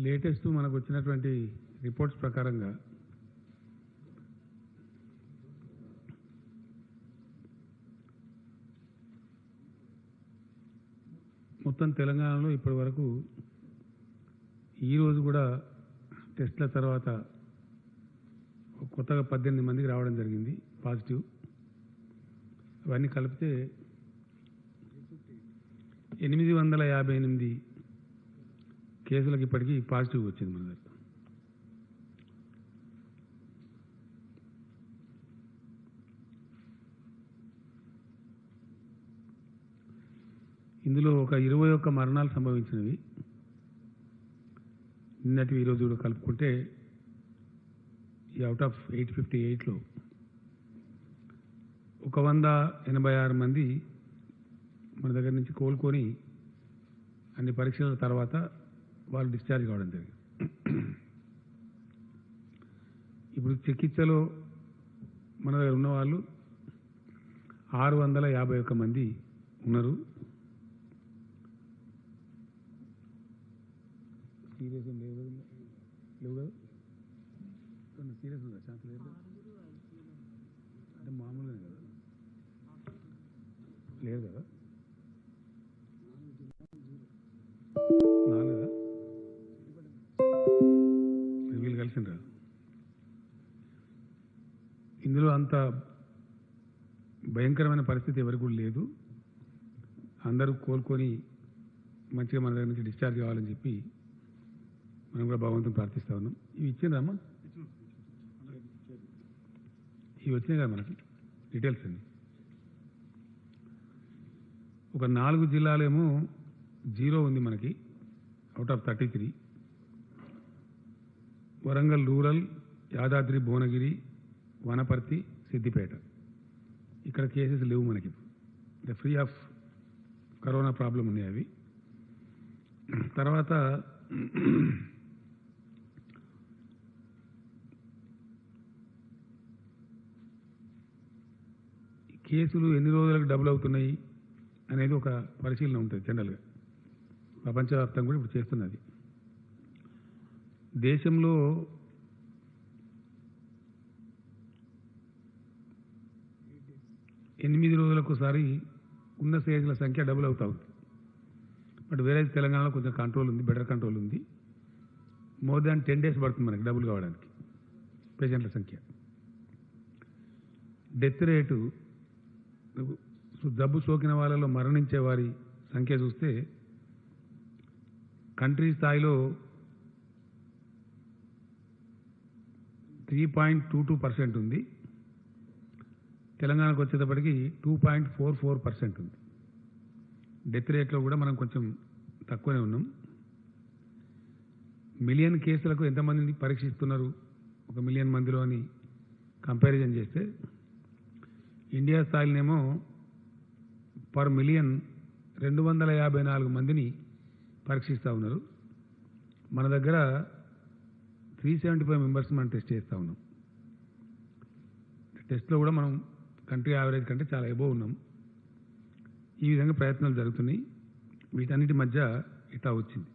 Latest మనకు వచ్చినటువంటి reports ప్రకారంగా మొత్తం తెలంగాణలో ఇప్పటి వరకు ఈరోజు కూడా టెస్ట్ల తర్వాత కొత్తగా 18 మందికి రావడం జరిగింది పాజిటివ్. అవన్నీ కలిపితే 858 కేసులకు ఇప్పటికీ పాజిటివ్ వచ్చింది మన దగ్గర. ఇందులో ఒక 21 మరణాలు సంభవించినవి. నిన్నటి ఈరోజు కూడా కలుపుకుంటే ఈ అవుట్ ఆఫ్ 858లో 186 మంది మన దగ్గర నుంచి కోలుకొని అన్ని పరీక్షల తర్వాత వాళ్ళు డిశ్చార్జ్ కావడం జరిగింది. ఇప్పుడు చికిత్సలో మన దగ్గర ఉన్న వాళ్ళు 651 మంది ఉన్నారు. సీరియస్ లేవు కదా, సీరియస్ ఉందా? ఛాన్స్ లేదు అంటే మామూలుగా కదా, లేదు కదా, 4 వీళ్ళు కలిసిండ్రా. ఇందులో అంత భయంకరమైన పరిస్థితి ఎవరికి కూడా లేదు. అందరూ కోలుకొని మంచిగా మన దగ్గర నుంచి డిశ్చార్జ్ కావాలని చెప్పి మనం కూడా భగవంతుని ప్రార్థిస్తా ఉన్నాం. ఇవి ఇచ్చిందమ్మా, ఇవి వచ్చినాయి కదా మనకి డీటెయిల్స్ అండి. ఒక 4 జిల్లాలేమో 0 ఉంది మనకి out of 33. Warangal rural, Yadadri Bhuvanagiri, Wanaparthy, Siddipet. ఇక్కడ కేసెస్ లేవు మనకి. ఫ్రీ ఆఫ్ కరోనా ప్రాబ్లం ఉన్నాయి అవి. తర్వాత కేసులు ఎన్ని రోజులకు డబుల్ అవుతున్నాయి అనేది ఒక పరిశీలన ఉంటుంది జనరల్గా. ప్రపంచవ్యాప్తంగా కూడా ఇప్పుడు చేస్తున్నది. దేశంలో ఎనిమిది రోజులకోసారి ఉన్న స్టేజ్ల సంఖ్య డబుల్ అవుతా ఉంది. బట్ వేరే తెలంగాణలో కొంచెం కంట్రోల్ ఉంది, బెటర్ కంట్రోల్ ఉంది. మోర్ దాన్ 10 days పడుతుంది మనకి డబుల్ కావడానికి పేషెంట్ల సంఖ్య. డెత్ రేటు, జబ్బు సోకిన వాళ్ళలో మరణించే వారి సంఖ్య చూస్తే కంట్రీ స్థాయిలో 3.22% ఉంది. తెలంగాణకు వచ్చేటప్పటికి 2.44% ఉంది. డెత్ రేట్లో కూడా మనం కొంచెం తక్కువనే ఉన్నాం. మిలియన్ కేసులకు ఎంతమందిని పరీక్షిస్తున్నారు 1 మిలియన్ మందిలో అని కంపారిజన్ చేస్తే ఇండియా స్థాయిలోనేమో పర్ మిలియన్ 254 మందిని పరీక్షిస్తూ ఉన్నారు. మన దగ్గర 375 మెంబర్స్ మనం టెస్ట్ చేస్తూ ఉన్నాం. టెస్ట్లో కూడా మనం కంట్రీ యావరేజ్ కంటే చాలా ఎబోవ్ ఉన్నాం. ఈ విధంగా ప్రయత్నాలు జరుగుతున్నాయి. వీటన్నిటి మధ్య ఇట్లా వచ్చింది.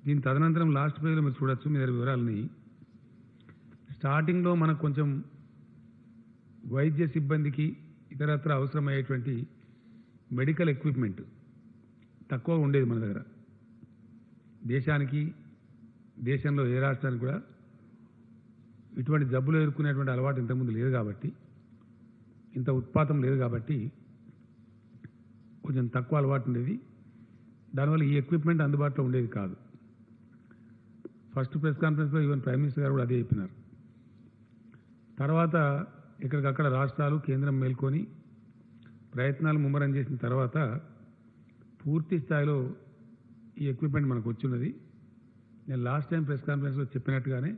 దీని తదనంతరం లాస్ట్ పేజ్లో మీరు చూడొచ్చు మీ దగ్గర వివరాలని. స్టార్టింగ్లో మనకు కొంచెం వైద్య సిబ్బందికి ఇతరత్ర అవసరమయ్యేటువంటి మెడికల్ ఎక్విప్మెంట్ తక్కువ ఉండేది మన దగ్గర. దేశంలో ఏ రాష్ట్రానికి కూడా ఇటువంటి జబ్బులు ఎదుర్కొనేటువంటి అలవాటు ఇంతకుముందు లేదు కాబట్టి, ఇంత ఉత్పాతం లేదు కాబట్టి కొంచెం తక్కువ అలవాటు ఉండేది. దానివల్ల ఈ ఎక్విప్మెంట్ అందుబాటులో ఉండేది కాదు. ఫస్ట్ ప్రెస్ కాన్ఫరెన్స్లో ఈవెన్ ప్రైమ్ మినిస్టర్ గారు కూడా అదే చెప్పినారు. తర్వాత ఎక్కడికక్కడ రాష్ట్రాలు, కేంద్రం మేల్కొని ప్రయత్నాలు ముమ్మరం చేసిన తర్వాత పూర్తి స్థాయిలో ఈ ఎక్విప్మెంట్ మనకు వచ్చిన్నది. నేను లాస్ట్ టైం ప్రెస్ కాన్ఫరెన్స్లో చెప్పినట్టుగానే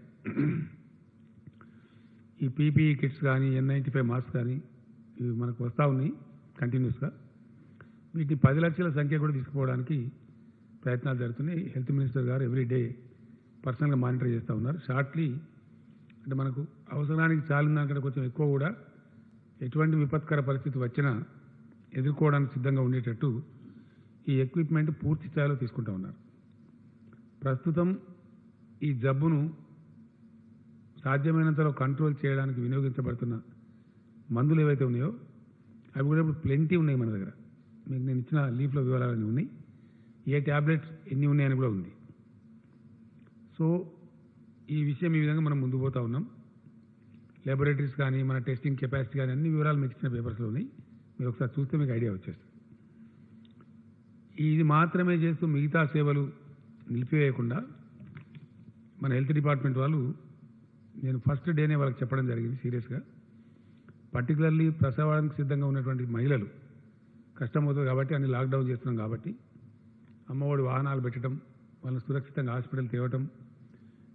ఈ పీపీఈ కిట్స్ కానీ, N95 మాస్క్ కానీ ఇవి మనకు వస్తూ ఉన్నాయి కంటిన్యూస్గా. వీటిని 10 లక్షల సంఖ్య కూడా తీసుకుపోవడానికి ప్రయత్నాలు జరుగుతున్నాయి. హెల్త్ మినిస్టర్ గారు ఎవ్రీడే పర్సనల్గా మానిటర్ చేస్తూ ఉన్నారు. షార్ట్లీ అంటే మనకు అవసరానికి చాలిన దానికంటే కొంచెం ఎక్కువ కూడా ఎటువంటి విపత్కర పరిస్థితి వచ్చినా ఎదుర్కోవడానికి సిద్ధంగా ఉండేటట్టు ఈ ఎక్విప్మెంట్ పూర్తి స్థాయిలో తీసుకుంటూ ఉన్నారు. ప్రస్తుతం ఈ జబ్బును సాధ్యమైనంతలో కంట్రోల్ చేయడానికి వినియోగించబడుతున్న మందులు ఏవైతే ఉన్నాయో అవి కూడా ఇప్పుడు ప్లెంటీ ఉన్నాయి మన దగ్గర. మీకు నేను ఇచ్చిన లీఫ్లో వివరాలన్నీ ఉన్నాయి. ఏ ట్యాబ్లెట్స్ ఎన్ని ఉన్నాయని కూడా ఉంది. సో ఈ విషయం ఈ విధంగా మనం ముందు పోతా ఉన్నాం. ల్యాబొరేటరీస్ కానీ మన టెస్టింగ్ కెపాసిటీ కానీ అన్ని వివరాలు మీకు ఇచ్చిన పేపర్స్లో ఉన్నాయి. మీరు ఒకసారి చూస్తే మీకు ఐడియా వచ్చేస్తుంది. ఇది మాత్రమే చేస్తూ మిగతా సేవలు నిలిపివేయకుండా మన హెల్త్ డిపార్ట్మెంట్ వాళ్ళు, నేను ఫస్ట్ డేనే వాళ్ళకి చెప్పడం జరిగింది సీరియస్గా, పర్టికులర్లీ ప్రసవానికి సిద్ధంగా ఉన్నటువంటి మహిళలు కష్టమవుతుంది కాబట్టి అన్ని లాక్డౌన్ చేస్తున్నాం కాబట్టి అమ్మఒడి వాహనాలు పెట్టడం, వాళ్ళని సురక్షితంగా హాస్పిటల్ తేవటం,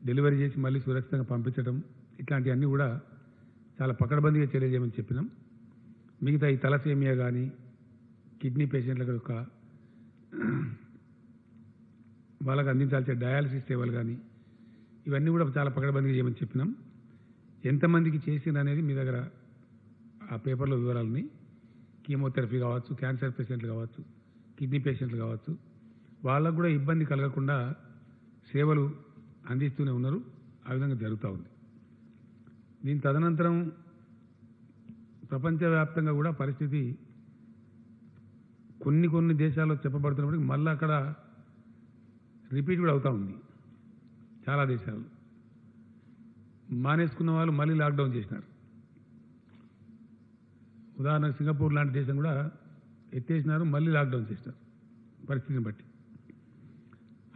డెలివరీ చేసి మళ్ళీ సురక్షితంగా పంపించడం, ఇట్లాంటివన్నీ కూడా చాలా పకడ్బందీగా తెలియజేయమని చెప్పినాం. మిగతా ఈ తలసేమియా కానీ కిడ్నీ పేషెంట్ల యొక్క వాళ్ళకి అందించాల్సిన డయాలసిస్ సేవలు కానీ ఇవన్నీ కూడా చాలా పకడ్బందీగా చేయమని చెప్పినాం. ఎంతమందికి చేసింది అనేది మీ దగ్గర ఆ పేపర్లో వివరాలని, కీమోథెరపీ కావచ్చు, క్యాన్సర్ పేషెంట్లు కావచ్చు, కిడ్నీ పేషెంట్లు కావచ్చు, వాళ్ళకు కూడా ఇబ్బంది కలగకుండా సేవలు అందిస్తూనే ఉన్నారు. ఆ విధంగా జరుగుతూ ఉంది. దీని తదనంతరం ప్రపంచవ్యాప్తంగా కూడా పరిస్థితి కొన్ని దేశాల్లో చెప్పబడుతున్నప్పటికీ మళ్ళీ అక్కడ రిపీట్ కూడా అవుతూ ఉంది. చాలా దేశాలు మానేసుకున్న వాళ్ళు మళ్ళీ లాక్డౌన్ చేసినారు. ఉదాహరణకు సింగపూర్ లాంటి దేశం కూడా ఎత్తేసినారు, మళ్ళీ లాక్డౌన్ చేసినారు పరిస్థితిని బట్టి.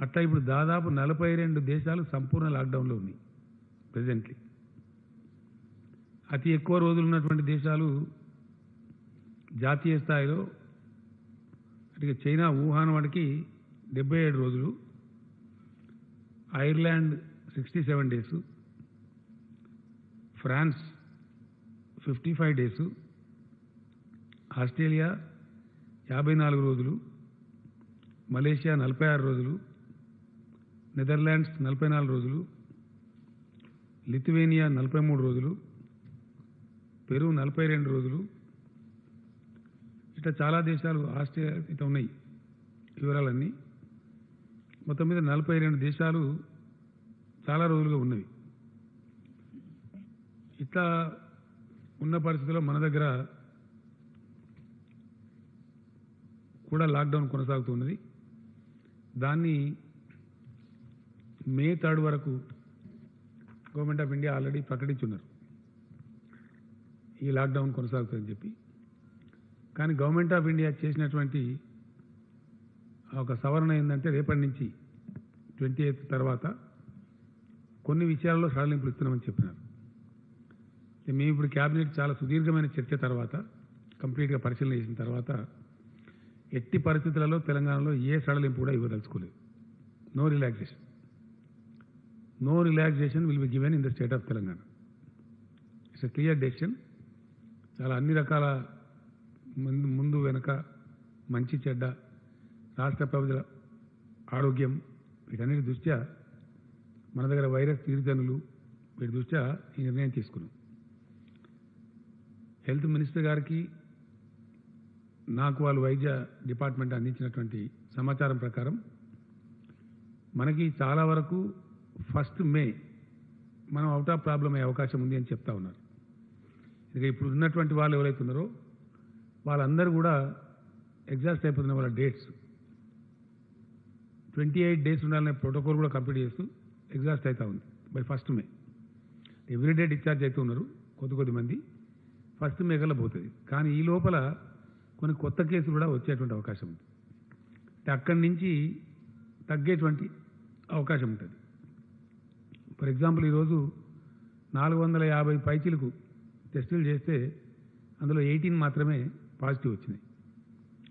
అట్లా ఇప్పుడు దాదాపు 42 దేశాలు సంపూర్ణ లాక్డౌన్లో ఉన్నాయి ప్రెజెంట్లీ. అతి ఎక్కువ రోజులు ఉన్నటువంటి దేశాలు జాతీయ స్థాయిలో అంటే చైనా వుహాన్ వాడికి 77 రోజులు, Ireland 67 days, France 55 days, Australia 54 రోజులు, మలేషియా 46 రోజులు, నెదర్లాండ్స్ 44 రోజులు, లిథువేనియా 43 రోజులు, పెరు 42 రోజులు, ఇట్లా చాలా దేశాలు ఆస్ట్రేలియా ఇట్లా ఉన్నాయి వివరాలన్నీ. మొత్తం మీద 42 దేశాలు చాలా రోజులుగా ఉన్నవి. ఇట్లా ఉన్న పరిస్థితుల్లో మన దగ్గర కూడా లాక్డౌన్ కొనసాగుతున్నది. దాన్ని మే 3 వరకు గవర్నమెంట్ ఆఫ్ ఇండియా ఆల్రెడీ ప్రకటించున్నారు ఈ లాక్డౌన్ కొనసాగుతుందని చెప్పి. కానీ గవర్నమెంట్ ఆఫ్ ఇండియా చేసినటువంటి ఒక సవరణ ఏంటంటే రేపటి నుంచి 28 తర్వాత కొన్ని విషయాల్లో సడలింపులు ఇస్తున్నామని చెప్పినారు. మేము ఇప్పుడు క్యాబినెట్ చాలా సుదీర్ఘమైన చర్చ తర్వాత కంప్లీట్గా పరిశీలన చేసిన తర్వాత ఎట్టి పరిస్థితులలో తెలంగాణలో ఏ సడలింపు కూడా ఇవ్వదలుచుకోలేదు. No relaxation will be given in the state of Telangana. It's a clear decision. చాలా అన్ని రకాల ముందు వెనక మంచి చెడ్డ రాష్ట్ర ప్రజల ఆరోగ్యం వీటన్నిటి దృష్ట్యా మన దగ్గర వైరస్ తీరుతనులు వీటి దృష్ట్యా ఈ నిర్ణయం తీసుకున్నాం. హెల్త్ మినిస్టర్ గారికి నాకు వాళ్ళు వైద్య డిపార్ట్మెంట్ అందించినటువంటి సమాచారం ప్రకారం మనకి చాలా వరకు 1 మే మనం అవుట్ ఆఫ్ ప్రాబ్లం అయ్యే అవకాశం ఉంది అని చెప్తా ఉన్నారు. ఇక ఇప్పుడు ఉన్నటువంటి వాళ్ళు ఎవరైతే ఉన్నారో వాళ్ళందరూ కూడా ఎగ్జాస్ట్ అయిపోతున్న వాళ్ళ డేట్స్ 28 డేస్ ఉండాలనే ప్రోటోకాల్ కూడా కంప్లీట్ చేస్తూ ఎగ్జాస్ట్ అవుతా ఉంది బై 1 మే. ఎవ్రీడే డిశ్చార్జ్ అవుతూ ఉన్నారు కొద్ది మంది. 1 మే కల్లా పోతుంది. కానీ ఈ లోపల కొన్ని కొత్త కేసులు కూడా వచ్చేటువంటి అవకాశం ఉంది. అంటే అక్కడి నుంచి తగ్గేటువంటి అవకాశం ఉంటుంది. ఫర్ ఎగ్జాంపుల్ ఈరోజు 450 పైచీలకు టెస్టులు చేస్తే అందులో 18 మాత్రమే పాజిటివ్ వచ్చినాయి.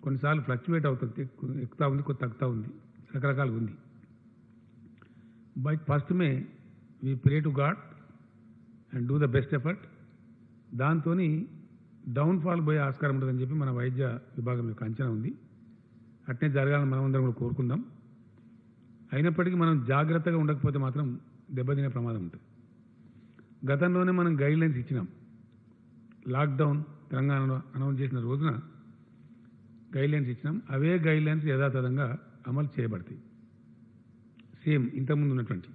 కొన్నిసార్లు ఫ్లక్చువేట్ అవుతుంది, ఎక్కుతా ఉంది, కొద్ది తగ్గుతూ ఉంది, రకరకాలుగా ఉంది. But 1 may we pray to God and do the best effort. దాంతో డౌన్ఫాల్ పోయే ఆస్కారం ఉంటుందని చెప్పి మన వైద్య విభాగం యొక్క అంచనా ఉంది. అట్నే జరగాలని మనమందరం కూడా కోరుకుందాం. అయినప్పటికీ మనం జాగ్రత్తగా ఉండకపోతే మాత్రం దెబ్బతినే ప్రమాదం ఉంటుంది. గతంలోనే మనం గైడ్లైన్స్ ఇచ్చినాం. లాక్డౌన్ తెలంగాణలో అనౌన్స్ చేసిన రోజున గైడ్లైన్స్ ఇచ్చినాం. అవే గైడ్లైన్స్ యథాతథంగా అమలు చేయబడతాయి. సేమ్ ఇంతకుముందు ఉన్నటువంటి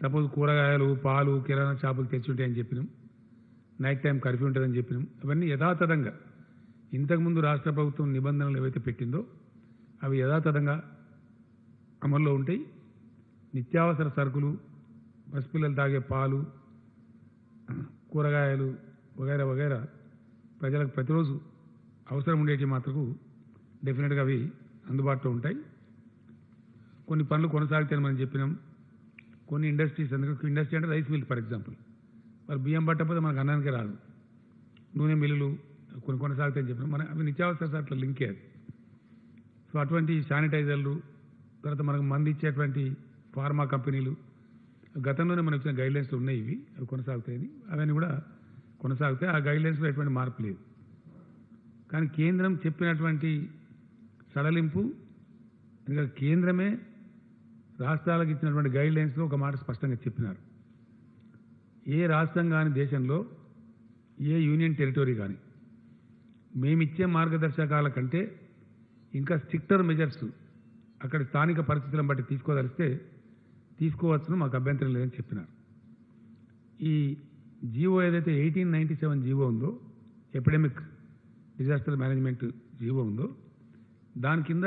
సపోజ్ కూరగాయలు పాలు కిరాణా షాపులు తెచ్చి ఉంటాయని చెప్పినాం, నైట్ టైం కర్ఫ్యూ ఉంటుందని చెప్పినాం. అవన్నీ యథాతథంగా ఇంతకుముందు రాష్ట్ర ప్రభుత్వం నిబంధనలు ఏవైతే పెట్టిందో అవి యథాతథంగా అమల్లో ఉంటాయి. నిత్యావసర సరుకులు, పసిపిల్లలు తాగే పాలు, కూరగాయలు వగైరా వగైరా ప్రజలకు ప్రతిరోజు అవసరం ఉండేటి మాత్రకు డెఫినెట్గా అవి అందుబాటులో ఉంటాయి. కొన్ని పనులు కొనసాగుతాయని మనం చెప్పినాం. కొన్ని ఇండస్ట్రీస్, ఎందుకంటే ఇండస్ట్రీ అంటే రైస్ మిల్ ఫర్ ఎగ్జాంపుల్, వాళ్ళు బియ్యం పట్టకపోతే మనకు అన్నానికే రాదు. నూనె మిల్లులు కొన్ని కొనసాగుతాయని చెప్పినాం. మన అవి నిత్యావసర సరుకుల లింకే అది. సో అటువంటి శానిటైజర్లు, తర్వాత మనకు మంది ఇచ్చేటువంటి ఫార్మా కంపెనీలు గతంలోనే మనకు ఇచ్చిన గైడ్లైన్స్లు ఉన్నాయి. ఇవి అవి కొనసాగుతాయని, అవన్నీ కూడా కొనసాగుతాయి. ఆ గైడ్లైన్స్లో ఎటువంటి మార్పు లేదు. కానీ కేంద్రం చెప్పినటువంటి సడలింపు, ఎందుకంటే కేంద్రమే రాష్ట్రాలకు ఇచ్చినటువంటి గైడ్లైన్స్లో ఒక మాట స్పష్టంగా చెప్పినారు. ఏ రాష్ట్రం కానీ దేశంలో, ఏ యూనియన్ టెరిటరీ కానీ మేమిచ్చే మార్గదర్శకాల కంటే ఇంకా స్ట్రిక్టర్ మెజర్స్ అక్కడ స్థానిక పరిస్థితులను బట్టి తీసుకోదలిస్తే తీసుకోవచ్చును, మాకు అభ్యంతరం లేదని చెప్పినారు. ఈ జీవో ఏదైతే 1897 జీవో ఉందో, ఎపిడెమిక్ డిజాస్టర్ మేనేజ్మెంట్ జీవో ఉందో, దాని కింద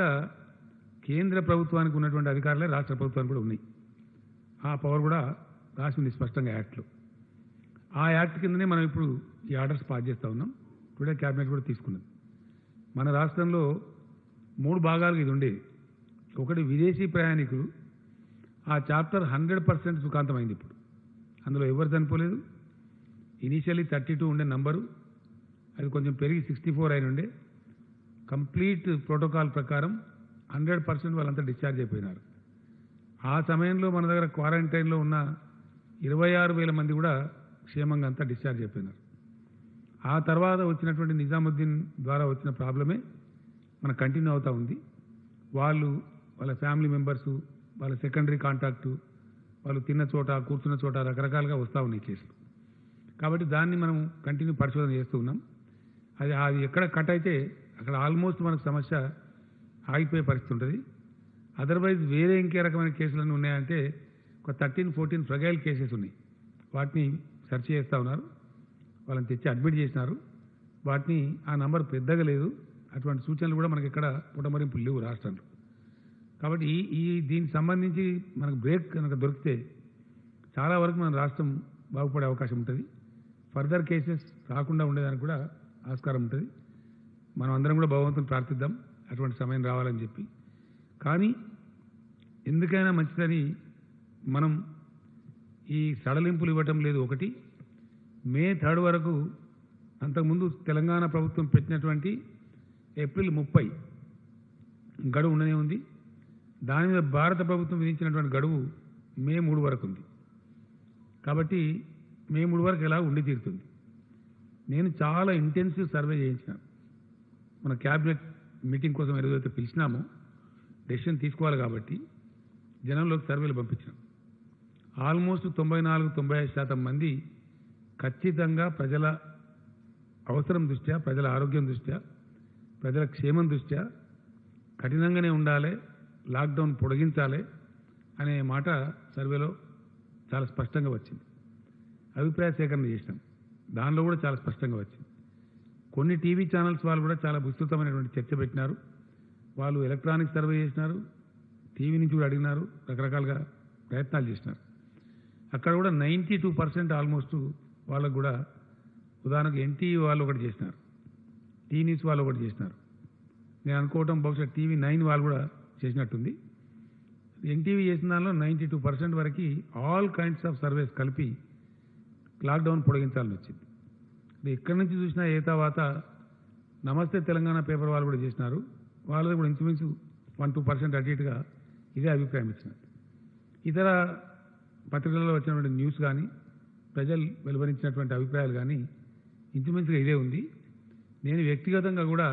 కేంద్ర ప్రభుత్వానికి ఉన్నటువంటి అధికారులే రాష్ట్ర ప్రభుత్వానికి కూడా ఉన్నాయి. ఆ పవర్ కూడా రాసింది స్పష్టంగా యాక్ట్లో. ఆ యాక్ట్ కిందనే మనం ఇప్పుడు ఈ ఆర్డర్స్ పాస్ చేస్తూ ఉన్నాం. టుడే క్యాబినెట్ కూడా తీసుకున్నది. మన రాష్ట్రంలో 3 భాగాలకు ఇది ఉండేది. ఒకటి విదేశీ ప్రయాణికులు, ఆ చాప్టర్ 100% సుఖాంతమైంది. ఇప్పుడు అందులో ఎవరు చనిపోలేదు. ఇనీషియల్లీ 32 ఉండే నంబరు, అది కొంచెం పెరిగి 64 అయిన ఉండే. కంప్లీట్ ప్రోటోకాల్ ప్రకారం 100% వాళ్ళంతా డిశ్చార్జ్ అయిపోయినారు. ఆ సమయంలో మన దగ్గర క్వారంటైన్లో ఉన్న 26,000 మంది కూడా క్షేమంగా అంతా డిశ్చార్జ్ అయిపోయినారు. ఆ తర్వాత వచ్చినటువంటి నిజాముద్దీన్ ద్వారా వచ్చిన ప్రాబ్లమే మనకు కంటిన్యూ అవుతూ ఉంది. వాళ్ళు, వాళ్ళ ఫ్యామిలీ మెంబర్సు, వాళ్ళ సెకండరీ కాంటాక్టు, వాళ్ళు తిన్న చోట, కూర్చున్న చోట రకరకాలుగా వస్తూ ఉన్నాయి కేసులు. కాబట్టి దాన్ని మనం కంటిన్యూ పరిశోధన చేస్తూ ఉన్నాం. అది ఎక్కడ కట్ అయితే అక్కడ ఆల్మోస్ట్ మనకు సమస్య ఆగిపోయే పరిస్థితి ఉంటుంది. అదర్వైజ్ వేరే ఇంకే రకమైన కేసులన్నీ ఉన్నాయంటే ఒక 13-14 ఫ్రగైల్ కేసెస్ ఉన్నాయి. వాటిని సెర్చ్ చేస్తూ ఉన్నారు. వాళ్ళని తెచ్చి అడ్మిట్ చేసినారు. వాటిని ఆ నంబర్ పెద్దగా లేదు. అటువంటి సూచనలు కూడా మనకి ఎక్కడ పుటమరింపులు లేవు రాష్ట్రంలో. కాబట్టి దీనికి సంబంధించి మనకు బ్రేక్ కనుక దొరికితే చాలా వరకు మన రాష్ట్రం బాగుపడే అవకాశం ఉంటుంది. ఫర్దర్ కేసెస్ రాకుండా ఉండేదానికి కూడా ఆస్కారం ఉంటుంది. మనం అందరం కూడా భగవంతుని ప్రార్థిద్దాం అటువంటి సమయం రావాలని చెప్పి. కానీ ఎందుకైనా మంచిదని మనం ఈ సడలింపులు ఇవ్వటం లేదు. ఒకటి, మే 3 వరకు, అంతకుముందు తెలంగాణ ప్రభుత్వం పెట్టినటువంటి ఏప్రిల్ 30 గడువు ఉండనే ఉంది. దాని మీద భారత ప్రభుత్వం విధించినటువంటి గడువు మే 3 వరకు ఉంది. కాబట్టి మే 3 వరకు ఎలా ఉండి తీరుతుంది. నేను చాలా ఇంటెన్సివ్ సర్వే చేయించినాను. మన క్యాబినెట్ మీటింగ్ కోసం ఏదైతే పిలిచినామో, డెసిషన్ తీసుకోవాలి కాబట్టి జనంలోకి సర్వేలు పంపించినాం. ఆల్మోస్ట్ 94-95% మంది ఖచ్చితంగా ప్రజల అవసరం దృష్ట్యా, ప్రజల ఆరోగ్యం దృష్ట్యా, ప్రజల క్షేమం దృష్ట్యా కఠినంగానే ఉండాలి, లాక్డౌన్ పొడిగించాలి అనే మాట సర్వేలో చాలా స్పష్టంగా వచ్చింది. అభిప్రాయ సేకరణ చేసినాం. దానిలో కూడా చాలా స్పష్టంగా వచ్చింది. కొన్ని టీవీ ఛానల్స్ వాళ్ళు కూడా చాలా విస్తృతమైనటువంటి చర్చ పెట్టినారు. వాళ్ళు ఎలక్ట్రానిక్ సర్వే చేసినారు, టీవీ నుంచి కూడా అడిగినారు, రకరకాలుగా ప్రయత్నాలు చేసినారు. అక్కడ కూడా 92% ఆల్మోస్ట్ వాళ్ళకు కూడా, ఉదాహరణకు ఎన్టీవీ వాళ్ళు ఒకటి చేసినారు, టీ న్యూస్ వాళ్ళు ఒకటి చేసినారు. నేను అనుకోవటం బహుశా టీవీ 9 వాళ్ళు కూడా చేసినట్టుంది. ఎన్టీవీ చేసిన దానిలో 92% వరకు ఆల్ కైండ్స్ ఆఫ్ సర్వేస్ కలిపి లాక్డౌన్ పొడిగించాలని వచ్చింది. ఎక్కడి నుంచి చూసినా ఏ తర్వాత నమస్తే తెలంగాణ పేపర్ వాళ్ళు కూడా చేసినారు. వాళ్ళది కూడా ఇంచుమించు 1-2% అటు ఇటుగా ఇదే అభిప్రాయం ఇచ్చినారు. ఇతర పత్రికలలో వచ్చినటువంటి న్యూస్ కానీ, ప్రజలు వెలువరించినటువంటి అభిప్రాయాలు కానీ ఇంచుమించుగా ఇదే ఉంది. నేను వ్యక్తిగతంగా కూడా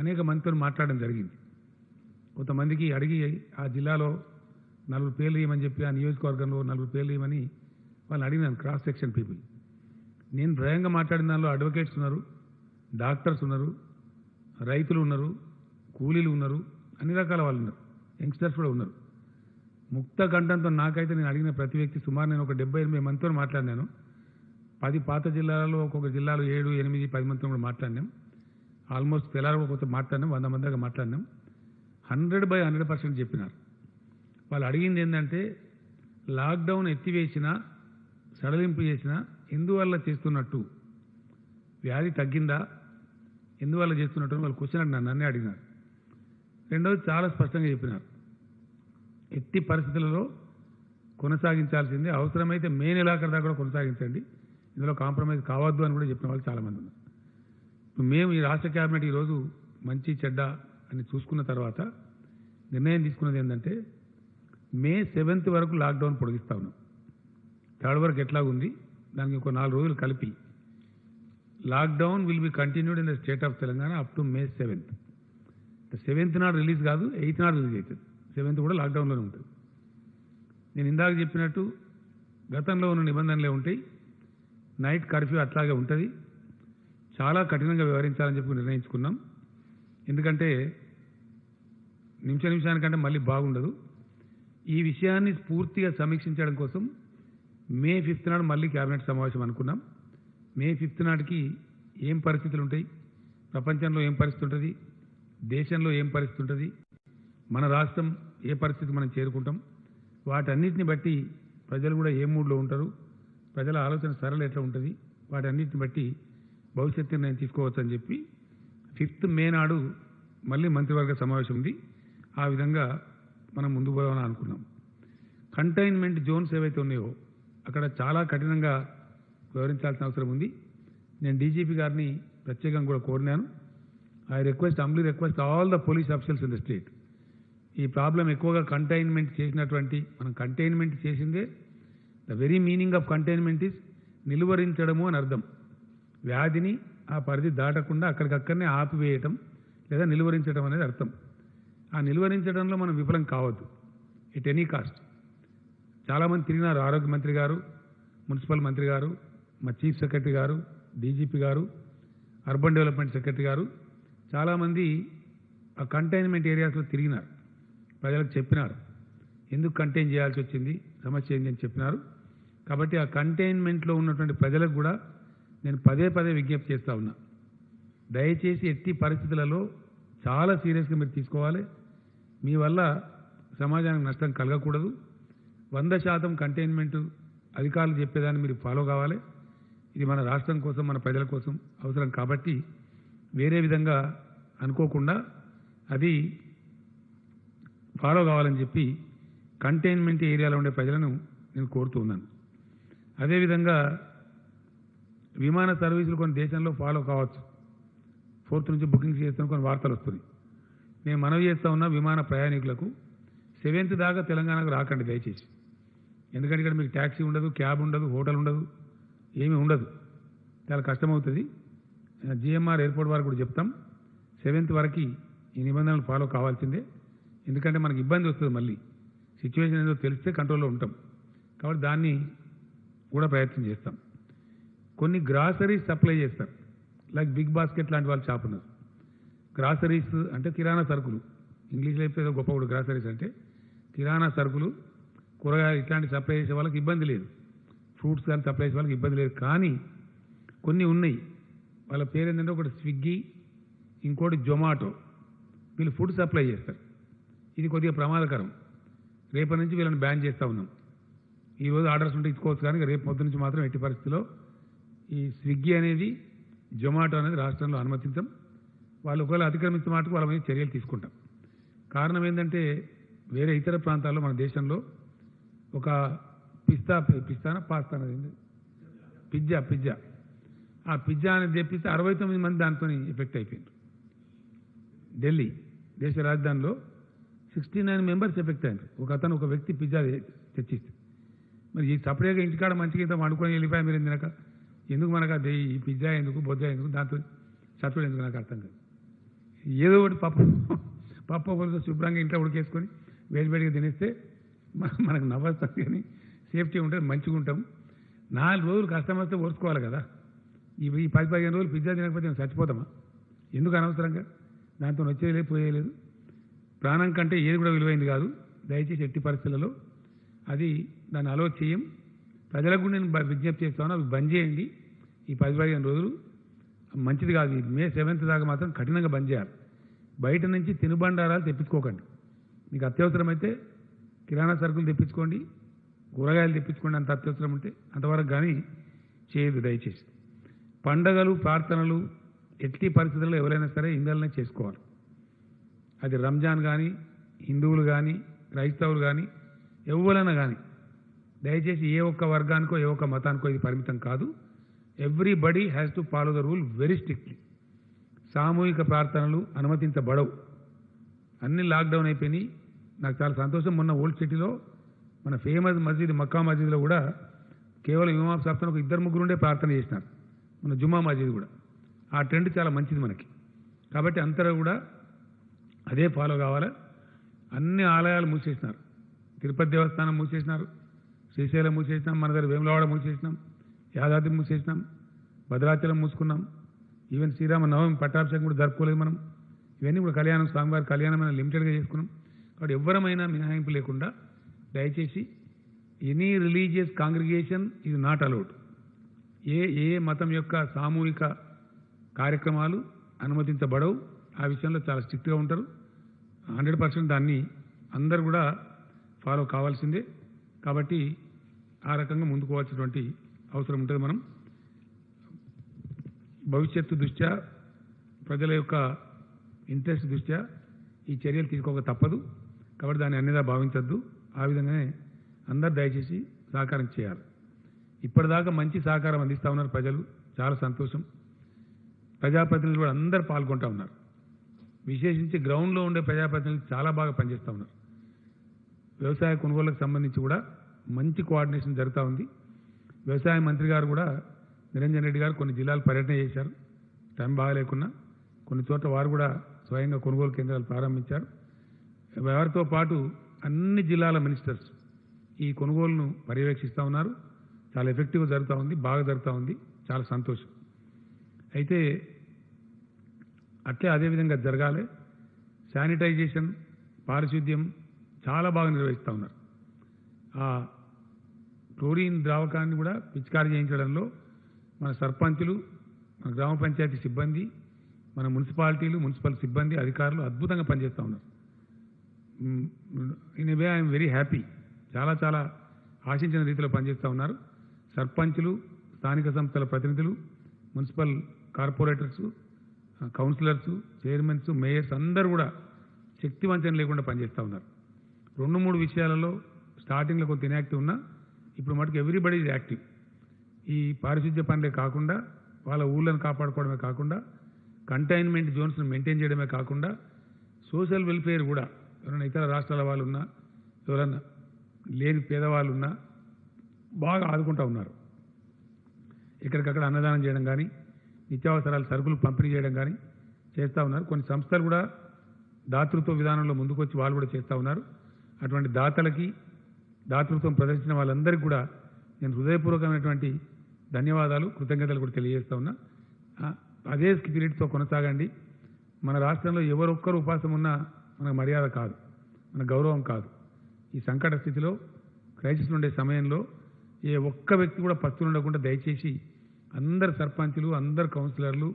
అనేక మందితో మాట్లాడడం జరిగింది. కొంతమందికి అడిగి ఆ జిల్లాలో 4 పేర్లు ఇవ్వమని చెప్పి, ఆ నియోజకవర్గంలో 4 పేర్లు ఇవ్వమని వాళ్ళని అడిగినాను, క్రాస్ సెక్షన్ పీపుల్. నేను భయంగా మాట్లాడిన దానిలో అడ్వకేట్స్ ఉన్నారు, డాక్టర్స్ ఉన్నారు, రైతులు ఉన్నారు, కూలీలు ఉన్నారు, అన్ని రకాల వాళ్ళు ఉన్నారు, యంగ్స్టర్స్ కూడా ఉన్నారు. ముక్త కంఠంతో నాకైతే నేను అడిగిన ప్రతి వ్యక్తి సుమారు నేను ఒక 78 మందితో మాట్లాడినాను. 10 పాత జిల్లాలలో ఒక్కొక్క జిల్లాలో 7, 8, 10 మందితో కూడా మాట్లాడినాం. ఆల్మోస్ట్ తెల్లారి కొంత మాట్లాడినాం, 100 మంది దాకా మాట్లాడినాం. 100% చెప్పినారు. వాళ్ళు అడిగింది ఏంటంటే లాక్డౌన్ ఎత్తివేసినా సడలింపు చేసినా ఎందువల్ల చేస్తున్నట్టు, వ్యాధి తగ్గిందా, ఎందువల్ల చేస్తున్నట్టు వాళ్ళు క్వశ్చన్ నన్నే అడిగినారు. రెండవది చాలా స్పష్టంగా చెప్పినారు, ఎట్టి పరిస్థితులలో కొనసాగించాల్సిందే, అవసరమైతే మే నెలాఖరు దాకా కూడా కొనసాగించండి, ఇందులో కాంప్రమైజ్ కావద్దు అని కూడా చెప్పిన వాళ్ళు చాలామంది ఉన్నారు. ఇప్పుడు మేము ఈ రాష్ట్ర క్యాబినెట్ ఈరోజు మంచి చెడ్డ అని చూసుకున్న తర్వాత నిర్ణయం తీసుకున్నది ఏంటంటే మే 7th వరకు లాక్డౌన్ పొడిగిస్తా ఉన్నాం. 3rd వరకు ఎట్లా ఉంది దానికి ఒక 4 రోజులు కలిపి lockdown will be continued in the state of Telangana up to May 7th. 7th నాడు రిలీజ్ కాదు, 8th నాడు రిలీజ్ అవుతుంది. 7th కూడా లాక్డౌన్లోనే ఉంటుంది. నేను ఇందాక చెప్పినట్టు గతంలో ఉన్న నిబంధనలే ఉంటాయి. నైట్ కర్ఫ్యూ అట్లాగే ఉంటుంది. చాలా కఠినంగా వ్యవహరించాలని చెప్పి నిర్ణయించుకున్నాం. ఎందుకంటే నిమిషానికంటే మళ్ళీ బాగుండదు. ఈ విషయాన్ని పూర్తిగా సమీక్షించడం కోసం మే 5th నాడు మళ్ళీ క్యాబినెట్ సమావేశం అనుకున్నాం. మే 5th నాటికి ఏం పరిస్థితులు ఉంటాయి, ప్రపంచంలో ఏం పరిస్థితి ఉంటుంది, దేశంలో ఏం పరిస్థితి ఉంటుంది, మన రాష్ట్రం ఏ పరిస్థితి మనం చేరుకుంటాం, వాటన్నిటిని బట్టి ప్రజలు కూడా ఏ మూడ్లో ఉంటారు, ప్రజల ఆలోచన సరళ ఎట్లా ఉంటుంది, వాటన్నిటిని బట్టి భవిష్యత్తు నిర్ణయం తీసుకోవచ్చని చెప్పి 5th మే నాడు మళ్ళీ మంత్రివర్గ సమావేశం ఉంది. ఆ విధంగా మనం ముందుకు పోవాలని అనుకున్నాం. కంటైన్మెంట్ జోన్స్ ఏవైతే ఉన్నాయో అక్కడ చాలా కఠినంగా వ్యవహరించాల్సిన అవసరం ఉంది. నేను డీజీపీ గారిని ప్రత్యేకంగా కూడా కోరినాను. I humbly request all the police officers in the state. ఈ ప్రాబ్లం ఎక్కువగా కంటైన్మెంట్ చేసినటువంటి, మనం కంటైన్మెంట్ చేసిందే, the very meaning of containment is నిలువరించడము అని అర్థం. వ్యాధిని ఆ పరిధి దాటకుండా అక్కడికక్కడనే ఆపివేయటం లేదా నిలువరించడం అనేది అర్థం. ఆ నిలువరించడంలో మనం విఫలం కావద్దు ఎట్ ఎనీ కాస్ట్. చాలామంది తిరిగినారు, ఆరోగ్య మంత్రి గారు, మున్సిపల్ మంత్రి గారు, మా చీఫ్ సెక్రటరీ గారు, డీజీపీ గారు, అర్బన్ డెవలప్మెంట్ సెక్రటరీ గారు, చాలామంది ఆ కంటైన్మెంట్ ఏరియాస్లో తిరిగినారు. ప్రజలకు చెప్పినారు ఎందుకు కంటైన్ చేయాల్సి వచ్చింది, సమస్య ఏంటి అని చెప్పినారు. కాబట్టి ఆ కంటైన్మెంట్లో ఉన్నటువంటి ప్రజలకు కూడా నేను పదే విజ్ఞప్తి చేస్తూ ఉన్నా, దయచేసి ఎట్టి పరిస్థితులలో చాలా సీరియస్గా మీరు తీసుకోవాలి. మీ వల్ల సమాజానికి నష్టం కలగకూడదు. 100% కంటైన్మెంట్ అధికారులు చెప్పేదాన్ని మీరు ఫాలో కావాలి. ఇది మన రాష్ట్రం కోసం, మన ప్రజల కోసం అవసరం. కాబట్టి వేరే విధంగా అనుకోకుండా అది ఫాలో కావాలని చెప్పి కంటైన్మెంట్ ఏరియాలో ఉండే ప్రజలను నేను కోరుతూ ఉన్నాను. అదేవిధంగా విమాన సర్వీసులు కొన్ని దేశంలో ఫాలో కావచ్చు. 4th నుంచి బుకింగ్స్ చేస్తున్న కొన్ని వార్తలు వస్తున్నాయి. నేను మనవి చేస్తూ ఉన్నా విమాన ప్రయాణికులకు 7th దాకా తెలంగాణకు రాకండి దయచేసి. ఎందుకంటే ఇక్కడ మీకు ట్యాక్సీ ఉండదు, క్యాబ్ ఉండదు, హోటల్ ఉండదు, ఏమీ ఉండదు, చాలా కష్టమవుతుంది. జిఎంఆర్ ఎయిర్పోర్ట్ వారికి కూడా చెప్తాం 7th వరకు ఈ నిబంధనలు ఫాలో కావాల్సిందే. ఎందుకంటే మనకి ఇబ్బంది వస్తుంది, మళ్ళీ సిచ్యువేషన్ ఏదో తెలిస్తే కంట్రోల్లో ఉంటాం. కాబట్టి దాన్ని కూడా ప్రయత్నం చేస్తాం. కొన్ని గ్రాసరీస్ సప్లై చేస్తారు, లైక్ బిగ్ బాస్కెట్ లాంటి వాళ్ళు షాప్ ఉన్నారు. గ్రాసరీస్ అంటే కిరాణా సరుకులు, ఇంగ్లీష్లో అయితే ఏదో గొప్ప కూడా గ్రాసరీస్ అంటే కిరాణా సరుకులు, కూరగాయలు ఇట్లాంటి సప్లై చేసే వాళ్ళకి ఇబ్బంది లేదు, ఫ్రూట్స్ కానీ సప్లై చేసే వాళ్ళకి ఇబ్బంది లేదు. కానీ కొన్ని ఉన్నాయి, వాళ్ళ పేరు ఏంటంటే ఒకటి స్విగ్గీ, ఇంకోటి జొమాటో, వీళ్ళు ఫుడ్ సప్లై చేస్తారు. ఇది కొద్దిగా ప్రమాదకరం. రేపటి నుంచి వీళ్ళని బ్యాన్ చేస్తూ ఉన్నాం. ఈరోజు ఆర్డర్స్ ఉంటే ఇచ్చుకోవచ్చు, కానీ రేపు పొద్దు నుంచి మాత్రం ఎట్టి పరిస్థితిలో ఈ స్విగ్గీ అనేది, జొమాటో అనేది రాష్ట్రంలో అనుమతించాం. వాళ్ళు ఒకవేళ అతిక్రమించిన మాటకు వాళ్ళ మీద చర్యలు తీసుకుంటాం. కారణం ఏంటంటే వేరే ఇతర ప్రాంతాల్లో మన దేశంలో ఒక పాస్తా అనేది పిజ్జా ఆ పిజ్జా అనేది తెప్పిస్తే 69 మంది దాంతో ఎఫెక్ట్ అయిపోయింది. ఢిల్లీ దేశ రాజధానిలో 69 మెంబర్స్ ఎఫెక్ట్ అయ్యారు. ఒక వ్యక్తి పిజ్జా తెచ్చిస్తే. మరి ఈ సపరేట్గా ఇంటికాడ మంచిగా ఇంత వండుకొని వెళ్ళిపోయా మీరు తినక, ఎందుకు మనకు అది ఈ పిజ్జా ఎందుకు, బొజ్జా ఎందుకు, దాంతో చప్పుడు ఎందుకు నాకు అర్థం కాదు. ఏదో ఒకటి పప్పు ఒకరితో శుభ్రంగా ఇంట్లో ఉడికేసుకొని వేడివేడిగా తినేస్తే మనకు నవ్వొస్తుంది, కానీ సేఫ్టీ ఉంటుంది, మంచిగా ఉంటాం. 4 రోజులు కష్టం వస్తే ఓర్చుకోవాలి కదా. ఈ 10-15 రోజులు పిజ్జా తినకపోతే మేము చచ్చిపోతామా? ఎందుకు అనవసరంగా? దాంతో వచ్చేయలేదు, పోయేయలేదు. ప్రాణం కంటే ఏది కూడా విలువైంది కాదు. దయచేసి ఎట్టి పరిస్థితులలో అది దాన్ని అలో చేయం. ప్రజలకు నేను విజ్ఞప్తి చేస్తాను, అవి బంద్ చేయండి. ఈ 10-15 రోజులు మంచిది కాదు. మే 7th దాకా మాత్రం కఠినంగా బంద్ చేయాలి. బయట నుంచి తినుబండారాలు తెప్పించుకోకండి. మీకు అత్యవసరమైతే కిరాణా సరుకులు తెప్పించుకోండి, కూరగాయలు తెప్పించుకోండి, అంత అత్యవసరం ఉంటే అంతవరకు కానీ చేయదు దయచేసి. పండగలు ప్రార్థనలు ఎట్టి పరిస్థితుల్లో ఎవరైనా సరే ఇందలనే చేసుకోవాలి. అది రంజాన్ కానీ, హిందువులు కానీ, క్రైస్తవులు కానీ, ఎవరైనా కానీ దయచేసి ఏ ఒక్క వర్గానికో ఏ ఒక్క మతానికో ఇది పరిమితం కాదు. Everybody has to follow the rule very strictly. సామూహిక ప్రార్థనలు అనుమతించబడవు. అన్ని లాక్డౌన్ అయిపోయినాయి. నాకు చాలా సంతోషం. మొన్న ఓల్డ్ సిటీలో మన ఫేమస్ మస్జిద్ మక్కా మస్జిద్లో కూడా కేవలం ఇమాం సాబ్తో ఒక 2-3 ఉండే ప్రార్థన చేసినారు. మన జుమ్మా మస్జిద్ కూడా ఆ ట్రెండ్ చాలా మంచిది మనకి. కాబట్టి అందరూ కూడా అదే ఫాలో కావాలి. అన్ని ఆలయాలు మూసేసినారు. తిరుపతి దేవస్థానం మూసేసినారు, శ్రీశైలం మూసేసినాం, మన దగ్గర వేములవాడ మూసేసినాం, యాదాద్రి మూసేసినాం, భద్రాచలం మూసుకున్నాం. ఈవెన్ శ్రీరామ నవమి పట్టాభిషేకం కూడా జరుపుకోలేదు మనం. ఇవన్నీ కూడా కళ్యాణం, స్వామివారి కళ్యాణమైన లిమిటెడ్గా చేసుకున్నాం. కాబట్టి ఎవరమైనా మినహాయింపు లేకుండా దయచేసి any religious congregation is not allowed. ఏ మతం యొక్క సామూహిక కార్యక్రమాలు అనుమతించబడవు. ఆ విషయంలో చాలా స్ట్రిక్ట్గా ఉంటారు. 100% దాన్ని అందరూ కూడా ఫాలో కావాల్సిందే. కాబట్టి ఆ రకంగా ముందుకోవాల్సినటువంటి అవసరం ఉంటుంది. మనం భవిష్యత్తు దృష్ట్యా, ప్రజల యొక్క ఇంట్రెస్ట్ దృష్ట్యా ఈ చర్యలు తీసుకోక తప్పదు. కాబట్టి దాన్ని అన్నిదా భావించద్దు. ఆ విధంగానే అందరు దయచేసి సహకారం చేయాలి. ఇప్పటిదాకా మంచి సహకారం అందిస్తూ ఉన్నారు ప్రజలు, చాలా సంతోషం. ప్రజాప్రతినిధులు కూడా అందరూ పాల్గొంటూ ఉన్నారు. విశేషించి గ్రౌండ్లో ఉండే ప్రజాప్రతినిధులు చాలా బాగా పనిచేస్తూ ఉన్నారు. వ్యవసాయ కొనుగోళ్లకు సంబంధించి కూడా మంచి కోఆర్డినేషన్ జరుగుతూ ఉంది. వ్యవసాయ మంత్రి గారు కూడా నిరంజన్ రెడ్డి గారు కొన్ని జిల్లాలు పర్యటన చేశారు. టైం బాగాలేకున్నా కొన్ని చోట్ల వారు కూడా స్వయంగా కొనుగోలు కేంద్రాలు ప్రారంభించారు. వారితో పాటు అన్ని జిల్లాల మినిస్టర్స్ ఈ కొనుగోలును పర్యవేక్షిస్తూ ఉన్నారు. చాలా ఎఫెక్టివ్గా జరుగుతూ ఉంది, బాగా జరుగుతూ ఉంది. చాలా సంతోషం. అయితే అదేవిధంగా జరగాలి. శానిటైజేషన్, పారిశుద్ధ్యం చాలా బాగా నిర్వహిస్తూ ఉన్నారు. ఆ క్లోరిన్ ద్రావకాన్ని కూడా పిచికారీ చేయించడంలో మన సర్పంచులు, మన గ్రామ పంచాయతీ సిబ్బంది, మన మున్సిపాలిటీలు, మున్సిపల్ సిబ్బంది, అధికారులు అద్భుతంగా పనిచేస్తూ ఉన్నారు. In a way I'm very happy. చాలా చాలా ఆశించిన రీతిలో పనిచేస్తూ ఉన్నారు. సర్పంచులు, స్థానిక సంస్థల ప్రతినిధులు, municipal corporators, councillors, chairmans, mayors అందరూ కూడా శక్తివంచన లేకుండా పనిచేస్తూ ఉన్నారు. 2-3 విషయాలలో స్టార్టింగ్లో కొంత ఇన్యాక్టివ్ ఉన్నా ఇప్పుడు మటుకు ఎవ్రీబడి ఈజ్ యాక్టివ్. ఈ పారిశుద్ధ్య పనులే కాకుండా వాళ్ళ ఊళ్ళను కాపాడుకోవడమే కాకుండా కంటైన్మెంట్ జోన్స్ను మెయింటైన్ చేయడమే కాకుండా సోషల్ వెల్ఫేర్ కూడా ఎవరైనా ఇతర రాష్ట్రాల వాళ్ళు ఉన్నా, ఎవరన్నా లేని పేదవాళ్ళు ఉన్నా బాగా ఆదుకుంటూ ఉన్నారు. ఎక్కడికక్కడ అన్నదానం చేయడం కానీ, నిత్యావసరాల సరుకులు పంపిణీ చేయడం కానీ చేస్తూ ఉన్నారు. కొన్ని సంస్థలు కూడా దాతృత్వ విధానంలో ముందుకొచ్చి వాళ్ళు కూడా చేస్తూ ఉన్నారు. అటువంటి దాతలకి, దాతృత్వం ప్రదర్శించిన వాళ్ళందరికీ కూడా నేను హృదయపూర్వకమైనటువంటి ధన్యవాదాలు, కృతజ్ఞతలు కూడా తెలియజేస్తా ఉన్నా. అదే స్పిరిట్తో కొనసాగండి. మన రాష్ట్రంలో ఎవరొక్కరు ఉపాసం ఉన్నా మనకు మర్యాద కాదు, మన గౌరవం కాదు. ఈ సంకట స్థితిలో, క్రైసిస్ ఉండే సమయంలో ఏ ఒక్క వ్యక్తి కూడా పస్తులు ఉండకుండా దయచేసి అందరు సర్పంచులు, అందరు కౌన్సిలర్లు,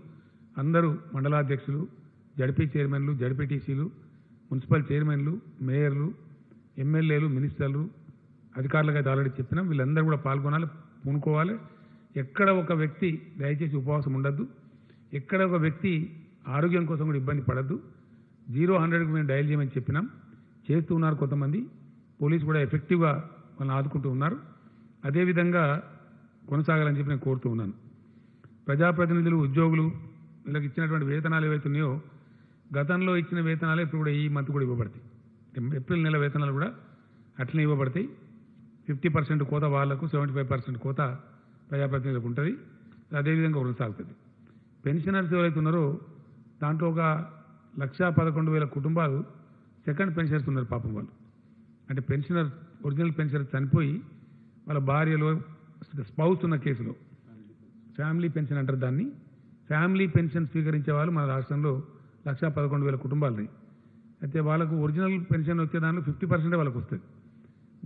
అందరూ మండలాధ్యక్షులు, జడ్పీ చైర్మన్లు, జడ్పీటీసీలు, మున్సిపల్ చైర్మన్లు, మేయర్లు, ఎమ్మెల్యేలు, మినిస్టర్లు, అధికారులుగా ఆల్రెడీ చెప్పినాం. వీళ్ళందరూ కూడా పాల్గొనాలి, పూనుకోవాలి. ఎక్కడ ఒక వ్యక్తి దయచేసి ఉపవాసం ఉండద్దు. ఎక్కడ ఒక వ్యక్తి ఆరోగ్యం కోసం కూడా ఇబ్బంది పడద్దు. 0-100కు మేము డయల్ చేయమని చెప్పినాం, చేస్తూ ఉన్నారు కొంతమంది. పోలీసు కూడా ఎఫెక్టివ్గా వాళ్ళని ఆదుకుంటూ ఉన్నారు. అదేవిధంగా కొనసాగాలని చెప్పి నేను కోరుతూ ఉన్నాను. ప్రజాప్రతినిధులు, ఉద్యోగులు వీళ్ళకి ఇచ్చినటువంటి వేతనాలు ఏవైతున్నాయో గతంలో ఇచ్చిన వేతనాలు ఇప్పుడు కూడా ఈ మంత్ కూడా ఇవ్వబడతాయి. ఏప్రిల్ నెల వేతనాలు కూడా అట్లనే ఇవ్వబడతాయి. 50% కోత వాళ్లకు, 75% కోత ప్రజాప్రతినిధులకు ఉంటుంది. అదేవిధంగా కొనసాగుతుంది. పెన్షనర్స్ ఎవరైతే ఉన్నారో దాంట్లో ఒక 1,11,000 కుటుంబాలు సెకండ్ పెన్షనర్స్ ఉన్నారు. పాపం వాళ్ళు అంటే పెన్షనర్, ఒరిజినల్ పెన్షనర్ చనిపోయి వాళ్ళ భార్యలో స్పౌస్ ఉన్న కేసులో ఫ్యామిలీ పెన్షన్ అంటారు దాన్ని. ఫ్యామిలీ పెన్షన్ స్వీకరించే వాళ్ళు మన రాష్ట్రంలో 1,11,000 కుటుంబాలని. అయితే వాళ్ళకు ఒరిజినల్ పెన్షన్ వచ్చే దాంట్లో 50% వాళ్ళకు వస్తుంది.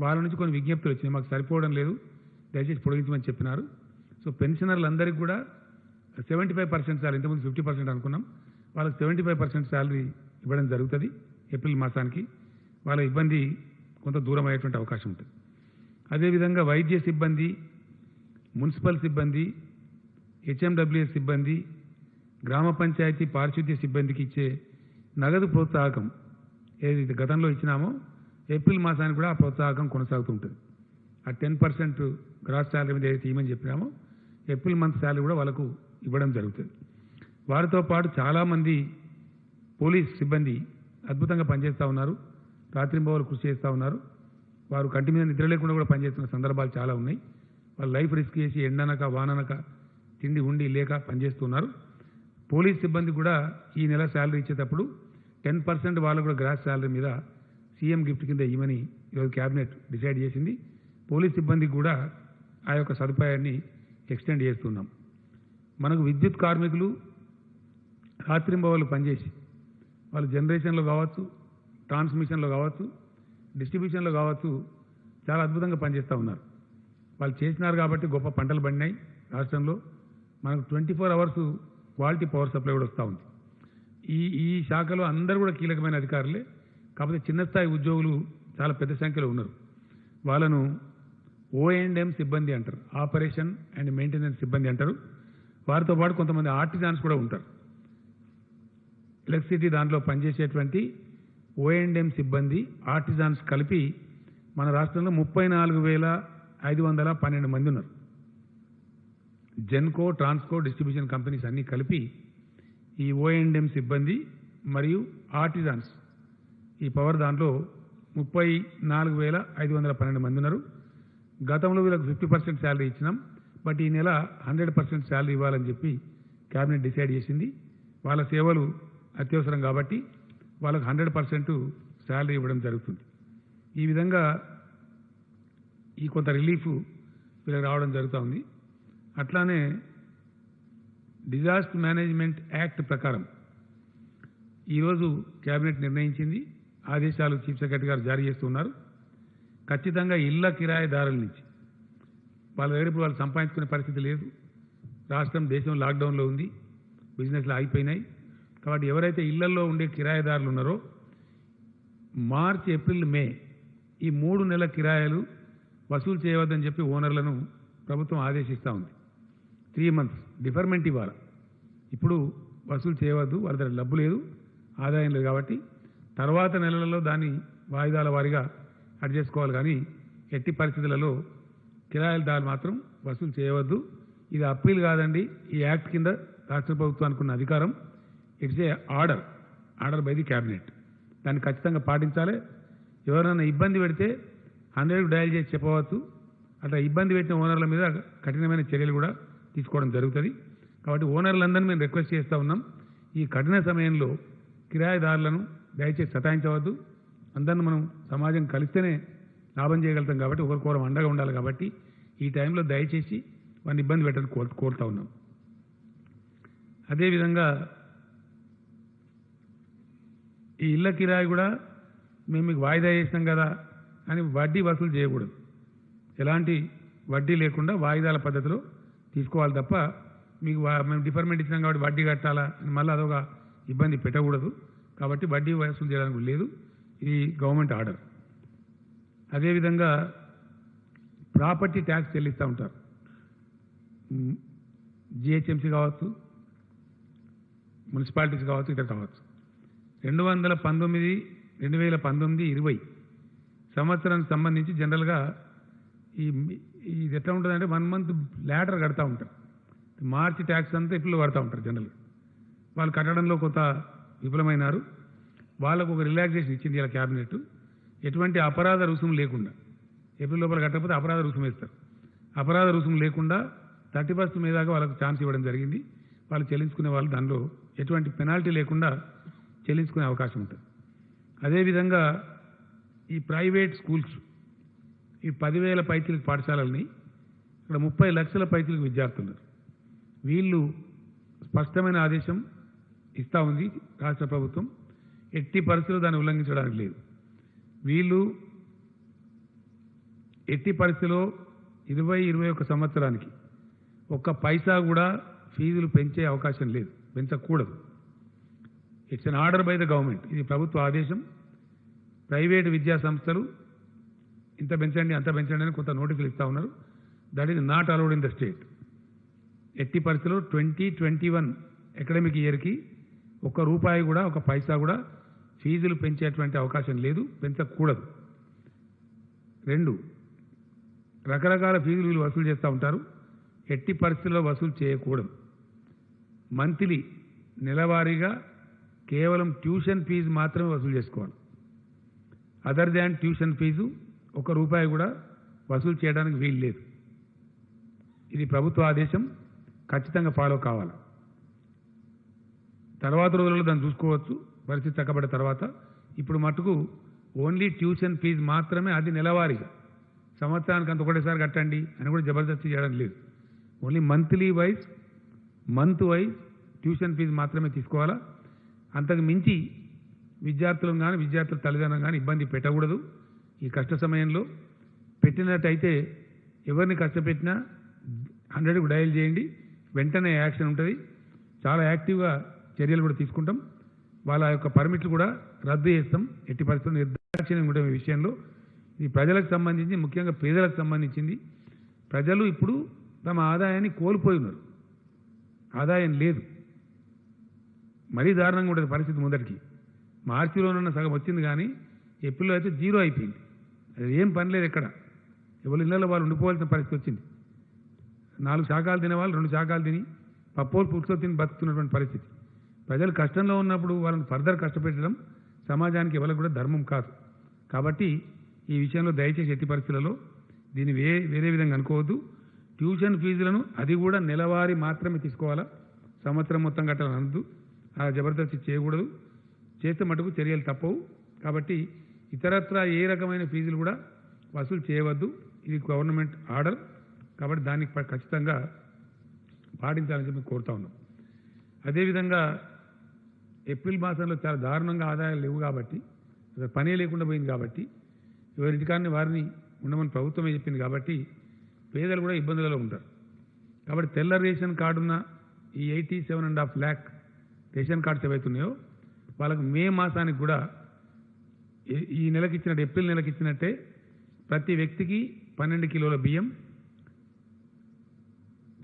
వాళ్ళ నుంచి కొన్ని విజ్ఞప్తులు వచ్చినాయి, మాకు సరిపోవడం లేదు, దయచేసి పొడిగించమని చెప్పినారు. సో పెన్షనర్లందరికీ కూడా 75% శాలరీ, ఇంతకుముందు 50% అనుకున్నాం, వాళ్ళకి 75% శాలరీ ఇవ్వడం జరుగుతుంది ఏప్రిల్ మాసానికి. వాళ్ళ ఇబ్బంది కొంత దూరం అయ్యేటువంటి అవకాశం ఉంటుంది. అదేవిధంగా వైద్య సిబ్బంది, మున్సిపల్ సిబ్బంది, హెచ్ఎండబ్ల్యూఎస్ సిబ్బంది, గ్రామ పంచాయతీ పారిశుద్ధ్య సిబ్బందికి ఇచ్చే నగదు ప్రోత్సాహకం ఏదైతే గతంలో ఇచ్చినామో ఏప్రిల్ మాసానికి కూడా ఆ ప్రోత్సాహకం కొనసాగుతూ ఉంటుంది. ఆ 10% గ్రాస్ శాలరీ మీద ఏదైతే ఇవ్వమని చెప్పినామో ఏప్రిల్ మంత్ శాలరీ కూడా వాళ్ళకు ఇవ్వడం జరుగుతుంది. వారితో పాటు చాలామంది పోలీస్ సిబ్బంది అద్భుతంగా పనిచేస్తూ ఉన్నారు, రాత్రింబవలు కృషి చేస్తూ ఉన్నారు. వారు కంటి మీద నిద్ర లేకుండా కూడా పనిచేస్తున్న సందర్భాలు చాలా ఉన్నాయి. వాళ్ళు లైఫ్ రిస్క్ చేసి ఎండనక వాననక తిండి ఉండి లేక పనిచేస్తున్నారు. పోలీస్ సిబ్బంది కూడా ఈ నెల శాలరీ ఇచ్చేటప్పుడు 10% వాళ్ళు కూడా గ్రాస్ శాలరీ మీద సీఎం గిఫ్ట్ కింద ఇవ్వమని ఈరోజు క్యాబినెట్ డిసైడ్ చేసింది. పోలీస్ సిబ్బందికి కూడా ఆ యొక్క సదుపాయాన్ని ఎక్స్టెండ్ చేస్తున్నాం. మనకు విద్యుత్ కార్మికులు రాత్రింబవళ్ళు పనిచేసి వాళ్ళు జనరేషన్లో కావచ్చు, ట్రాన్స్మిషన్లో కావచ్చు, డిస్ట్రిబ్యూషన్లో కావచ్చు చాలా అద్భుతంగా పనిచేస్తూ ఉన్నారు. వాళ్ళు చేసినారు కాబట్టి గొప్ప పంటలు పండినాయి రాష్ట్రంలో. మనకు 24 అవర్స్ క్వాలిటీ పవర్ సప్లై కూడా వస్తూ ఉంది. ఈ శాఖలో అందరూ కూడా కీలకమైన అధికారులే, కాకపోతే చిన్న స్థాయి ఉద్యోగులు చాలా పెద్ద సంఖ్యలో ఉన్నారు. వాళ్ళను O&M సిబ్బంది అంటారు, ఆపరేషన్ అండ్ మెయింటెనెన్స్ సిబ్బంది అంటారు. వారితో పాటు కొంతమంది ఆర్టిజాన్స్ కూడా ఉంటారు. ఎలక్ట్రిసిటీ దాంట్లో పనిచేసేటువంటి O&M సిబ్బంది, ఆర్టిజాన్స్ కలిపి మన రాష్ట్రంలో 34,512 మంది ఉన్నారు. జెన్కో, ట్రాన్స్కో, డిస్ట్రిబ్యూషన్ కంపెనీస్ అన్నీ కలిపి ఈ O&M సిబ్బంది మరియు ఆర్టిజాన్స్ ఈ పవర్ దాంట్లో 34,512 మంది ఉన్నారు. గతంలో వీళ్ళకి 50% శాలరీ ఇచ్చినాం, బట్ ఈ నెల 100% శాలరీ ఇవ్వాలని చెప్పి క్యాబినెట్ డిసైడ్ చేసింది. వాళ్ళ సేవలు అత్యవసరం కాబట్టి వాళ్ళకు 100% శాలరీ ఇవ్వడం జరుగుతుంది. ఈ విధంగా ఈ కొంత రిలీఫ్ వీళ్ళకి రావడం జరుగుతూ ఉంది. అట్లానే డిజాస్టర్ మేనేజ్మెంట్ యాక్ట్ ప్రకారం ఈరోజు క్యాబినెట్ నిర్ణయించింది, ఆదేశాలు చీఫ్ సెక్రటరీ గారు జారీ చేస్తున్నారు. ఖచ్చితంగా ఇళ్ల కిరాయిదారుల నుంచి వాళ్ళ దగ్గర ఇప్పుడు వాళ్ళు సంపాదించుకునే పరిస్థితి లేదు. రాష్ట్రం, దేశం లాక్డౌన్లో ఉంది, బిజినెస్లు ఆగిపోయినాయి. కాబట్టి ఎవరైతే ఇళ్లలో ఉండే కిరాయిదారులు ఉన్నారో మార్చ్, ఏప్రిల్, మే ఈ 3 నెలల కిరాయిలు వసూలు చేయవద్దని చెప్పి ఓనర్లను ప్రభుత్వం ఆదేశిస్తూ ఉంది. 3 months డిఫర్మెంట్ ఇవ్వాలి. ఇప్పుడు వసూలు చేయవద్దు, వాళ్ళ దగ్గర డబ్బు లేదు, ఆదాయం లేదు కాబట్టి తర్వాత నెలలలో దాన్ని వాయిదాల వారీగా అడ్జస్ట్ చేసుకోవాలి. కానీ ఎట్టి పరిస్థితులలో కిరాయిదారులు మాత్రం వసూలు చేయవద్దు. ఇది అప్పీల్ కాదండి, ఈ యాక్ట్ కింద రాష్ట్ర ప్రభుత్వానికి ఉన్న అధికారం. It's a order by the cabinet. దాన్ని ఖచ్చితంగా పాటించాలి. ఎవరైనా ఇబ్బంది పెడితే 100కు డయల్ చేసి చెప్పవచ్చు. అట్లా ఇబ్బంది పెట్టిన ఓనర్ల మీద కఠినమైన చర్యలు కూడా తీసుకోవడం జరుగుతుంది. కాబట్టి ఓనర్లందరినీ మేము రిక్వెస్ట్ చేస్తూ ఉన్నాం, ఈ కఠిన సమయంలో కిరాయిదారులను దయచేసి సతాయించవద్దు. అందరిని మనం సమాజం కలిస్తేనే లాభం చేయగలుగుతాం కాబట్టి ఒకరికొకరు అండగా ఉండాలి. కాబట్టి ఈ టైంలో దయచేసి వారిని ఇబ్బంది పెట్టని కోరుతూ ఉన్నాం. అదేవిధంగా ఈ ఇళ్ల కిరాయి కూడా మేము మీకు వాయిదా చేసినాం కదా అని వడ్డీ వసూలు చేయకూడదు. ఎలాంటి వడ్డీ లేకుండా వాయిదాల పద్ధతిలో తీసుకోవాలి తప్ప మీకు మేము డిఫర్మెంట్ ఇచ్చినాం కాబట్టి వడ్డీ కట్టాలా అని మళ్ళీ అదొక ఇబ్బంది పెట్టకూడదు. కాబట్టి వడ్డీ వసూలు చేయడానికి లేదు, ఇది గవర్నమెంట్ ఆర్డర్. అదేవిధంగా ప్రాపర్టీ ట్యాక్స్ చెల్లిస్తూ ఉంటారు. జిహెచ్ఎంసీ కావచ్చు, మున్సిపాలిటీస్ కావచ్చు, ఇతర కావచ్చు. 2019-20 సంవత్సరానికి సంబంధించి జనరల్గా ఇది ఎట్లా ఉంటుందంటే 1 month లాటర్ కడతా ఉంటారు. మార్చి ట్యాక్స్ అంతా ఏప్రిల్లో కడతా ఉంటారు జనరల్గా. వాళ్ళు కట్టడంలో కొంత విఫలమైనారు. వాళ్ళకు ఒక రిలాక్సేషన్ ఇచ్చింది ఇలా క్యాబినెట్. ఎటువంటి అపరాధ రుసుము లేకుండా, ఏప్రిల్ లోపల కట్టకపోతే అపరాధ రుసుము వేస్తారు. అపరాధ రుసుము లేకుండా 31st మే దాకా వాళ్ళకు ఛాన్స్ ఇవ్వడం జరిగింది. వాళ్ళు చెల్లించుకునే వాళ్ళు దానిలో ఎటువంటి పెనాల్టీ లేకుండా చెల్లించుకునే అవకాశం ఉంటుంది. అదేవిధంగా ఈ ప్రైవేట్ స్కూల్స్, ఈ 10,000 పైచిలకు పాఠశాలల్ని ఇక్కడ 30 లక్షల పైచిలకు విద్యార్థులు, వీళ్ళు స్పష్టమైన ఆదేశం ఇస్తూ ఉంది రాష్ట్ర ప్రభుత్వం. ఎట్టి పరిస్థితుల్లో దాన్ని ఉల్లంఘించడానికి లేదు. వీళ్ళు ఎట్టి పరిస్థితిలో 20-21 సంవత్సరానికి ఒక్క పైసా కూడా ఫీజులు పెంచే అవకాశం లేదు, పెంచకూడదు. It's an order by the government. ఇది ప్రభుత్వ ఆదేశం. ప్రైవేటు విద్యా సంస్థలు ఇంత పెంచండి అంత పెంచండి అని కొంత నోటీసులు ఇస్తూ ఉన్నారు. That is not allowed in the state. ఎట్టి పరిస్థితుల్లో 2021 అకాడమిక్ ఇయర్కి ₹1 కూడా ఒక పైసా కూడా ఫీజులు పెంచేటువంటి అవకాశం లేదు, పెంచకూడదు. 2, రకరకాల ఫీజులు వీళ్ళు వసూలు చేస్తూ ఉంటారు. ఎట్టి పరిస్థితుల్లో వసూలు చేయకూడదు. మంత్లీ నెలవారీగా కేవలం ట్యూషన్ ఫీజు మాత్రమే వసూలు చేసుకోవాలి. అదర్ దాన్ ట్యూషన్ ఫీజు ₹1 కూడా వసూలు చేయడానికి వీలు లేదు. ఇది ప్రభుత్వ ఆదేశం, ఖచ్చితంగా ఫాలో కావాలి. తర్వాత రోజుల్లో దాన్ని చూసుకోవచ్చు, పరిస్థితి చక్కబడ్డ తర్వాత. ఇప్పుడు మటుకు ఓన్లీ ట్యూషన్ ఫీజు మాత్రమే, అది నెలవారీగా. సంవత్సరానికి అంత ఒకటేసారి కట్టండి అని కూడా జబర్దస్తి చేయడం లేదు. Only month wise tuition fee మాత్రమే తీసుకోవాలా. అంతకు మించి విద్యార్థులను కానీ విద్యార్థుల తల్లిదండ్రులను కానీ ఇబ్బంది పెట్టకూడదు. ఈ కష్ట సమయంలో పెట్టినట్టయితే ఎవరిని కష్టపెట్టినా 100కు డయల్ చేయండి, వెంటనే యాక్షన్ ఉంటుంది. చాలా యాక్టివ్గా చర్యలు కూడా తీసుకుంటాం. వాళ్ళ యొక్క పర్మిట్లు కూడా రద్దు చేస్తాం. ఎట్టి పరిస్థితుల్లో నిర్దాక్షిణ్యం ఉండడం ఈ విషయంలో. ఇది ప్రజలకు సంబంధించి, ముఖ్యంగా పేదలకు సంబంధించింది. ప్రజలు ఇప్పుడు తమ ఆదాయాన్ని కోల్పోయి ఉన్నారు, ఆదాయం లేదు. మరీ దారుణంగా ఉంటుంది పరిస్థితి. మొదటికి మార్చిలోనన్న సగం వచ్చింది, కానీ ఏప్రిల్లో అయితే 0 అయిపోయింది. అది ఏం పని లేదు ఎక్కడ. ఎవరి ఇళ్లలో వాళ్ళు ఉండిపోవాల్సిన పరిస్థితి వచ్చింది. 4 శాఖలు తినేవాళ్ళు 2 శాఖలు తిని, పప్పోలు పులుసుతో తిని బతుకుతున్నటువంటి పరిస్థితి. ప్రజలు కష్టంలో ఉన్నప్పుడు వాళ్ళని ఫర్దర్ కష్టపెట్టడం సమాజానికి ఎవరికి కూడా ధర్మం కాదు. కాబట్టి ఈ విషయంలో దయచేసి ఎట్టి పరిస్థితులలో దీన్ని వేరే విధంగా అనుకోవద్దు. ట్యూషన్ ఫీజులను అది కూడా నెలవారీ మాత్రమే తీసుకోవాలా, సంవత్సరం మొత్తం కట్టాలని అనద్దు. ఆ జబర్దస్తి చేయకూడదు. చేస్తే మటుకు చర్యలు తప్పవు. కాబట్టి ఇతరత్రా ఏ రకమైన ఫీజులు కూడా వసూలు చేయవద్దు. ఇది గవర్నమెంట్ ఆర్డర్. కాబట్టి దాన్ని ఖచ్చితంగా పాటించాలని చెప్పి కోరుతా ఉన్నాం. అదేవిధంగా ఏప్రిల్ మాసంలో చాలా దారుణంగా ఆదాయాలు లేవు కాబట్టి, అసలు పనే లేకుండా పోయింది కాబట్టి, ఎవరింటికాన్ని వారిని ఉండమని ప్రభుత్వమే చెప్పింది కాబట్టి పేదలు కూడా ఇబ్బందులలో ఉంటారు. కాబట్టి తెల్ల రేషన్ కార్డున్న ఈ 87.5 lakh రేషన్ కార్డ్స్ ఏవైతున్నాయో వాళ్ళకు మే మాసానికి కూడా ఈ నెలకి ఇచ్చినట్టు, ఏప్రిల్ నెలకి ఇచ్చినట్టే ప్రతి వ్యక్తికి 12 కిలోల బియ్యం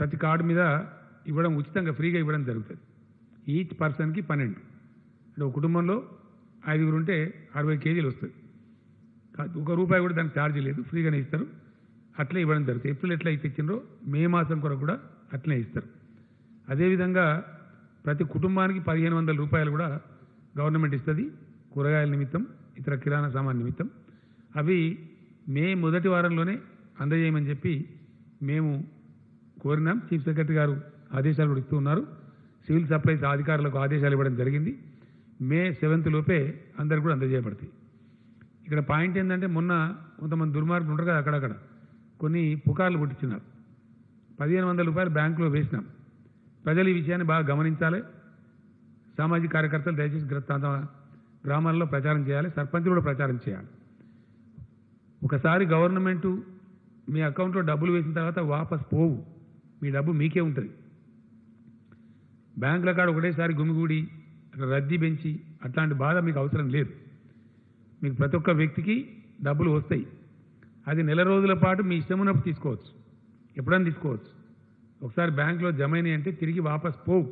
ప్రతి కార్డు మీద ఇవ్వడం, ఉచితంగా ఫ్రీగా ఇవ్వడం జరుగుతుంది. ఈచ్ పర్సన్కి 12. అంటే ఒక కుటుంబంలో 5గురు ఉంటే 60 కేజీలు వస్తుంది. ₹1 కూడా దానికి ఛార్జీ లేదు, ఫ్రీగానే ఇస్తారు. అట్లే ఇవ్వడం జరుగుతుంది. ఏప్రిల్ ఎట్లా అయితే ఇచ్చిండ్రో మే మాసం కొరకు కూడా అట్లనే ఇస్తారు. అదేవిధంగా ప్రతి కుటుంబానికి ₹1500 కూడా గవర్నమెంట్ ఇస్తుంది, కూరగాయల నిమిత్తం, ఇతర కిరాణా సామాన్ నిమిత్తం. అవి మే మొదటి వారంలోనే అందజేయమని చెప్పి మేము కోరినాం. చీఫ్ సెక్రటరీ గారు ఆదేశాలు కూడా ఇస్తూ ఉన్నారు. సివిల్ సప్లైస్ అధికారులకు ఆదేశాలు ఇవ్వడం జరిగింది. మే 7th లోపే అందరికి కూడా అందజేయబడతాయి. ఇక్కడ పాయింట్ ఏంటంటే, మొన్న కొంతమంది దుర్మార్గులు ఉంటారు కదా, అక్కడక్కడ కొన్ని పుకార్లు పుట్టించినారు. ₹1500 బ్యాంకులో వేసినాం. ప్రజలు ఈ విషయాన్ని బాగా గమనించాలి. సామాజిక కార్యకర్తలు దయచేసి గ్రామాల్లో ప్రచారం చేయాలి, సర్పంచులు కూడా ప్రచారం చేయాలి. ఒకసారి గవర్నమెంటు మీ అకౌంట్లో డబ్బులు వేసిన తర్వాత వాపస్ పోవు, మీ డబ్బు మీకే ఉంటుంది. బ్యాంకుల కాడ ఒకటేసారి గుమిగూడి అక్కడ రద్దీ పెంచి అట్లాంటి బాధ మీకు అవసరం లేదు. మీకు ప్రతి ఒక్క వ్యక్తికి డబ్బులు వస్తాయి. అది నెల రోజుల పాటు మీ ఇష్టం ఉన్నప్పుడు తీసుకోవచ్చు, ఎప్పుడైనా తీసుకోవచ్చు. ఒకసారి బ్యాంకులో జమ అయినాయి అంటే తిరిగి వాపస్ పోవు.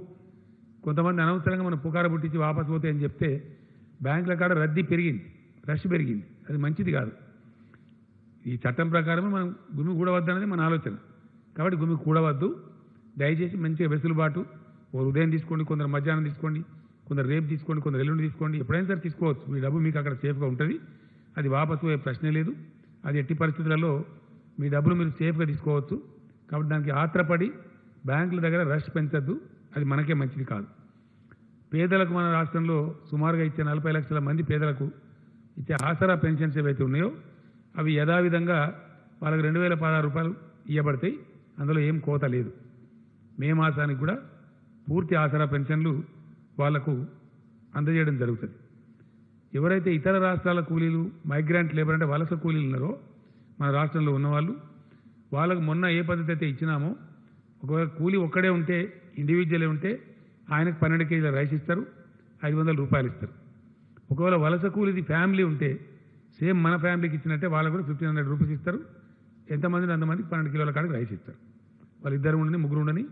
కొంతమంది అనవసరంగా మనం పుకార పుట్టించి వాపస్ పోతే అని చెప్తే బ్యాంకుల కాడ రద్దీ పెరిగింది, రష్ పెరిగింది. అది మంచిది కాదు. ఈ చట్టం ప్రకారం మనం గుమి కూడవద్దనేది మన ఆలోచన. కాబట్టి గుమి కూడవద్దు. దయచేసి మంచిగా వెసులుబాటు, ఓ ఉదయం తీసుకోండి, కొందరు మధ్యాహ్నం తీసుకోండి, కొందరు రేపు తీసుకోండి, కొందరు ఎల్లుండి తీసుకోండి, ఎప్పుడైనా సరే తీసుకోవచ్చు. మీ డబ్బు మీకు అక్కడ సేఫ్గా ఉంటుంది. అది వాపసు పోయే ప్రశ్నే లేదు. అది ఎట్టి పరిస్థితులలో మీ డబ్బులు మీరు సేఫ్గా తీసుకోవచ్చు. కాబట్టి దానికి ఆత్రపడి బ్యాంకుల దగ్గర రష్ పెంచద్దు, అది మనకే మంచిది కాదు. పేదలకు మన రాష్ట్రంలో సుమారుగా ఇచ్చే 40 లక్షల మంది పేదలకు ఇచ్చే ఆసరా పెన్షన్స్ ఏవైతే ఉన్నాయో అవి యథావిధంగా వాళ్ళకి ₹2016 ఇవ్వబడతాయి. అందులో ఏం కోత లేదు. మే మాసానికి కూడా పూర్తి ఆసరా పెన్షన్లు వాళ్లకు అందజేయడం జరుగుతుంది. ఎవరైతే ఇతర రాష్ట్రాల కూలీలు, మైగ్రాంట్ లేబర్ అంటే వలస కూలీలు ఉన్నారో మన రాష్ట్రంలో ఉన్నవాళ్ళు వాళ్ళకు మొన్న ఏ పద్ధతి అయితే ఇచ్చినామో ఒకవేళ కూలి ఒక్కడే ఉంటే ఇండివిజువలే ఉంటే ఆయనకు 12 కేజీల రైస్ ఇస్తారు, 500 రూపాయలు ఇస్తారు. ఒకవేళ వలస కూలిది ఫ్యామిలీ ఉంటే సేమ్ మన ఫ్యామిలీకి ఇచ్చినట్టే వాళ్ళకు కూడా 1500 రూపీస్ ఇస్తారు. ఎంతమందిని అంతమందికి 12 కిలోల కాడికి రైస్ ఇస్తారు. వాళ్ళు ఇద్దరు ఉండని ముగ్గురు ఉండని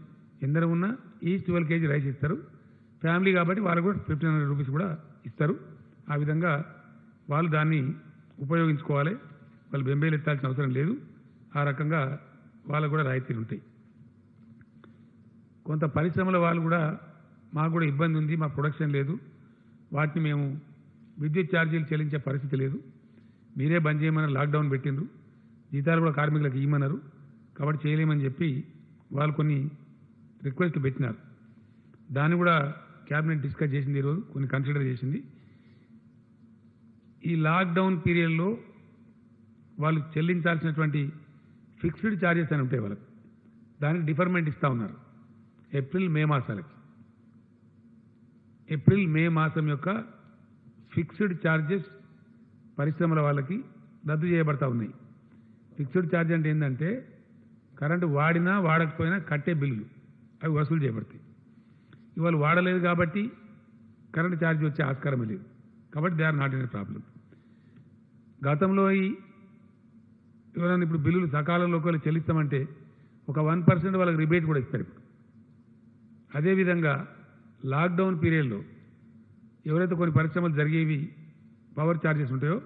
ఎందరు ఉన్నా ఈచ్ 12 కేజీ రైస్ ఇస్తారు. ఫ్యామిలీ కాబట్టి వాళ్ళకు కూడా 1500 రూపీస్ కూడా ఇస్తారు. ఆ విధంగా వాళ్ళు దాన్ని ఉపయోగించుకోవాలి. వాళ్ళు బెంబేలు ఎత్తాల్సిన అవసరం లేదు. ఆ రకంగా వాళ్ళకు కూడా రాయితీలు ఉంటాయి. కొంత పరిశ్రమల వాళ్ళు కూడా మాకు కూడా ఇబ్బంది ఉంది, మా ప్రొడక్షన్ లేదు, వాటిని మేము విద్యుత్ ఛార్జీలు చెల్లించే పరిస్థితి లేదు, మీరే బంద్ చేయమని లాక్డౌన్ పెట్టిండ్రు, జీతాలు కూడా కార్మికులకు ఇవ్వమన్నారు, కాబట్టి చేయలేమని చెప్పి వాళ్ళు కొన్ని రిక్వెస్ట్లు పెట్టినారు. దాన్ని కూడా క్యాబినెట్ డిస్కస్ చేసింది, ఈరోజు కొన్ని కన్సిడర్ చేసింది. ఈ లాక్డౌన్ పీరియడ్లో వాళ్ళు చెల్లించాల్సినటువంటి ఫిక్స్డ్ ఛార్జెస్ అని ఉంటాయి వాళ్ళకి, దానికి డిఫర్మెంట్ ఇస్తూ ఉన్నారు. ఏప్రిల్ మే మాసాలకి, ఏప్రిల్ మే మాసం యొక్క ఫిక్స్డ్ ఛార్జెస్ పరిశ్రమల వాళ్ళకి రద్దు చేయబడతా ఉన్నాయి. ఫిక్స్డ్ ఛార్జ్ అంటే ఏంటంటే కరెంటు వాడినా వాడకపోయినా కట్టే బిల్లులు అవి వసూలు చేయబడతాయి. ఇవాళ వాడలేదు కాబట్టి కరెంటు ఛార్జ్ వచ్చే ఆస్కారమే లేదు, కాబట్టి they are not in a problem. గతంలో ఎవరైనా ఇప్పుడు బిల్లులు సకాలంలో ఒకవేళ చెల్లిస్తామంటే ఒక 1% వాళ్ళకి రిబేట్ కూడా ఇస్తారు. ఇప్పుడు అదేవిధంగా లాక్డౌన్ పీరియడ్లో ఎవరైతే కొన్ని పరిశ్రమలు జరిగేవి పవర్ ఛార్జెస్ ఉంటాయో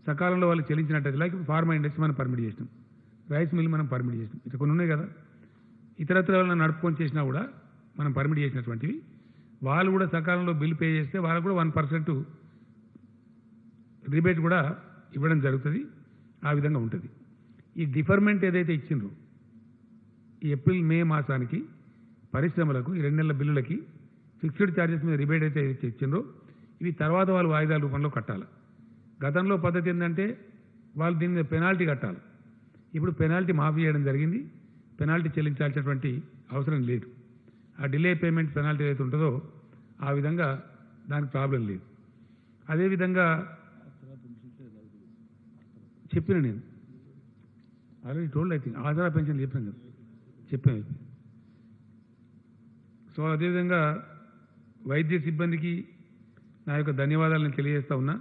సకాలంలో వాళ్ళు చెల్లించినట్టు, లైక్ ఫార్మా ఇండస్ట్రీ మనం పర్మిట్ చేసినాం, రైస్ మిల్ మనం పర్మిట్ చేసినాం, ఇట్లా కొన్ని ఉన్నాయి కదా, ఇతరత్ర వాళ్ళని నడుపుకొని చేసినా కూడా మనం పర్మిట్ చేసినటువంటివి వాళ్ళు కూడా సకాలంలో బిల్ పే చేస్తే వాళ్ళకు కూడా 1% రిబేట్ కూడా ఇవ్వడం జరుగుతుంది. ఆ విధంగా ఉంటుంది. ఈ డిఫర్మెంట్ ఏదైతే ఇచ్చిండ్రో ఈ ఏప్రిల్ మే మాసానికి పరిశ్రమలకు ఈ 2 నెలల బిల్లులకి ఫిక్స్డ్ ఛార్జెస్ మీద రిబేట్ అయితే ఇచ్చిండ్రో ఇవి తర్వాత వాళ్ళు వాయిదాల రూపంలో కట్టాలి. గతంలో పద్ధతి ఏంటంటే వాళ్ళు దీని మీద పెనాల్టీ కట్టాలి. ఇప్పుడు పెనాల్టీ మాఫీ చేయడం జరిగింది. పెనాల్టీ చెల్లించాల్సినటువంటి అవసరం లేదు. ఆ డిలే పేమెంట్ పెనాల్టీ ఏదైతే ఉంటుందో ఆ విధంగా దానికి ప్రాబ్లం లేదు. అదేవిధంగా చెప్పిన నేను already told, I think Aasara pension చెప్పాను కదా, చెప్పాను. సో అదేవిధంగా వైద్య సిబ్బందికి నా యొక్క ధన్యవాదాలు నేను తెలియజేస్తూ ఉన్నా.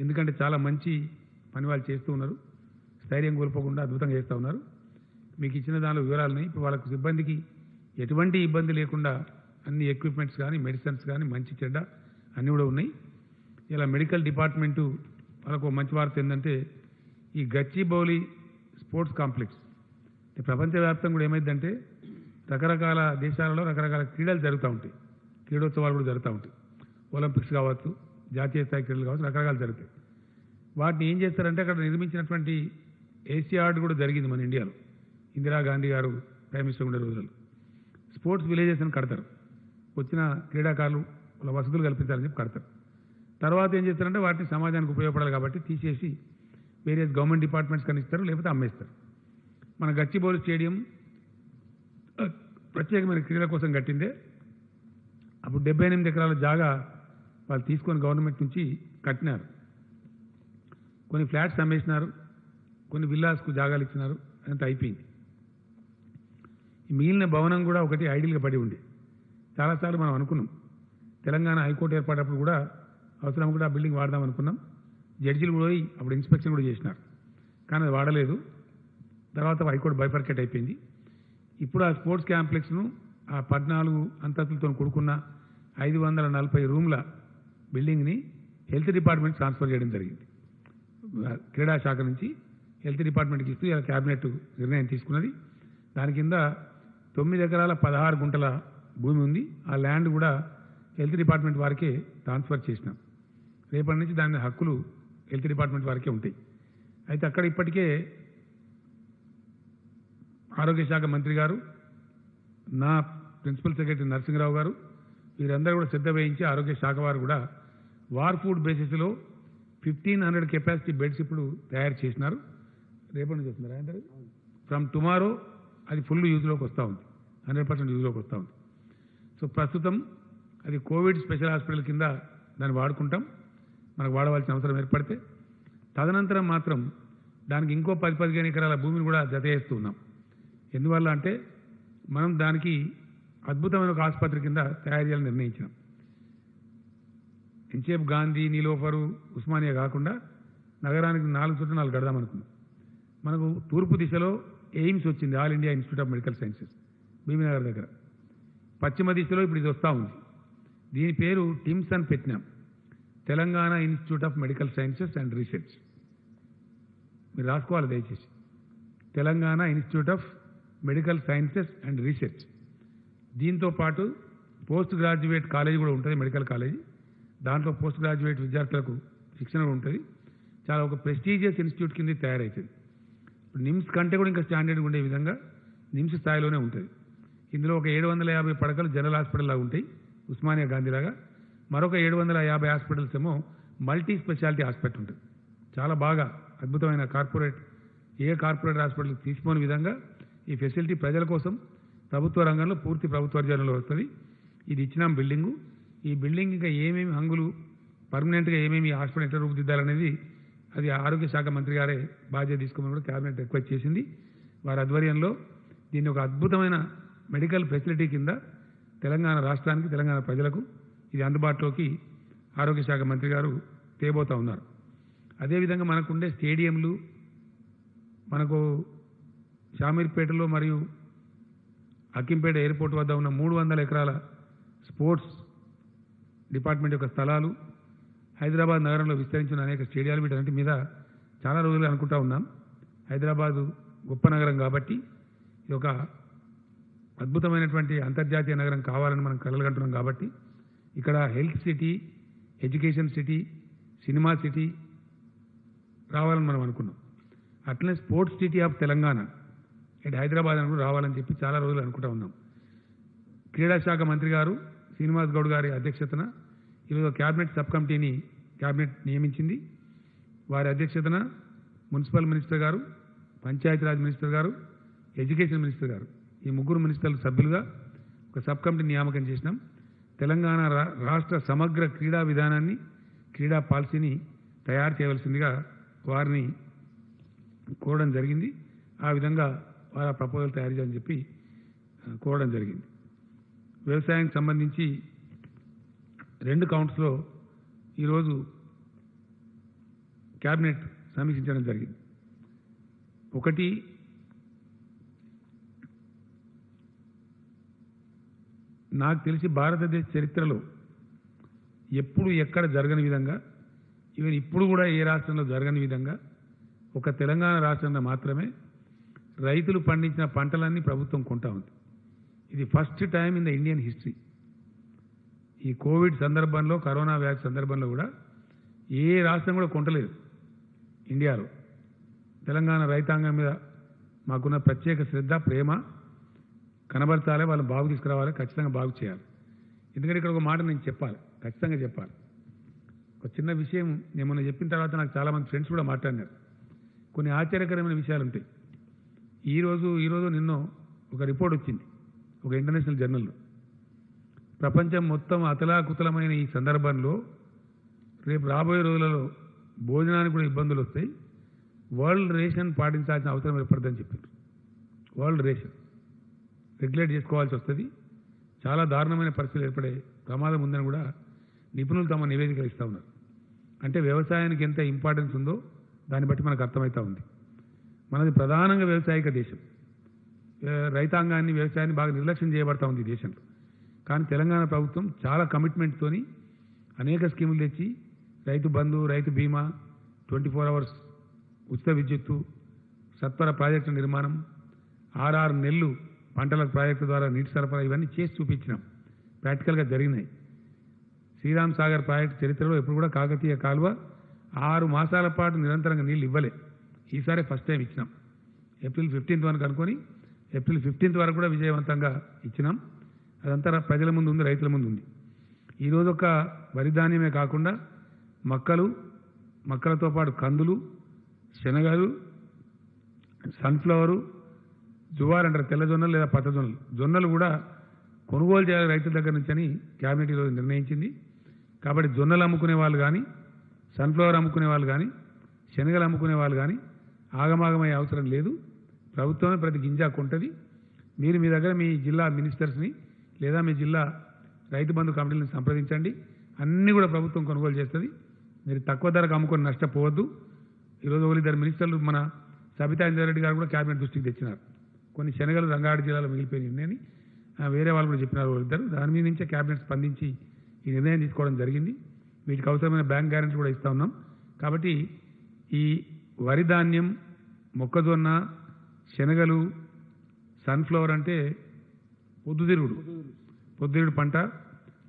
ఎందుకంటే చాలా మంచి పని వాళ్ళు చేస్తూ ఉన్నారు, స్థైర్యం కోల్పోకుండా అద్భుతంగా చేస్తూ ఉన్నారు. మీకు ఇచ్చిన దానిలో వివరాలని ఇప్పుడు వాళ్ళకు సిబ్బందికి ఎటువంటి ఇబ్బంది లేకుండా అన్ని ఎక్విప్మెంట్స్ కానీ మెడిసిన్స్ కానీ మంచి చెడ్డ అన్నీ కూడా ఉన్నాయి. ఇలా మెడికల్ డిపార్ట్మెంటు వాళ్ళకు మంచి వార్త ఏంటంటే ఈ గచ్చిబౌలి స్పోర్ట్స్ కాంప్లెక్స్ ప్రపంచవ్యాప్తంగా కూడా ఏమైందంటే రకరకాల దేశాలలో రకరకాల క్రీడలు జరుగుతూ ఉంటాయి, క్రీడోత్సవాలు కూడా జరుగుతూ ఉంటాయి. ఒలింపిక్స్ కావచ్చు, జాతీయ స్థాయి క్రీడలు కావచ్చు, రకరకాలు జరుగుతాయి. వాటిని ఏం చేస్తారంటే అక్కడ నిర్మించినటువంటి ఏసియాడ్ కూడా జరిగింది మన ఇండియాలో. ఇందిరాగాంధీ గారు ప్రైమ్ మినిస్టర్ ఉండే రోజుల్లో స్పోర్ట్స్ విలేజెస్ అని కడతారు. వచ్చిన క్రీడాకారులు వాళ్ళ వసతులు కల్పించాలని చెప్పి కడతారు. తర్వాత ఏం చేస్తారంటే వాటిని సమాజానికి ఉపయోగపడాలి కాబట్టి తీసేసి వేరియస్ గవర్నమెంట్ డిపార్ట్మెంట్స్ కానీ ఇస్తారు, లేకపోతే అమ్మేస్తారు. మన గచ్చిబౌలి స్టేడియం ప్రత్యేకమైన క్రీడల కోసం కట్టిందే. అప్పుడు 78 ఎకరాల జాగా వాళ్ళు తీసుకొని గవర్నమెంట్ నుంచి కట్టినారు. కొన్ని ఫ్లాట్స్ అమ్మేసినారు, కొన్ని విల్లాస్కు జాగాలు ఇచ్చినారు, అదంతా అయిపోయింది. ఈ మిగిలిన భవనం కూడా ఒకటి ఐడియల్గా పడి ఉంది. చాలాసార్లు మనం అనుకున్నాం, తెలంగాణ హైకోర్టు ఏర్పడినప్పుడు కూడా అవసరం కూడా ఆ బిల్డింగ్ వాడదాం అనుకున్నాం. జడ్జీలు కూడా పోయి అప్పుడు ఇన్స్పెక్షన్ కూడా చేసినారు, కానీ అది వాడలేదు. తర్వాత హైకోర్టు బైఫర్కేట్ అయిపోయింది. ఇప్పుడు ఆ స్పోర్ట్స్ కాంప్లెక్స్ను ఆ 14 అంతస్తులతో కూడుకున్న 540 రూమ్ల బిల్డింగ్ని హెల్త్ డిపార్ట్మెంట్ ట్రాన్స్ఫర్ చేయడం జరిగింది. క్రీడా శాఖ నుంచి హెల్త్ డిపార్ట్మెంట్కి ఇస్తూ ఇలా క్యాబినెట్ నిర్ణయం తీసుకున్నది. దాని కింద 9 ఎకరాల 16 గుంటల భూమి ఉంది. ఆ ల్యాండ్ కూడా హెల్త్ డిపార్ట్మెంట్ వారికే ట్రాన్స్ఫర్ చేసినాం. రేపటి నుంచి దాని హక్కులు హెల్త్ డిపార్ట్మెంట్ వారికే ఉంటాయి. అయితే అక్కడ ఇప్పటికే ఆరోగ్య శాఖ మంత్రి గారు, నా ప్రిన్సిపల్ సెక్రటరీ నరసింహరావు గారు వీరందరూ కూడా శ్రద్ధ వహించి ఆరోగ్య శాఖ వారు కూడా వార్ ఫుడ్ బేసిస్లో 1500 కెపాసిటీ బెడ్స్ ఇప్పుడు తయారు చేసినారు. రేపటి నుంచి వస్తున్నారా అందరూ? ఫ్రమ్ టుమారో అది ఫుల్ యూజ్లోకి వస్తూ ఉంది, 100% యూజ్లోకి వస్తూ ఉంది. సో ప్రస్తుతం అది కోవిడ్ స్పెషల్ హాస్పిటల్ కింద దాన్ని వాడుకుంటాం, మనకు వాడవలసిన అవసరం ఏర్పడితే. తదనంతరం మాత్రం దానికి ఇంకో 10-15 ఎకరాల భూమిని కూడా జత చేస్తూ ఉన్నాం. ఎందువల్ల అంటే మనం దానికి అద్భుతమైన ఒక ఆసుపత్రి కింద తయారు చేయాలని నిర్ణయించినాం. ఎంచేపు గాంధీ, నీలోఫరు, ఉస్మానియా కాకుండా నగరానికి 4 చుట్టూ 4 కడదామనుకున్నాం. మనకు తూర్పు దిశలో ఎయిమ్స్ వచ్చింది, all India institute of medical sciences Bhimanagar దగ్గర. పశ్చిమ దిశలో ఇప్పుడు ఇది వస్తూ ఉంది. దీని పేరు టిమ్స్ అని పెట్టినాం, Telangana institute of medical sciences and research. మీరు రాసుకోవాలి దయచేసి, Telangana institute of medical sciences and research. దీంతో పాటు పోస్ట్ గ్రాడ్యుయేట్ కాలేజీ కూడా ఉంటుంది, మెడికల్ కాలేజీ. దాంట్లో పోస్ట్ గ్రాడ్యుయేట్ విద్యార్థులకు శిక్షణ కూడా ఉంటుంది. చాలా ఒక ప్రెస్టీజియస్ ఇన్స్టిట్యూట్ కింద తయారవుతుంది. ఇప్పుడు నిమ్స్ కంటే కూడా ఇంకా స్టాండర్డ్గా ఉండే విధంగా నిమ్స్ స్థాయిలోనే ఉంటుంది. ఇందులో ఒక 750 పడకలు జనరల్ హాస్పిటల్ లాగా ఉంటాయి, ఉస్మానియా గాంధీలాగా. మరొక 750 హాస్పిటల్స్ ఏమో మల్టీ స్పెషాలిటీ హాస్పిటల్ ఉంటుంది. చాలా బాగా అద్భుతమైన కార్పొరేట్ హాస్పిటల్ తీసుకోని విధంగా ఈ ఫెసిలిటీ ప్రజల కోసం ప్రభుత్వ రంగంలో పూర్తి ప్రభుత్వ రంగంలో వస్తుంది. ఇది ఇచ్చినాం బిల్డింగు. ఈ బిల్డింగ్ ఇంకా ఏమేమి హంగులు పర్మనెంట్గా ఏమేమి హాస్పిటల్ ఎట్లా రూపుదిద్దాలనేది అది ఆరోగ్య శాఖ మంత్రి గారే బాధ్యత తీసుకోమని కూడా క్యాబినెట్ రిక్వెస్ట్ చేసింది. వారి ఆధ్వర్యంలో దీన్ని ఒక అద్భుతమైన మెడికల్ ఫెసిలిటీ కింద తెలంగాణ రాష్ట్రానికి, తెలంగాణ ప్రజలకు ఇది అందుబాటులోకి ఆరోగ్య శాఖ మంత్రి గారు తేబోతా ఉన్నారు. అదేవిధంగా మనకుండే స్టేడియంలు, మనకు షామీర్పేటలో మరియు అక్కింపేట ఎయిర్పోర్ట్ వద్ద ఉన్న 300 ఎకరాల స్పోర్ట్స్ డిపార్ట్మెంట్ యొక్క స్థలాలు, హైదరాబాద్ నగరంలో విస్తరించిన అనేక స్టేడియాలు, వీటన్నిటి మీద చాలా రోజులు అనుకుంటా ఉన్నాం. హైదరాబాదు గొప్ప నగరం కాబట్టి ఇది ఒక అద్భుతమైనటువంటి అంతర్జాతీయ నగరం కావాలని మనం కలలుగంటున్నాం. కాబట్టి ఇక్కడ health city, education city, cinema city రావాలని మనం అనుకున్నాం. అట్లనే స్పోర్ట్స్ సిటీ ఆఫ్ తెలంగాణ ఇటు హైదరాబాద్ అని కూడా రావాలని చెప్పి చాలా రోజులు అనుకుంటా ఉన్నాం. క్రీడా శాఖ మంత్రి గారు శ్రీనివాస్ గౌడ్ గారి అధ్యక్షతన ఈరోజు క్యాబినెట్ సబ్ కమిటీని క్యాబినెట్ నియమించింది. వారి అధ్యక్షతన మున్సిపల్ మినిస్టర్ గారు, పంచాయతీరాజ్ మినిస్టర్ గారు, ఎడ్యుకేషన్ మినిస్టర్ గారు, ఈ 3 మినిస్టర్ల సభ్యులుగా ఒక సబ్ కమిటీ నియామకం చేసినాం. తెలంగాణ రాష్ట్ర సమగ్ర క్రీడా విధానాన్ని, క్రీడా పాలసీని తయారు చేయవలసిందిగా వారిని కోరడం జరిగింది. ఆ విధంగా వారి ప్రపోజల్ తయారు చేయని చెప్పి కోరడం జరిగింది. వ్యవసాయానికి సంబంధించి 2 కౌంట్స్లో ఈరోజు క్యాబినెట్ సమీక్షించడం జరిగింది. ఒకటి, నాకు తెలిసి భారతదేశ చరిత్రలో ఎప్పుడు ఎక్కడ జరగని విధంగా, ఈవెన్ ఇప్పుడు కూడా ఏ రాష్ట్రంలో జరగని విధంగా ఒక తెలంగాణ రాష్ట్రంలో మాత్రమే రైతులు పండించిన పంటలన్నీ ప్రభుత్వం కొంటా ఉంది. ఇది first time in the Indian history. ఈ కోవిడ్ సందర్భంలో, కరోనా వ్యాధి సందర్భంలో కూడా ఏ రాష్ట్రం కూడా కొంటలేదు ఇండియాలో. తెలంగాణ రైతాంగం మీద మాకున్న ప్రత్యేక శ్రద్ధ, ప్రేమ కనబరచాలి, వాళ్ళని బాగు తీసుకురావాలి, ఖచ్చితంగా బాగు చేయాలి. ఎందుకంటే ఇక్కడ ఒక మాట నేను చెప్పాలి, ఖచ్చితంగా చెప్పాలి. ఒక చిన్న విషయం నేను మొన్న చెప్పిన తర్వాత నాకు చాలామంది ఫ్రెండ్స్ కూడా మాట్లాడినారు. కొన్ని ఆశ్చర్యకరమైన విషయాలు ఉంటాయి. ఈరోజు నిన్నో ఒక రిపోర్ట్ వచ్చింది ఒక ఇంటర్నేషనల్ జర్నల్లో. ప్రపంచం మొత్తం అతలాకుతలమైన ఈ సందర్భంలో రేపు రాబోయే రోజులలో భోజనానికి కూడా ఇబ్బందులు వస్తాయి, వరల్డ్ రేషన్ పాటించాల్సిన అవసరం ఏర్పడుతుందని చెప్పారు. వరల్డ్ రేషన్ రెగ్యులేట్ చేసుకోవాల్సి వస్తుంది, చాలా దారుణమైన పరిస్థితులు ఏర్పడే ప్రమాదం ఉందని కూడా నిపుణులు తమ నివేదికలు ఇస్తూ ఉన్నారు. అంటే వ్యవసాయానికి ఎంత ఇంపార్టెన్స్ ఉందో దాన్ని బట్టి మనకు అర్థమవుతూ ఉంది. మనది ప్రధానంగా వ్యవసాయక దేశం. రైతాంగాన్ని, వ్యవసాయాన్ని బాగా నిర్లక్ష్యం చేయబడతా ఉంది ఈ దేశంలో. కానీ తెలంగాణ ప్రభుత్వం చాలా కమిట్మెంట్తోని అనేక స్కీములు తెచ్చి రైతు బంధు, రైతు బీమా, 24 అవర్స్ ఉచిత విద్యుత్తు, సత్వర ప్రాజెక్టు నిర్మాణం, 6 నెలలు పంటల ప్రాజెక్టు ద్వారా నీటి సరఫరా, ఇవన్నీ చేసి చూపించినాం, ప్రాక్టికల్గా జరిగినాయి. శ్రీరామ్ సాగర్ ప్రాజెక్టు చరిత్రలో ఎప్పుడు కూడా కాకతీయ కాలువ 6 మాసాల పాటు నిరంతరంగా నీళ్ళు ఇవ్వలే. ఈసారి ఫస్ట్ టైం ఇచ్చినాం. ఏప్రిల్ 15th వరకు అనుకొని ఏప్రిల్ 15th వరకు కూడా విజయవంతంగా ఇచ్చినాం. అదంతా ప్రజల ముందు ఉంది, రైతుల ముందు ఉంది. ఈరోజు ఒక వరి ధాన్యమే కాకుండా మక్కలతో పాటు కందులు, శనగలు, సన్ఫ్లవరు, జువార్ అంటారు, తెల్లజొన్నలు లేదా పచ్చ జొన్నలు కూడా కొనుగోలు చేయాలి రైతుల దగ్గర నుంచి అని క్యాబినెట్ ఈరోజు నిర్ణయించింది. కాబట్టి జొన్నలు అమ్ముకునే వాళ్ళు కానీ, సన్ఫ్లవర్ అమ్ముకునే వాళ్ళు కానీ, శనగలు అమ్ముకునే వాళ్ళు కానీ ఆగమాగమయ్యే అవసరం లేదు. ప్రభుత్వమే ప్రతి గింజ కొంటది. మీరు మీ దగ్గర మీ జిల్లా మినిస్టర్స్ని లేదా మీ జిల్లా రైతు బంధు కమిటీలను సంప్రదించండి. అన్నీ కూడా ప్రభుత్వం కొనుగోలు చేస్తుంది. మీరు తక్కువ ధరకు అమ్ముకొని నష్టపోవద్దు. ఈరోజు ఒకరిద్దరు మినిస్టర్లు మన సబితా ఇంద్రారెడ్డి గారు కూడా క్యాబినెట్ దృష్టికి తెచ్చినారు. కొన్ని శనగలు రంగారెడ్డి జిల్లాలో మిగిలిపోయినాయి ఉన్నాయని వేరే వాళ్ళు కూడా చెప్పినారు ఒకరిద్దరు. దాని మీద నుంచే క్యాబినెట్ స్పందించి ఈ నిర్ణయం తీసుకోవడం జరిగింది. వీటికి అవసరమైన బ్యాంక్ గ్యారెంటీ కూడా ఇస్తా ఉన్నాం. కాబట్టి ఈ వరి ధాన్యం, మొక్కజొన్న, శనగలు, సన్ఫ్లవర్ అంటే పొద్దుతిరుగుడు పంట,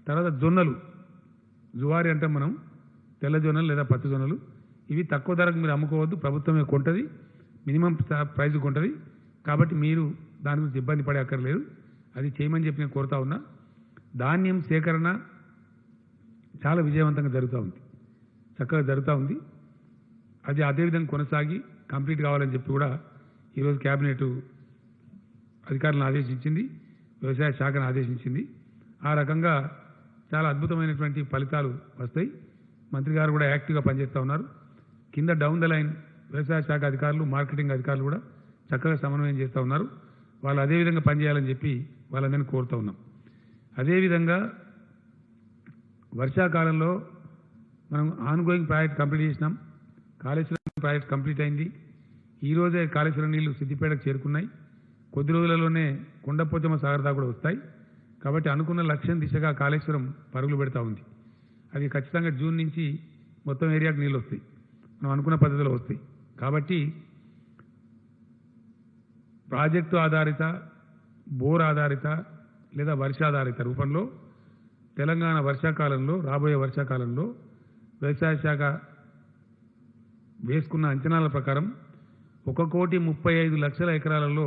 తర్వాత జొన్నలు, జువారి అంటాం మనం, తెల్ల జొన్నలు లేదా పచ్చ జొన్నలు. ఇవి తక్కువ ధరకు మీరు అమ్ముకోవద్దు. ప్రభుత్వమే కొంటది, మినిమం ప్రైస్ కొంటది. కాబట్టి మీరు దాని గురించి ఇబ్బంది పడే అక్కర్లేదు. అది చేయమని చెప్పి నేను కోరుతా ఉన్నా. ధాన్యం సేకరణ చాలా విజయవంతంగా జరుగుతూ ఉంది, చక్కగా జరుగుతూ ఉంది. అది అదేవిధంగా కొనసాగి కంప్లీట్ కావాలని చెప్పి కూడా ఈరోజు క్యాబినెట్ అధికారులను ఆదేశించింది, వ్యవసాయ శాఖను ఆదేశించింది. ఆ రకంగా చాలా అద్భుతమైనటువంటి ఫలితాలు వస్తాయి. మంత్రి గారు కూడా యాక్టివ్గా పనిచేస్తూ ఉన్నారు. కింద డౌన్ ద లైన్ వ్యవసాయ శాఖ అధికారులు, మార్కెటింగ్ అధికారులు కూడా చక్కగా సమన్వయం చేస్తూ ఉన్నారు. వాళ్ళు అదేవిధంగా పనిచేయాలని చెప్పి వాళ్ళందరినీ కోరుతూ ఉన్నాం. అదేవిధంగా వర్షాకాలంలో మనం ఆన్గోయింగ్ ప్రాజెక్ట్ కంప్లీట్ చేసినాం. కాళేశ్వరం ప్రాజెక్ట్ కంప్లీట్ అయింది. ఈరోజే కాళేశ్వరం నీళ్లు సిద్దిపేటకు చేరుకున్నాయి. కొద్ది రోజులలోనే కొండపోచమ్మ సాగర్ దాకా కూడా వస్తాయి. కాబట్టి అనుకున్న లక్ష్యం దిశగా కాళేశ్వరం పరుగులు పెడతా ఉంది. అది ఖచ్చితంగా జూన్ నుంచి మొత్తం ఏరియాకు నీళ్ళు వస్తాయి, మనం అనుకున్న పద్ధతిలో వస్తాయి. కాబట్టి ప్రాజెక్టు ఆధారిత, బోర్ ఆధారిత లేదా వర్షాధారిత రూపంలో తెలంగాణ వర్షాకాలంలో, రాబోయే వర్షాకాలంలో వ్యవసాయ శాఖ వేసుకున్న అంచనాల ప్రకారం 1,35,00,000 ఎకరాలలో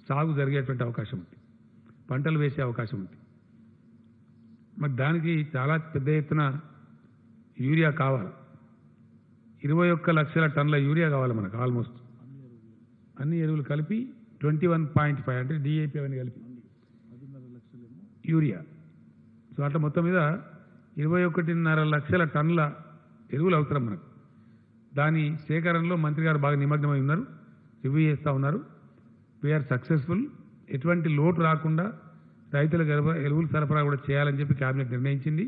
సాగు జరిగేటువంటి అవకాశం ఉంది, పంటలు వేసే అవకాశం ఉంది. మరి దానికి చాలా పెద్ద ఎత్తున యూరియా కావాలి. 21 లక్షల టన్నుల యూరియా కావాలి మనకు. ఆల్మోస్ట్ అన్ని ఎరువులు కలిపి 21.5 అంటే డిఏపి అవన్నీ కలిపి యూరియా. సో అట్లా మొత్తం మీద 21.5 లక్షల టన్నుల ఎరువులు అవసరం మనకు. దాని సేకరణలో మంత్రి గారు బాగా నిమగ్నమై ఉన్నారు, రివ్యూ చేస్తూ ఉన్నారు. We're successful. ఎటువంటి లోటు రాకుండా రైతులకు ఎరువులు సరఫరా కూడా చేయాలని చెప్పి క్యాబినెట్ నిర్ణయించింది.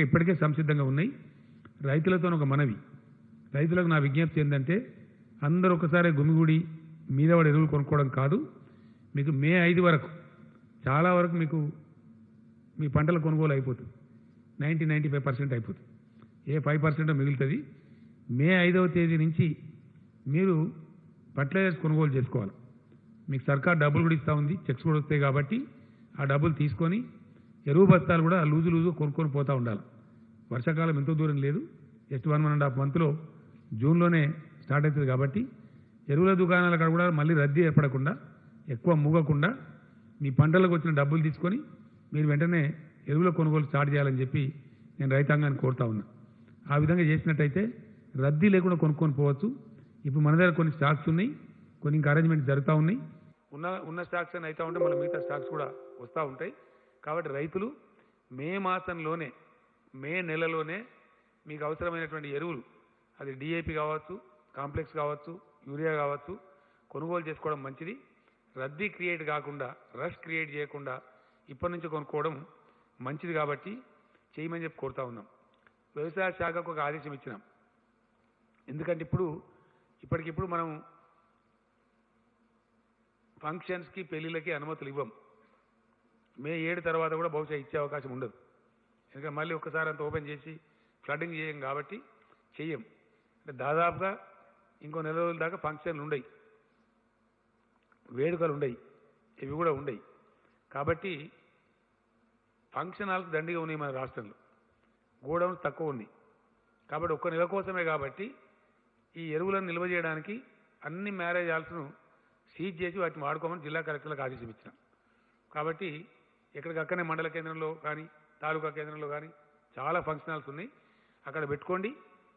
ఇప్పటికే సంసిద్ధంగా ఉన్నాయి. రైతులతో ఒక మనవి, రైతులకు నా విజ్ఞప్తి ఏంటంటే అందరూ ఒకసారి గుమిగూడి మీద వాడు ఎరువులు కొనుక్కోవడం కాదు. మీకు మే 5 వరకు చాలా వరకు మీకు మీ పంటల కొనుగోలు అయిపోతుంది. 90-95% అయిపోతుంది. ఏ 5% మిగులుతుంది. మే 5వ తేదీ నుంచి మీరు ఫర్టిలైజర్స్ కొనుగోలు చేసుకోవాలి. మీకు సర్కార్ డబ్బులు కూడా ఇస్తూ ఉంది, చెక్స్ కూడా వస్తాయి. కాబట్టి ఆ డబ్బులు తీసుకొని ఎరువు బస్తాలు కూడా లూజు కొనుక్కొని పోతూ ఉండాలి. వర్షాకాలం ఎంతో దూరం లేదు, జస్ట్ 1.5 మంత్లో జూన్లోనే స్టార్ట్ అవుతుంది. కాబట్టి ఎరువుల దుకాణాల కాడ కూడా మళ్ళీ రద్దీ ఏర్పడకుండా, ఎక్కువ మూగకుండా మీ పంటలకు వచ్చిన డబ్బులు తీసుకొని మీరు వెంటనే ఎరువుల కొనుగోలు స్టార్ట్ చేయాలని చెప్పి నేను రైతాంగాన్ని కోరుతా ఉన్నా. ఆ విధంగా చేసినట్టయితే రద్దీ లేకుండా కొనుక్కొని పోవచ్చు. ఇప్పుడు మన దగ్గర కొన్ని స్టాక్స్ ఉన్నాయి, కొన్ని ఇంకా అరేంజ్మెంట్స్ జరుగుతూ ఉన్నాయి. ఉన్న స్టాక్స్ అని అవుతూ ఉంటే మళ్ళీ మిగతా స్టాక్స్ కూడా వస్తూ ఉంటాయి. కాబట్టి రైతులు మే నెలలోనే మీకు అవసరమైనటువంటి ఎరువులు, అది డిఏపి కావచ్చు, కాంప్లెక్స్ కావచ్చు, యూరియా కావచ్చు, కొనుగోలు చేసుకోవడం మంచిది. రద్దీ క్రియేట్ కాకుండా, రష్ క్రియేట్ చేయకుండా ఇప్పటి నుంచి కొనుక్కోవడం మంచిది. కాబట్టి చేయమని చెప్పి కోరుతా ఉన్నాం. వ్యవసాయ శాఖకు ఒక ఆదేశం ఇచ్చినాం. ఎందుకంటే ఇప్పటికిప్పుడు మనం ఫంక్షన్స్కి, పెళ్లిళ్ళకి అనుమతులు ఇవ్వం. మే 7 తర్వాత కూడా బహుశా ఇచ్చే అవకాశం ఉండదు. ఎందుకంటే మళ్ళీ ఒక్కసారి అంత ఓపెన్ చేసి ఫ్లడ్డింగ్ చేయం కాబట్టి చెయ్యం. అంటే దాదాపుగా ఇంకో నెల రోజుల దాకా ఫంక్షన్లు ఉండయి, వేడుకలు ఉండయి, ఇవి కూడా ఉండయి. కాబట్టి ఫంక్షన్ హాల్స్ దండిగా ఉన్నాయి మన రాష్ట్రంలో, గోడౌన్స్ తక్కువ ఉన్నాయి. కాబట్టి ఒక్క నెల కోసమే. కాబట్టి ఈ ఎరువులను నిల్వ చేయడానికి అన్ని మ్యారేజ్ హాల్స్ను సీజ్ చేసి వాటిని వాడుకోమని జిల్లా కలెక్టర్లకు ఆదేశం ఇచ్చినాం. కాబట్టి ఎక్కడికక్కడనే మండల కేంద్రంలో కానీ, తాలూకా కేంద్రంలో కానీ చాలా ఫంక్షన్ హాల్స్ ఉన్నాయి. అక్కడ పెట్టుకోండి.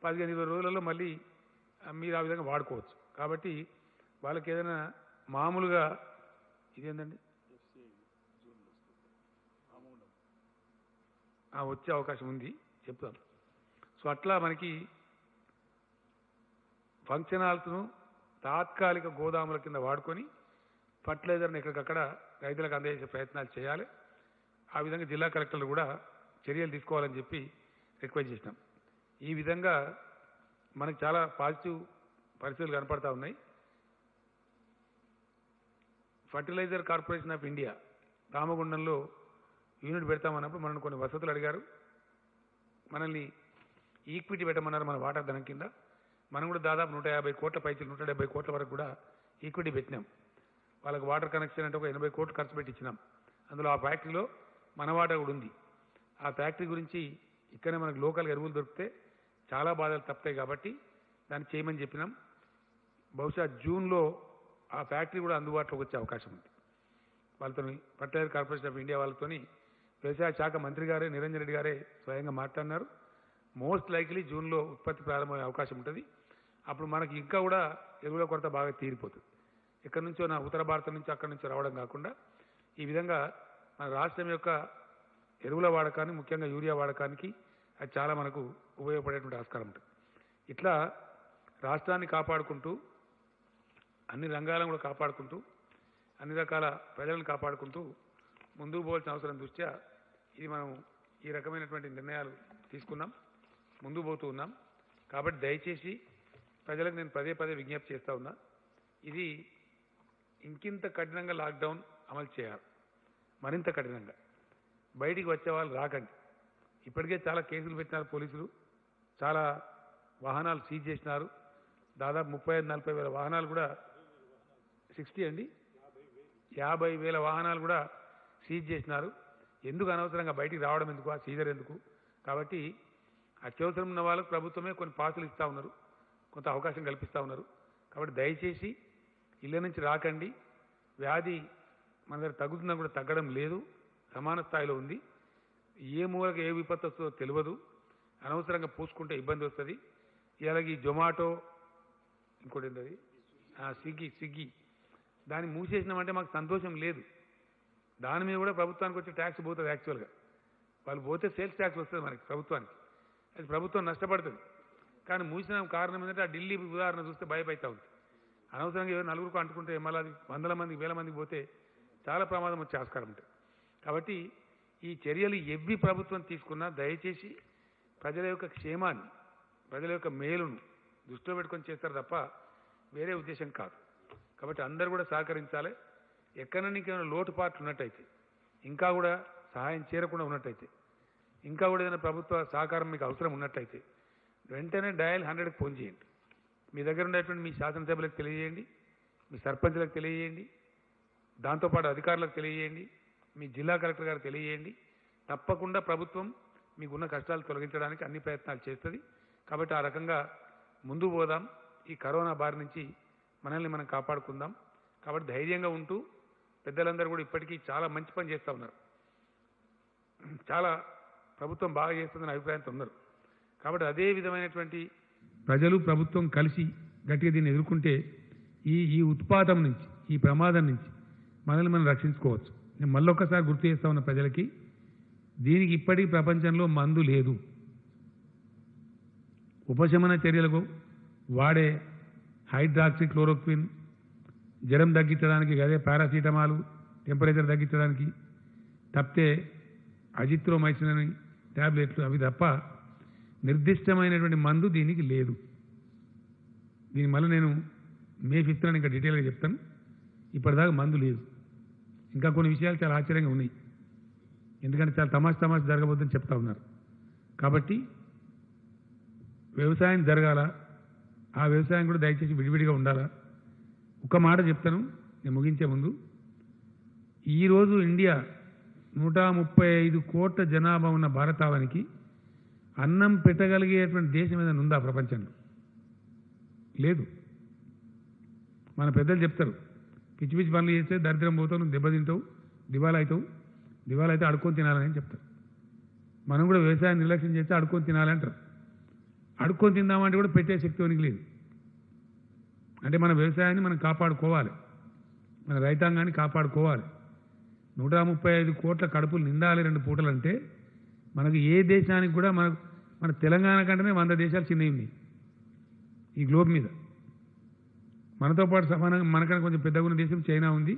15-20 రోజులలో మళ్ళీ మీరు ఆ విధంగా వాడుకోవచ్చు. కాబట్టి వాళ్ళకి ఏదైనా మామూలుగా ఇదేంటండి వచ్చే అవకాశం ఉంది, చెప్తాను. సో అట్లా మనకి ఫంక్షన్ హాల్స్ను తాత్కాలిక గోదాముల కింద వాడుకొని ఫర్టిలైజర్ని ఎక్కడికక్కడ రైతులకు అందజేసే ప్రయత్నాలు చేయాలి. ఆ విధంగా జిల్లా కలెక్టర్లు కూడా చర్యలు తీసుకోవాలని చెప్పి రిక్వెస్ట్ చేసినాం. ఈ విధంగా మనకు చాలా పాజిటివ్ పరిస్థితులు కనపడతా ఉన్నాయి. ఫర్టిలైజర్ కార్పొరేషన్ ఆఫ్ ఇండియా రామగుండంలో యూనిట్ పెడతామన్నప్పుడు మనల్ని కొన్ని వసతులు అడిగారు. మనల్ని ఈక్విటీ పెట్టమన్నారు మన వాటా ధనం కింద. మనం కూడా దాదాపు 150 కోట్ల పైచి 170 కోట్ల వరకు కూడా ఈక్విటీ పెట్టినాం. వాళ్ళకి వాటర్ కనెక్షన్ అంటే ఒక 80 కోట్లు ఖర్చు పెట్టి ఇచ్చినాం. అందులో ఆ ఫ్యాక్టరీలో మన వాటా కూడా ఉంది. ఆ ఫ్యాక్టరీ గురించి ఇక్కడనే మనకు లోకల్గా ఎరువులు దొరికితే చాలా బాధలు తప్పుతాయి కాబట్టి దాన్ని చేయమని చెప్పినాం. బహుశా జూన్లో ఆ ఫ్యాక్టరీ కూడా అందుబాటులోకి వచ్చే అవకాశం ఉంది. వాళ్ళతో ఫర్టిలైజర్ కార్పొరేషన్ ఆఫ్ ఇండియా వాళ్ళతోని వ్యవసాయ శాఖ మంత్రి గారే నిరంజన్ రెడ్డి గారే స్వయంగా మాట్లాడినారు. మోస్ట్ లైక్లీ జూన్లో ఉత్పత్తి ప్రారంభమయ్యే అవకాశం ఉంటుంది. అప్పుడు మనకి ఇంకా కూడా ఎరువుల కొరత బాగా తీరిపోతుంది. ఎక్కడి నుంచో ఉత్తర భారతం నుంచి అక్కడి నుంచి రావడం కాకుండా ఈ విధంగా మన రాష్ట్రం యొక్క ఎరువుల వాడకాన్ని ముఖ్యంగా యూరియా వాడకానికి అది చాలా మనకు ఉపయోగపడేటువంటి ఆస్కారం ఉంటుంది. ఇట్లా రాష్ట్రాన్ని కాపాడుకుంటూ అన్ని రంగాలను కూడా కాపాడుకుంటూ అన్ని రకాల ప్రజలను కాపాడుకుంటూ ముందుకు పోవాల్సిన అవసరం దృష్ట్యా ఇది మనం ఈ రకమైనటువంటి నిర్ణయాలు తీసుకున్నాం, ముందుకు పోతూ ఉన్నాం. కాబట్టి దయచేసి ప్రజలకు నేను పదే పదే విజ్ఞప్తి చేస్తూ ఉన్నా, ఇది ఇంకింత కఠినంగా లాక్డౌన్ అమలు చేయాలి, మరింత కఠినంగా. బయటికి వచ్చే వాళ్ళు రాకండి. ఇప్పటికే చాలా కేసులు పెట్టినారు పోలీసులు, చాలా వాహనాలు సీజ్ చేసినారు. దాదాపు 35-40 వేల వాహనాలు కూడా 50,000 వాహనాలు కూడా సీజ్ చేసినారు. ఎందుకు అనవసరంగా బయటికి రావడం ఎందుకు, ఆ సీజర్ ఎందుకు? కాబట్టి అత్యవసరం ఉన్న వాళ్ళకు ప్రభుత్వమే కొన్ని పాసులు ఇస్తూ ఉన్నారు, కొంత అవకాశం కల్పిస్తూ ఉన్నారు. కాబట్టి దయచేసి ఇళ్ళ నుంచి రాకండి. వ్యాధి మన దగ్గర తగ్గుతున్నా కూడా తగ్గడం లేదు, సమాన స్థాయిలో ఉంది. ఏ మూలకి ఏ విపత్తు వస్తుందో తెలియదు. అనవసరంగా పూసుకుంటే ఇబ్బంది వస్తుంది. ఇలాగే జొమాటో ఇంకోటి ఏంటది స్విగ్గీ దాన్ని మూసేసినామంటే మాకు సంతోషం లేదు. దాని మీద కూడా ప్రభుత్వానికి వచ్చే ట్యాక్స్ పోతుంది. యాక్చువల్గా వాళ్ళు పోతే సేల్స్ ట్యాక్స్ వస్తుంది మనకి ప్రభుత్వానికి, అది ప్రభుత్వం నష్టపడుతుంది. కానీ మూసిన కారణం ఏంటంటే ఆ ఢిల్లీ ఉదాహరణ చూస్తే భయపడతా ఉంది. అనవసరంగా ఎవరు నలుగురికి అంటుకుంటే మళ్ళీ అది 100 మందికి 1000 మందికి పోతే చాలా ప్రమాదం వచ్చే ఆస్కారం ఉంటుంది. కాబట్టి ఈ చర్యలు ఎవ్వి ప్రభుత్వం తీసుకున్నా దయచేసి ప్రజల యొక్క క్షేమాన్ని, ప్రజల యొక్క మేలును దృష్టిలో పెట్టుకొని చేస్తారు తప్ప వేరే ఉద్దేశం కాదు. కాబట్టి అందరూ కూడా సహకరించాలి. ఎక్కడైనా ఇంకేమైనా లోటుపాట్లు ఉన్నట్టయితే, ఇంకా కూడా సహాయం చేరకుండా ఉన్నట్టయితే, ఇంకా కూడా ఏదైనా ప్రభుత్వ సహకారం మీకు అవసరం ఉన్నట్టయితే వెంటనే డయల్ 100కి ఫోన్ చేయండి. మీ దగ్గర ఉండేటువంటి మీ శాసనసభ్యులకు తెలియజేయండి, మీ సర్పంచ్లకు తెలియజేయండి, దాంతోపాటు అధికారులకు తెలియజేయండి, మీ జిల్లా కలెక్టర్ గారికి తెలియజేయండి. తప్పకుండా ప్రభుత్వం మీకున్న కష్టాలు తొలగించడానికి అన్ని ప్రయత్నాలు చేస్తుంది. కాబట్టి ఆ రకంగా ముందుకు పోదాం. ఈ కరోనా బారి నుంచి మనల్ని మనం కాపాడుకుందాం. కాబట్టి ధైర్యంగా ఉంటూ పెద్దలందరూ కూడా ఇప్పటికీ చాలా మంచి పని చేస్తూ ఉన్నారు, చాలా ప్రభుత్వం బాగా చేస్తుందని అభిప్రాయంతో ఉన్నారు. కాబట్టి అదే విధమైనటువంటి ప్రజలు ప్రభుత్వం కలిసి గట్టిగా దీన్ని ఎదుర్కొంటే ఈ ఉత్పాతం నుంచి, ఈ ప్రమాదం నుంచి మనల్ని మనం రక్షించుకోవచ్చు. నేను మళ్ళొక్కసారి గుర్తు చేస్తా ఉన్న ప్రజలకి, దీనికి ఇప్పటికీ ప్రపంచంలో మందు లేదు. ఉపశమన చర్యలకు వాడే హైడ్రాక్సీ క్లోరోక్విన్, జ్వరం తగ్గించడానికి అదే పారాసిటమాలు, టెంపరేచర్ తగ్గించడానికి తప్పితే అజిత్రోమైసిన్ అని ట్యాబ్లెట్లు, అవి తప్ప నిర్దిష్టమైనటువంటి మందు దీనికి లేదు. దీని మళ్ళీ నేను మే 5th ఇంకా డీటెయిల్గా చెప్తాను. ఇప్పటిదాకా మందు లేదు. ఇంకా కొన్ని విషయాలు చాలా ఆశ్చర్యంగా ఉన్నాయి, ఎందుకంటే చాలా తమాషా జరగబోద్దని చెప్తా ఉన్నారు. కాబట్టి వ్యవసాయం జరగాల, ఆ వ్యవసాయం కూడా దయచేసి విడివిడిగా ఉండాలా. ఒక మాట చెప్తాను నేను ముగించే ముందు. ఈరోజు ఇండియా 135 కోట్ల జనాభా ఉన్న భారతావనికి అన్నం పెట్టగలిగేటువంటి దేశం ఏదైనా ఉందా ప్రపంచంలో? లేదు. మన పెద్దలు చెప్తారు, పిచ్చి పిచ్చి పనులు చేస్తే దరిద్రం పోతావు, నువ్వు దెబ్బతింటావు, దివాలా అవుతావు, దివాలా అయితే అడుక్కొని తినాలని చెప్తారు. మనం కూడా వ్యవసాయం నిర్లక్ష్యం చేస్తే అడుక్కొని తినాలంటారు. అడుక్కొని తిందామంటే కూడా పెట్టే శక్తి ఉనికి లేదు. అంటే మన వ్యవసాయాన్ని మనం కాపాడుకోవాలి, మన రైతాంగాన్ని కాపాడుకోవాలి. 135 కోట్ల కడుపులు నిండాలి 2 పూటలంటే మనకు ఏ దేశానికి కూడా మన తెలంగాణ కంటేనే 100 దేశాలు చిన్నవి ఉన్నాయి ఈ గ్లోబ్ మీద. మనతో పాటు సమానంగా మనకన్నా కొంచెం పెద్దగా ఉన్న దేశం చైనా ఉంది.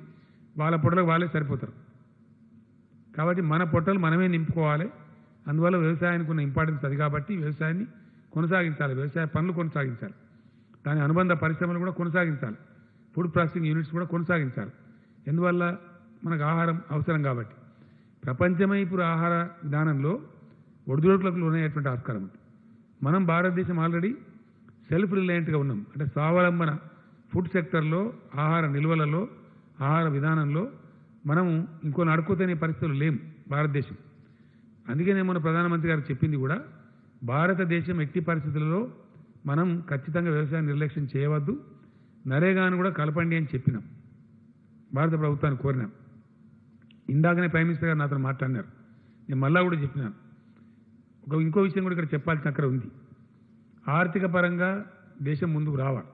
వాళ్ళ పొట్టలకు వాళ్ళే సరిపోతారు. కాబట్టి మన పొట్టలు మనమే నింపుకోవాలి. అందువల్ల వ్యవసాయానికి ఉన్న ఇంపార్టెన్స్ అది. కాబట్టి వ్యవసాయాన్ని కొనసాగించాలి, వ్యవసాయ పనులు కొనసాగించాలి, దాని అనుబంధ పరిశ్రమలు కూడా కొనసాగించాలి, ఫుడ్ ప్రాసెసింగ్ యూనిట్స్ కూడా కొనసాగించాలి. ఎందువల్ల మనకు ఆహారం అవసరం కాబట్టి. ప్రపంచమే ఇప్పుడు ఆహార విధానంలో ఒడిదుడుకులకు లోనయ్యేటువంటి ఆస్కారం ఉంది. మనం భారతదేశం ఆల్రెడీ సెల్ఫ్ రిలయంట్గా ఉన్నాం. అంటే స్వావలంబన ఫుడ్ సెక్టర్లో, ఆహార నిల్వలలో, ఆహార విధానంలో మనము ఇంకొని అడుక్కుతనే పరిస్థితులు లేము భారతదేశం. అందుకనే మన ప్రధానమంత్రి గారు చెప్పింది కూడా, భారతదేశం ఎట్టి పరిస్థితులలో మనం ఖచ్చితంగా వ్యవసాయం నిర్లక్ష్యం చేయవద్దు, నరేగాను కూడా కలపండి అని చెప్పినాం. భారత ప్రభుత్వాన్ని కోరినాం. ఇందాకనే ప్రైమ్ మినిస్టర్ గారు నాతో మాట్లాడినారు. నేను మళ్ళా కూడా చెప్పినాను. ఇంకో విషయం కూడా ఇక్కడ చెప్పాల్సిన అక్కడ ఉంది. ఆర్థిక పరంగా దేశం ముందుకు రావాలి.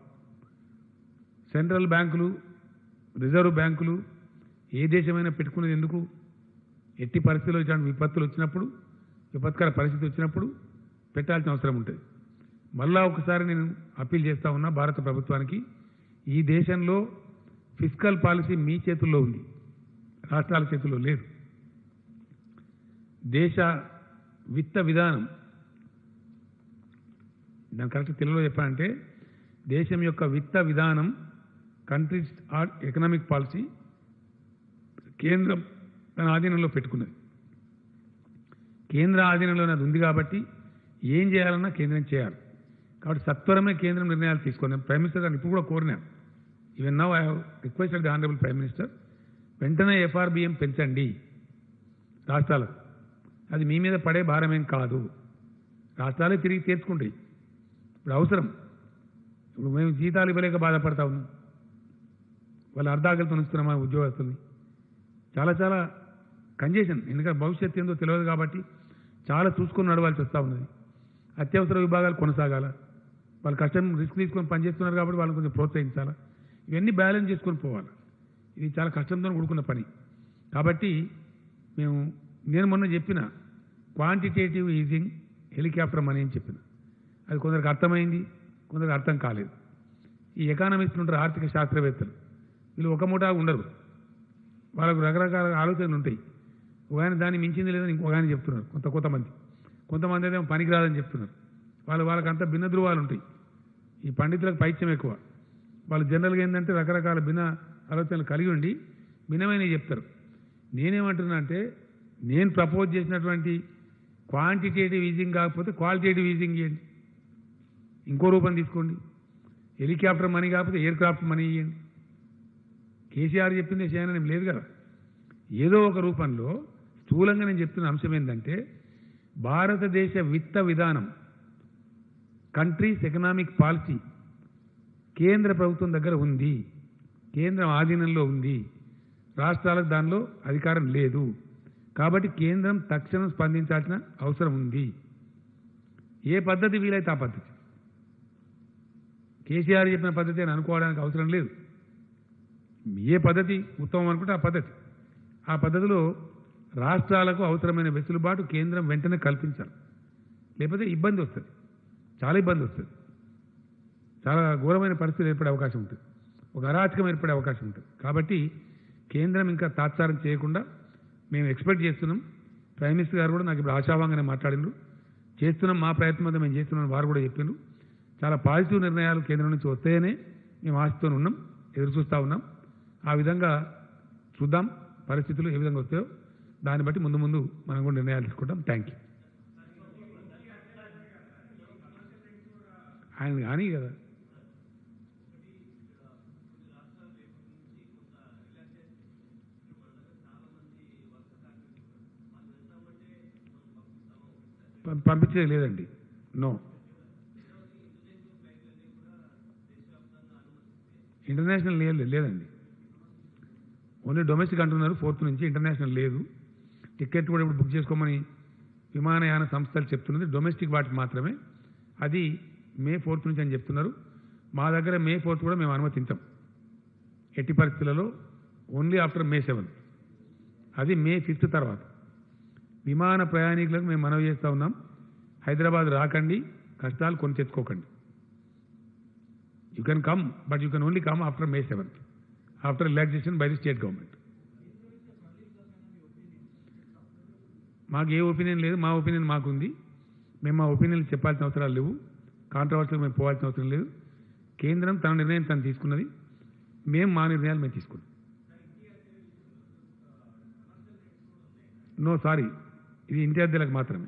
సెంట్రల్ బ్యాంకులు, రిజర్వ్ బ్యాంకులు ఏ దేశమైనా పెట్టుకునేది ఎందుకు? ఎట్టి పరిస్థితుల్లో ఇట్లాంటి విపత్తులు వచ్చినప్పుడు, విపత్కర పరిస్థితి వచ్చినప్పుడు పెట్టాల్సిన అవసరం ఉంటుంది. మళ్ళా ఒకసారి నేను అప్పీల్ చేస్తా ఉన్నా భారత ప్రభుత్వానికి, ఈ దేశంలో ఫిస్కల్ పాలసీ మీ చేతుల్లో ఉంది, రాష్ట్రాల చేతుల్లో లేదు. దేశ విత్త విధానం, దాని కరెక్ట్ తెలుగులో చెప్పాలంటే దేశం యొక్క విత్త విధానం, కంట్రీస్ ఎకనామిక్ పాలసీ కేంద్రం తన ఆధీనంలో పెట్టుకున్నది. కేంద్ర ఆధీనంలోనే అది ఉంది కాబట్టి ఏం చేయాలన్నా కేంద్రం చేయాలి. కాబట్టి సత్వరమే కేంద్రం నిర్ణయాలు తీసుకొని, ప్రైమ్ మినిస్టర్ గారిని ఇప్పుడు కూడా కోరినాను. Even now I have requested the honourable prime minister, వెంటనే FRBM పెంచండి రాష్ట్రాలకు. అది మీ మీద పడే భారమేం కాదు, రాష్ట్రాలే తిరిగి తీర్చుకుంటాయి. ఇప్పుడు అవసరం. ఇప్పుడు మేము జీతాలు ఇవ్వలేక బాధపడతా ఉన్నాం, వాళ్ళు అర్ధాకలితో ఉంచుతున్నామా ఉద్యోగస్తుల్ని. చాలా చాలా కంజెషన్, ఎందుకంటే భవిష్యత్తు ఏందో తెలియదు కాబట్టి చాలా చూసుకొని నడవాల్సి వస్తూ ఉన్నది. అత్యవసర విభాగాలు కొనసాగాల, వాళ్ళు కష్టం రిస్క్ తీసుకొని పనిచేస్తున్నారు కాబట్టి వాళ్ళని కొంచెం ప్రోత్సహించాలా. ఇవన్నీ బ్యాలెన్స్ చేసుకొని పోవాలి. ఇది చాలా కష్టంతో కూడుకున్న పని. కాబట్టి నేను మొన్న చెప్పిన క్వాంటిటేటివ్ ఈజింగ్ హెలికాప్టర్ మనీ అని చెప్పిన. అది కొందరికి అర్థమైంది, కొందరికి అర్థం కాలేదు. ఈ ఎకానమిస్టులు ఉంటారు, ఆర్థిక శాస్త్రవేత్తలు, వీళ్ళు ఒక ముఠా ఉండరు. వాళ్ళకు రకరకాల ఆలోచనలు ఉంటాయి. ఒక ఆయన దాన్ని మించింది లేదని ఇంకొక ఆయన చెప్తున్నారు. కొంతమంది అయితే పనికిరాదని చెప్తున్నారు. వాళ్ళకంతా భిన్న ధృవాలు ఉంటాయి. ఈ పండితులకు పైత్యం ఎక్కువ. వాళ్ళు జనరల్గా ఏంటంటే రకరకాల భిన్న ఆలోచనలు కలిగి ఉండి భిన్నమైనవి చెప్తారు. నేనేమంటున్నా అంటే, నేను ప్రపోజ్ చేసినటువంటి క్వాంటిటేటివ్ ఈజింగ్ కాకపోతే క్వాలిటేటివ్ ఈజింగ్ ఇవ్వండి, ఇంకో రూపం తీసుకోండి. హెలికాప్టర్ మనీ కాకపోతే ఎయిర్ క్రాఫ్ట్ మనీ ఇవ్వండి. కేసీఆర్ చెప్పింది చేయనని లేదు కదా. ఏదో ఒక రూపంలో స్థూలంగా నేను చెప్తున్న అంశం ఏంటంటే, భారతదేశ విత్త విధానం, కంట్రీస్ ఎకనామిక్ పాలసీ కేంద్ర ప్రభుత్వం దగ్గర ఉంది, కేంద్రం ఆధీనంలో ఉంది, రాష్ట్రాలకు దానిలో అధికారం లేదు. కాబట్టి కేంద్రం తక్షణం స్పందించాల్సిన అవసరం ఉంది. ఏ పద్ధతి వీలైతే ఆ పద్ధతి, కేసీఆర్ చెప్పిన పద్ధతి అని అనుకోవడానికి అవసరం లేదు. ఏ పద్ధతి ఉత్తమం అనుకుంటే ఆ పద్ధతిలో రాష్ట్రాలకు అవసరమైన వెసులుబాటు కేంద్రం వెంటనే కల్పించాలి. లేకపోతే ఇబ్బంది వస్తుంది, చాలా ఇబ్బంది వస్తుంది, చాలా ఘోరమైన పరిస్థితులు ఏర్పడే అవకాశం ఉంటుంది, ఒక అరాచకం ఏర్పడే అవకాశం ఉంటుంది. కాబట్టి కేంద్రం ఇంకా తాత్సారం చేయకుండా మేము ఎక్స్పెక్ట్ చేస్తున్నాం. ప్రైమ్ మినిస్టర్ గారు కూడా నాకు ఇప్పుడు ఆశాభంగానే మాట్లాడినారు. చేస్తున్నాం, మా ప్రయత్నం అంతా మేము చేస్తున్నాం వారు కూడా చెప్పారు. చాలా పాజిటివ్ నిర్ణయాలు కేంద్రం నుంచి వస్తాయనే మేము ఆశతో ఉన్నాం, ఎదురు చూస్తూ ఉన్నాం. ఆ విధంగా చూద్దాం పరిస్థితులు ఏ విధంగా వస్తాయో, దాన్ని బట్టి ముందు మనం కూడా నిర్ణయాలు తీసుకుంటాం. Thank you. ఆయన కానీ కదా పంపించేది లేదండి. నో, ఇంటర్నేషనల్ లేదండి. ఓన్లీ డొమెస్టిక్ అంటున్నారు. 4th నుంచి ఇంటర్నేషనల్ లేదు. టికెట్ కూడా ఇప్పుడు బుక్ చేసుకోమని విమానయాన సంస్థలు చెప్తున్నది డొమెస్టిక్ వాటికి మాత్రమే. అది May 4th నుంచి అని చెప్తున్నారు. మా దగ్గర May 4th కూడా మేము అనుమతించాం ఎట్టి పరిస్థితులలో. ఓన్లీ ఆఫ్టర్ May 7th, అది May 5th తర్వాత. విమాన ప్రయాణికులకు మేము మనవి చేస్తూ ఉన్నాం, హైదరాబాద్ రాకండి, కష్టాలు కొని తెచ్చుకోకండి. You can come, but you can only come after May 7th, after relaxation by the state government. మాకు ఏ ఒపీనియన్ లేదు, మా ఒపీనియన్ మాకుంది. మేము మా ఒపీనియన్ చెప్పాల్సిన అవసరాలు లేవు, కాంట్రవర్సీలు మేము పోవాల్సిన అవసరం లేదు. కేంద్రం తన నిర్ణయం తను తీసుకున్నది, మేము మా నిర్ణయాలు మేము తీసుకున్నాం. నో సారీ, ఇది ఇంటి అద్దెలకు మాత్రమే.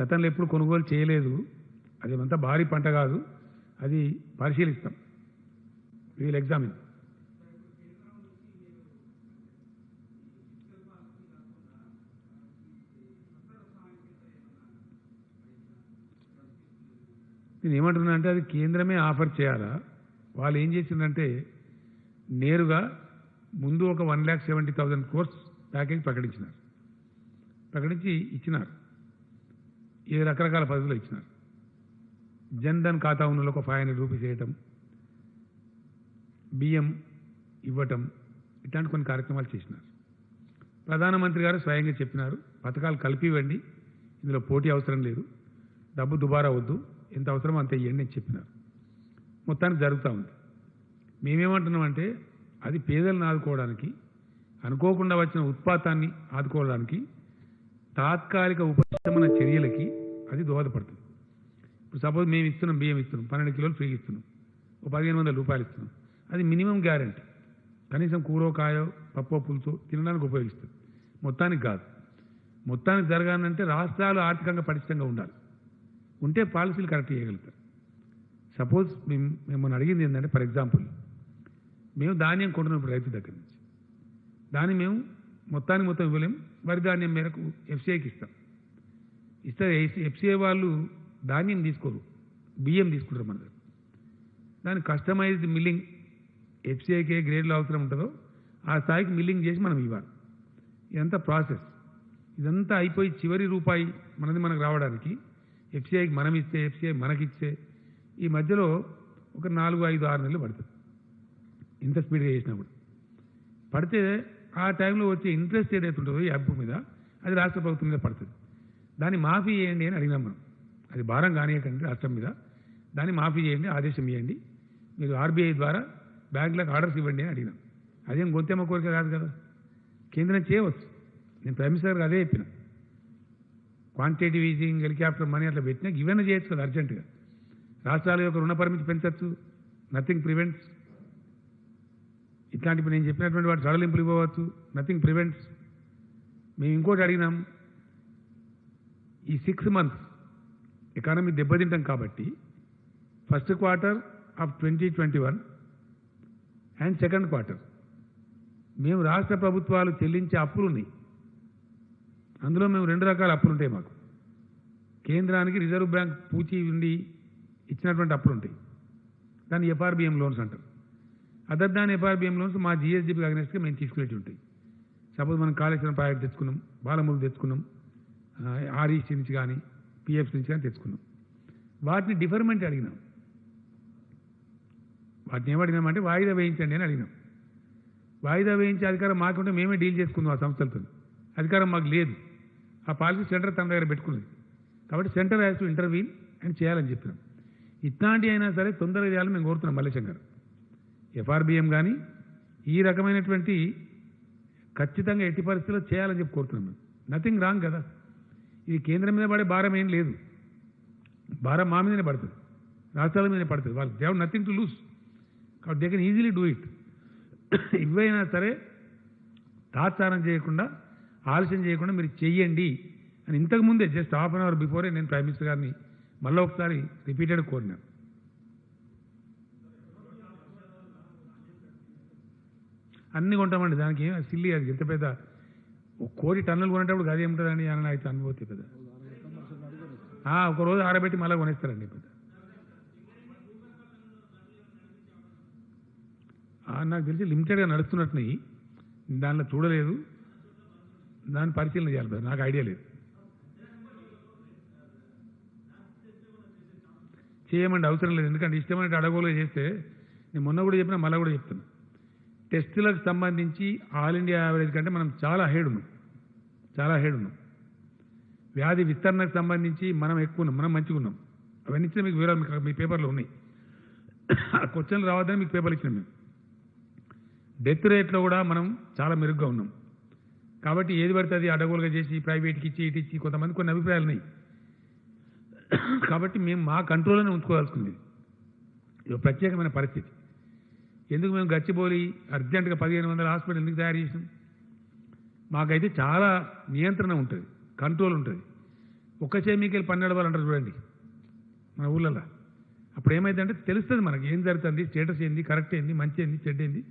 గతంలో ఎప్పుడు కొనుగోలు చేయలేదు, అది అంతా భారీ పంట కాదు, అది పరిశీలిస్తాం. Wheel examine. నేను ఏమంటున్నా అంటే అది కేంద్రమే ఆఫర్ చేయాలా? వాళ్ళు ఏం చేసిందంటే నేరుగా ముందు ఒక 1,70,000 crores ప్యాకేజ్ ప్రకటించి ఇచ్చినారు. ఏ రకరకాల పద్ధతిలో ఇచ్చినారు. జన్ధన్ ఖాతా ఉన్న ఒక 500 రూపీస్ వేయటం, బియ్యం ఇవ్వటం, ఇట్లాంటి కొన్ని కార్యక్రమాలు చేసినారు. ప్రధానమంత్రి గారు స్వయంగా చెప్పినారు, పథకాలు కలిపి ఇవ్వండి, ఇందులో పోటీ అవసరం లేదు, డబ్బు దుబారా వద్దు, ఎంత అవసరమో అంత ఇవ్వండి అని చెప్పినారు. మొత్తానికి జరుగుతూ ఉంది. మేమేమంటున్నామంటే అది పేదలను ఆదుకోవడానికి, అనుకోకుండా వచ్చిన ఉత్పాతాన్ని ఆదుకోవడానికి, తాత్కాలిక ఉపశమన చర్యలకి అది దోహదపడుతుంది. ఇప్పుడు సపోజ్ మేము ఇస్తున్నాం, బియ్యం ఇస్తున్నాం, 12 కిలోలు ఫ్రీ ఇస్తున్నాం, ఒక 1,500 రూపాయలు ఇస్తున్నాం. అది మినిమం గ్యారంటీ, కనీసం కూరో కాయో పప్పో పులుసో తినడానికి ఉపయోగిస్తుంది, మొత్తానికి కాదు. మొత్తానికి జరగాలంటే రాష్ట్రాలు ఆర్థికంగా పటిష్టంగా ఉండాలి, ఉంటే పాలసీలు కరెక్ట్ చేయగలుగుతారు. సపోజ్ మేము అడిగింది ఏంటంటే, ఫర్ ఎగ్జాంపుల్ మేము ధాన్యం కొంటున్నప్పుడు రైతు దగ్గర నుంచి దాన్ని మేము మొత్తం ఇవ్వలేము, వరి ధాన్యం మేరకు ఎఫ్సీఐకి ఇస్తే ఎఫ్సీఐ వాళ్ళు ధాన్యం తీసుకోరు, బియ్యం తీసుకుంటారు మన దగ్గర. దాని కస్టమైజ్డ్ మిల్లింగ్ ఎఫ్సీఐకి ఏ గ్రేడ్లో అవసరం ఉంటుందో ఆ స్థాయికి మిల్లింగ్ చేసి మనం ఇవ్వాలి. ఇదంతా ప్రాసెస్. ఇదంతా అయిపోయి చివరి రూపాయి మనకు రావడానికి ఎఫ్సీఐకి మనం ఇస్తే, ఎఫ్సీఐ మనకిచ్చే ఈ మధ్యలో ఒక 4, 5, 6 నెలలు పడుతుంది. ఇంత స్పీడ్గా చేసినప్పుడు పడితే ఆ టైంలో వచ్చే ఇంట్రెస్ట్ ఏదైతే ఉంటుందో ఈ అప్పు మీద, అది రాష్ట్ర ప్రభుత్వం మీద పడుతుంది. దాన్ని మాఫీ చేయండి అని అడిగినాం మనం. అది భారం కానియకండి రాష్ట్రం మీద, దాన్ని మాఫీ చేయండి, ఆదేశం ఇవ్వండి, మీరు ఆర్బీఐ ద్వారా బ్యాంకులకు ఆర్డర్స్ ఇవ్వండి అని అడిగినాం. అదేం గొంతెమ్మ కోరిక కాదు కదా, కేంద్రం చేయవచ్చు. నేను ప్రైమ్ మినిస్టర్ గారు అదే చెప్పిన, క్వాంటిటేటివ్ ఈజింగ్, హెలికాప్టర్ మనీ అట్లా పెట్టినా ఇవన్నీ చేయొచ్చు కదా అర్జెంటుగా. రాష్ట్రాల యొక్క రుణ పరిమితి పెంచవచ్చు, నథింగ్ ప్రివెంట్స్. ఇట్లాంటి నేను చెప్పినటువంటి వాటి సడలింపులు ఇవ్వవచ్చు, నథింగ్ ప్రివెంట్స్. మేము ఇంకోటి అడిగినాం, ఈ 6 months ఎకానమీ దెబ్బతింటాం కాబట్టి first quarter of 2021 and second quarter మేము రాష్ట్ర ప్రభుత్వాలు చెల్లించే అప్పులు ఉన్నాయి. అందులో మేము 2 రకాల అప్పులు ఉంటాయి మాకు. కేంద్రానికి రిజర్వ్ బ్యాంక్ పూచి ఉండి ఇచ్చినటువంటి అప్పులు ఉంటాయి, దాన్ని ఎఫ్ఆర్బిఎం లోన్స్ అంటారు. అదర్ దాని ఎఫ్ఆర్బిఎం లోన్స్ మా జిఎస్డిపికి అగ్నెస్ట్గా మేము తీసుకునేవి ఉంటాయి. సపోజ్ మనం కాళేశ్వరం ప్రాజెక్ట్ తెచ్చుకున్నాం, బాలమూరు తెచ్చుకున్నాం, ఆర్ఈసీ నుంచి కానీ పిఎఫ్సి నుంచి కానీ తెచ్చుకున్నాం. వాటిని డిఫర్మెంట్ అడిగినాం. వాటిని ఏమడిగినామంటే వాయిదా వేయించండి అని అడిగినాం. వాయిదా వేయించే అధికారం మాకుంటే మేమే డీల్ చేసుకుందాం ఆ సంస్థలతో. అధికారం మాకు లేదు. ఆ పాలసీ సెంటర్ తన దగ్గర పెట్టుకున్నది. కాబట్టి సెంటర్ హ్యాస్ టు ఇంటర్వీన్ అని చేయాలని చెప్పినాం. ఇట్లాంటి అయినా సరే తొందరగా చేయాలని మేము కోరుతున్నాం మల్లేశం గారు. ఎఫ్ఆర్బిఎం కానీ ఈ రకమైనటువంటి ఖచ్చితంగా ఎట్టి పరిస్థితుల్లో చేయాలని చెప్పి కోరుతున్నాం మేము. నథింగ్ రాంగ్ కదా. ఇది కేంద్రం మీద పడే భారం ఏం లేదు, భారం మా మీదనే పడుతుంది, రాష్ట్రాల మీదనే పడుతుంది. వాళ్ళు they have nothing to lose, కాబట్టి they can easily do it. ఇవైనా సరే తాత్సారం చేయకుండా, ఆలస్యం చేయకుండా మీరు చెయ్యండి అని ఇంతకుముందే just half an hour before నేను ప్రైమ్ మినిస్టర్ గారిని మళ్ళీ ఒకసారి రిపీటెడ్ కోరినాను. అన్నీ కొంటామండి, దానికి ఏం సిల్లి, అది ఎంత పెద్ద 1 కోటి టన్నులు కొనేటప్పుడు అది ఏముంటుందండి అని అయితే అనుభూతి పెద్ద. ఒకరోజు ఆరబెట్టి మళ్ళీ కొనేస్తారండి పెద్ద. నాకు తెలిసి లిమిటెడ్గా నడుస్తున్నట్టున్నాయి, దానిలో చూడలేదు, దాన్ని పరిశీలన చేయాలి, నాకు ఐడియా లేదు. చేయమండి, అవసరం లేదు. ఎందుకంటే ఇష్టమైన అడగోలుగా చేస్తే నేను మొన్న కూడా చెప్పినా మళ్ళీ కూడా చెప్తున్నా, టెస్టులకు సంబంధించి ఆల్ ఇండియా యావరేజ్ కంటే మనం చాలా హెడ్ ఉన్నాం. వ్యాధి విస్తరణకు సంబంధించి మనం ఎక్కువ ఉన్నాం, మనం మంచిగా ఉన్నాం. అవన్నీ ఇచ్చిన మీకు వివరాలు మీ పేపర్లో ఉన్నాయి. ఆ క్వశ్చన్లు రావద్దని మీకు పేపర్లు ఇచ్చినాం మేము. డెత్ రేట్లో కూడా మనం చాలా మెరుగ్గా ఉన్నాం. కాబట్టి ఏది పడితే అది అడగోలుగా చేసి ప్రైవేట్కి ఇచ్చి ఇటు ఇచ్చి కొంతమంది కొన్ని అభిప్రాయాలు ఉన్నాయి. కాబట్టి మేము మా కంట్రోల్లోనే ఉంచుకోవాల్సింది. ఇది ప్రత్యేకమైన పరిస్థితి. ఎందుకు మేము గచ్చిబౌలి అర్జెంటుగా 1500 హాస్పిటల్ ఎందుకు తయారు చేసినాం? మాకైతే చాలా నియంత్రణ ఉంటుంది, కంట్రోల్ ఉంటుంది. ఒక్క చేమికెళ్ళి పన్నెడవాళ్ళు అంటారు చూడండి మన ఊళ్ళల్లో. అప్పుడు ఏమైందంటే తెలుస్తుంది మనకి ఏం జరుగుతుంది, స్టేటస్ ఏంది, కరెక్ట్ ఏంది, మంచి ఏంది, చెడ్డ ఏంది,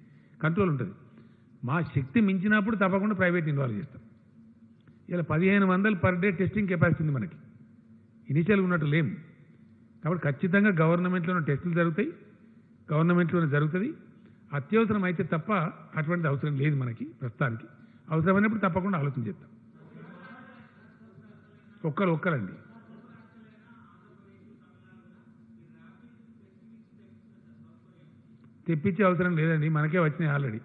కంట్రోల్ ఉంటుంది. మా శక్తి మించినప్పుడు తప్పకుండా ప్రైవేట్ ఇన్వాల్వ్ చేస్తాం. ఇలా 1500 పర్ డే టెస్టింగ్ కెపాసిటీ ఉంది మనకి. ఇనిషియల్గా ఉన్నట్టు లేము. కాబట్టి ఖచ్చితంగా గవర్నమెంట్లోనే టెస్టులు జరుగుతాయి, గవర్నమెంట్లోనే జరుగుతుంది. అత్యవసరం అయితే తప్ప అటువంటిది అవసరం లేదు మనకి ప్రస్తుతానికి. అవసరమైనప్పుడు తప్పకుండా ఆలోచన చేస్తాం. ఒక్కరండి. తెప్పించే అవసరం లేదండి, మనకే వచ్చినాయి ఆల్రెడీ.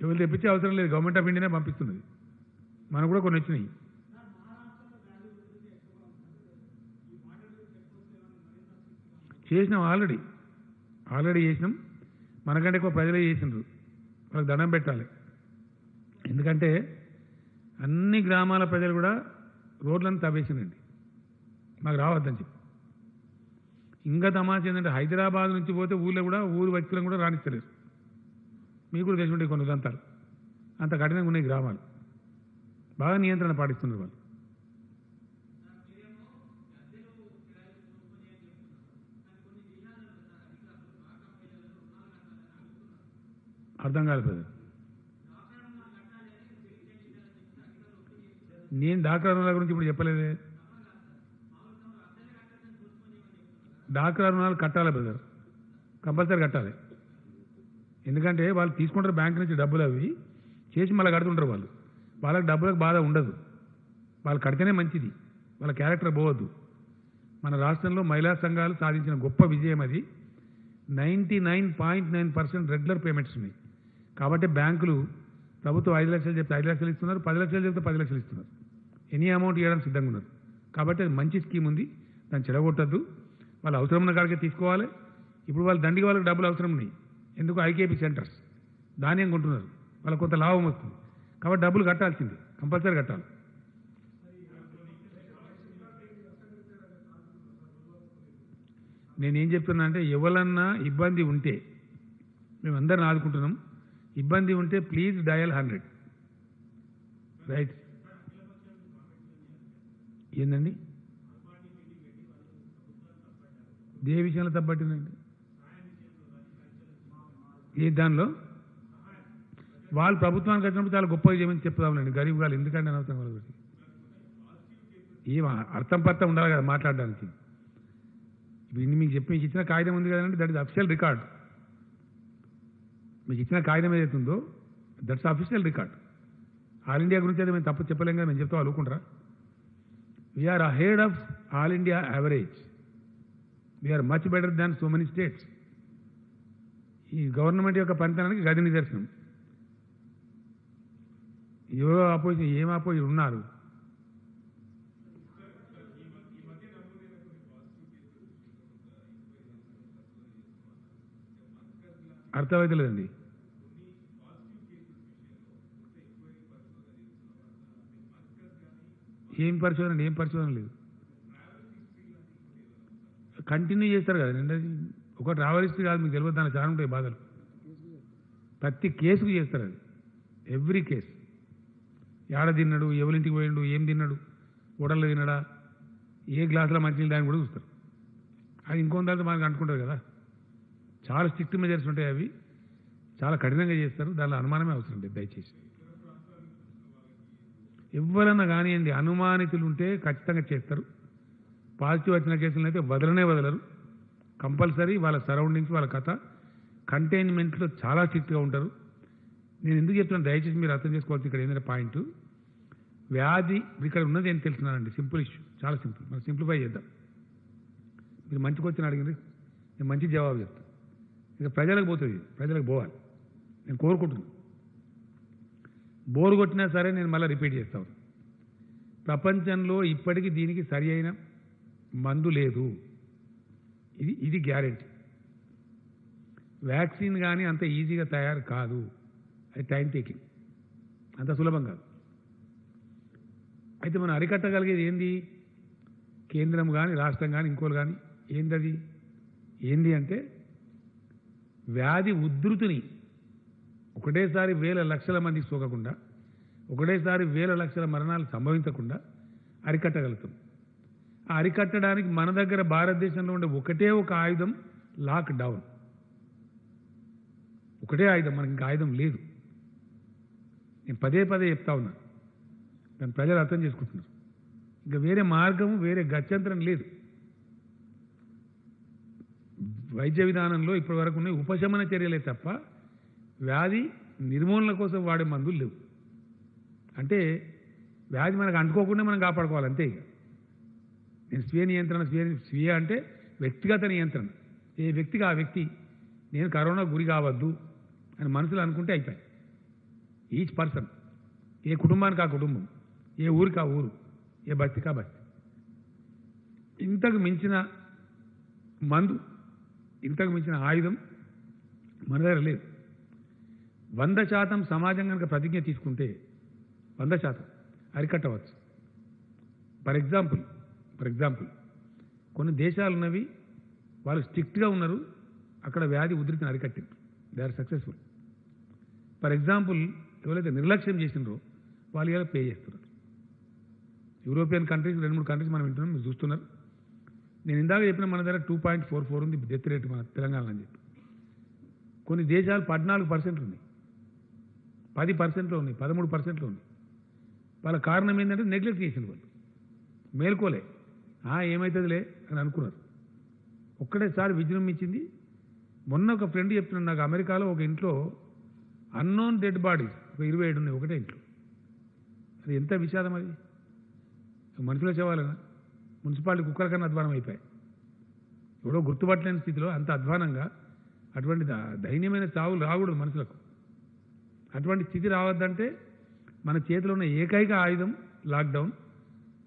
ఎవరు తెప్పించే అవసరం లేదు, గవర్నమెంట్ ఆఫ్ ఇండియానే పంపిస్తున్నది. మనకు కూడా కొన్ని వచ్చినాయి. చేసినాం ఆల్రెడీ చేసినాం. మనకంటే ఎక్కువ ప్రజలే చేసినారు. వాళ్ళకి దండం పెట్టాలి. ఎందుకంటే అన్ని గ్రామాల ప్రజలు కూడా రోడ్లను తవ్వేసిందండి, మాకు రావద్దని చెప్పి. ఇంకా తమాషా ఏంటంటే హైదరాబాద్ నుంచి పోతే ఊళ్ళో కూడా ఊరు వ్యక్తులను కూడా రాణిస్తలేరు. మీకు కూడా తెలిసి ఉంటాయి కొన్ని ఉదంతాలు. అంత కఠినంగా ఉన్నాయి గ్రామాలు. బాగా నియంత్రణ పాటిస్తున్నారు వాళ్ళు. అర్థం కాదు బ్రదర్. నేను డాక్రా రుణాల గురించి ఇప్పుడు చెప్పలేదే. డాక్రా రుణాలు కట్టాలి బ్రదర్, కంపల్సరీ కట్టాలి. ఎందుకంటే వాళ్ళు తీసుకుంటారు బ్యాంక్ నుంచి డబ్బులు, అవి చేసి మళ్ళీ కడుతుంటారు వాళ్ళు. వాళ్ళకి డబ్బులకు బాధ ఉండదు, వాళ్ళు కడితేనే మంచిది, వాళ్ళ క్యారెక్టర్ పోవద్దు. మన రాష్ట్రంలో మహిళా సంఘాలు సాధించిన గొప్ప విజయం అది. 99.9% రెగ్యులర్ పేమెంట్స్ ఉన్నాయి. కాబట్టి బ్యాంకులు ప్రభుత్వం 5 లక్షలు చెప్తే 5 లక్షలు ఇస్తున్నారు, 10 లక్షలు చెప్తే 10 లక్షలు ఇస్తున్నారు. ఎనీ అమౌంట్ ఇవ్వడానికి సిద్ధంగా ఉన్నారు. కాబట్టి అది మంచి స్కీమ్ ఉంది, దాన్ని చెడగొట్టద్దు. వాళ్ళు అవసరం ఉన్న కాడికే తీసుకోవాలి. ఇప్పుడు వాళ్ళు దండిగా వాళ్ళకి డబ్బులు అవసరం ఉన్నాయి. ఎందుకు? ఐకేపీ సెంటర్స్ ధాన్యం కొంటున్నారు, వాళ్ళకి కొంత లాభం వస్తుంది. కాబట్టి డబ్బులు కట్టాల్సింది, కంపల్సరీ కట్టాలి. నేనేం చెప్తున్నా అంటే ఎవరన్నా ఇబ్బంది ఉంటే, మేమందరం ఆదుకుంటున్నాం, ఇబ్బంది ఉంటే ప్లీజ్ డయల్ 100. రైట్. ఏందండి ఏ విషయంలో తప్పట్టిందండి? ఏ దానిలో? వాళ్ళు ప్రభుత్వానికి వచ్చినప్పుడు చాలా గొప్పగా చేయమని చెప్తామండి. గరీబ్ వాళ్ళు ఎందుకంటే అనవసరం వాళ్ళ గురించి. ఏం అర్థం పర్థం ఉండాలి కదా మాట్లాడడానికి. ఇప్పుడు మీకు ఇచ్చిన కాగితం ఉంది కదండి, దట్ ఇస్ అఫీషియల్ రికార్డ్. మీకు ఇచ్చిన కాగితం ఏదైతుందో that's official record. All India గురించి అయితే మేము తప్పు చెప్పలేం కదా, మేము చెప్తాం అనుకుంటారా? We're ahead of all India average. We're much better than so many states. ఈ గవర్నమెంట్ యొక్క పనితనానికి గది నిదర్శనం. ఎవరో ఆపోజిషన్ ఏం ఆపోజిషన్ ఉన్నారు. అర్థమైతలేదండి. ఏం పరిశోధన లేదు. కంటిన్యూ చేస్తారు కదండి. అది ఒక ట్రావెలిస్ట్ కాదు, మీకు తెలియదు, దానికి చాలా ఉంటాయి బాధలు. ప్రతి కేసుకు చేస్తారు అది, ఎవ్రీ కేసు. ఏడ తిన్నాడు, ఎవరింటికి పోయిండు, ఏం తిన్నాడు, హోటల్లో తిన్నాడా, ఏ గ్లాసులో మంచినీళ్ళు దాన్ని కూడా చూస్తారు. అది ఇంకొంత తర్వాత మనకు అంటుకుంటారు కదా. చాలా స్ట్రిక్ట్ మెజర్స్ ఉంటాయి, అవి చాలా కఠినంగా చేస్తారు. దానిలో అనుమానమే అవసరం లేదు దయచేసి. ఎవరన్నా కానివ్వండి, అనుమానితులు ఉంటే ఖచ్చితంగా చేస్తారు. పాజిటివ్ వచ్చిన కేసులను అయితే వదలరు. కంపల్సరీ వాళ్ళ సరౌండింగ్స్, వాళ్ళ కథ, కంటైన్మెంట్లో చాలా స్ట్రిక్ట్గా ఉంటారు. నేను ఎందుకు చెప్తున్నాను దయచేసి మీరు అర్థం చేసుకోవాల్సి ఇక్కడ ఏంటంటే పాయింట్, వ్యాధి ఇక్కడ ఉన్నది ఏం తెలుసున్నానండి. సింపుల్ ఇష్యూ, చాలా సింపుల్. మనం సింప్లిఫై చేద్దాం. మీరు మంచి క్వశ్చన్ అడిగింది, నేను మంచి జవాబు చెప్తాను. ఇక ప్రజలకు పోతుంది, ప్రజలకు పోవాలి నేను కోరుకుంటున్నాను. బోరు కొట్టినా సరే నేను మళ్ళీ రిపీట్ చేస్తాను. ప్రపంచంలో ఇప్పటికీ దీనికి సరి అయిన మందు లేదు. ఇది గ్యారెంటీ. వ్యాక్సిన్ కానీ అంత ఈజీగా తయారు కాదు, అది టైం టేకింగ్, అంత సులభం కాదు. అయితే మనం అరికట్టగలిగేది ఏంది? కేంద్రం కానీ రాష్ట్రం కానీ ఇంకోరు కానీ ఏంది అంటే వ్యాధి ఉధృతిని ఒకటేసారి వేల లక్షల మందికి సోకకుండా, ఒకటేసారి వేల లక్షల మరణాలు సంభవించకుండా అరికట్టగలుగుతాం. ఆ అరికట్టడానికి మన దగ్గర భారతదేశంలో ఉండే ఒకటే ఒక ఆయుధం లాక్డౌన్. ఒకటే ఆయుధం, మనకి ఇంకా ఆయుధం లేదు. నేను పదే చెప్తా ఉన్నా, దాన్ని ప్రజలు అర్థం చేసుకుంటున్నారు. ఇంకా వేరే మార్గం, వేరే గత్యంతరం లేదు. వైద్య విధానంలో ఇప్పటి వరకు ఉన్న ఉపశమన చర్యలే తప్ప వ్యాధి నిర్మూలన కోసం వాడే మందులు లేవు. అంటే వ్యాధి మనకు అంటుకోకుండా మనం కాపాడుకోవాలి అంతే. ఇక నేను స్వీయ నియంత్రణ, స్వీయ అంటే వ్యక్తిగత నియంత్రణ. ఏ వ్యక్తికి ఆ వ్యక్తి నేను కరోనా గురి కావద్దు అని మనసులో అనుకుంటే అయిపోయాయి. ఈచ్ పర్సన్, ఏ కుటుంబానికి ఆ కుటుంబం, ఏ ఊరికి ఆ ఊరు, ఏ బస్తికి ఆ బస్తి. ఇంతకు మించిన మందు, ఇంతకు మించిన ఆయుధం మన దగ్గర లేదు. 100% సమాజం కనుక ప్రతిజ్ఞ తీసుకుంటే 100% అరికట్టవచ్చు. ఫర్ ఎగ్జాంపుల్ కొన్ని దేశాలు ఉన్నవి, వాళ్ళు స్ట్రిక్ట్గా ఉన్నారు, అక్కడ వ్యాధి ఉధృతిని అరికట్టింది, they are successful. For example ఎవరైతే నిర్లక్ష్యం చేసినారో వాళ్ళు ఇలా పే చేస్తున్నారు. యూరోపియన్ కంట్రీస్ 2-3 కంట్రీస్ మనం వింటున్నాం, మీరు చూస్తున్నారు. నేను ఇందాక చెప్పిన మన దగ్గర 2.44 ఉంది డెత్ రేట్ మన తెలంగాణ అని చెప్పి. కొన్ని దేశాలు 14% ఉంది, 10%లో ఉన్నాయి, 13%లో ఉంది. వాళ్ళ కారణం ఏంటంటే నెగ్లెక్ట్ చేసిన వాళ్ళు, మేల్కోలే, ఏమవుతుందిలే అని అనుకున్నారు. ఒక్కడేసారి విజృంభించింది. మొన్న ఒక ఫ్రెండ్ చెప్తున్నాడు నాకు, అమెరికాలో ఒక ఇంట్లో అన్నోన్ డెడ్ బాడీస్ ఒక 27 ఉన్నాయి ఒకటే ఇంట్లో. అది ఎంత విషాదం! అది మనుషుల శవాలనా? మున్సిపాలిటీ కుక్కల కన్నా అధ్వానం అయిపోయాయి. ఎవడో గుర్తుపట్టలేని స్థితిలో అంత అధ్వానంగా అటువంటి దైన్యమైన చావులు రాకూడదు మనుషులకు. అటువంటి స్థితి రావద్దంటే మన చేతిలో ఉన్న ఏకైక ఆయుధం లాక్డౌన్,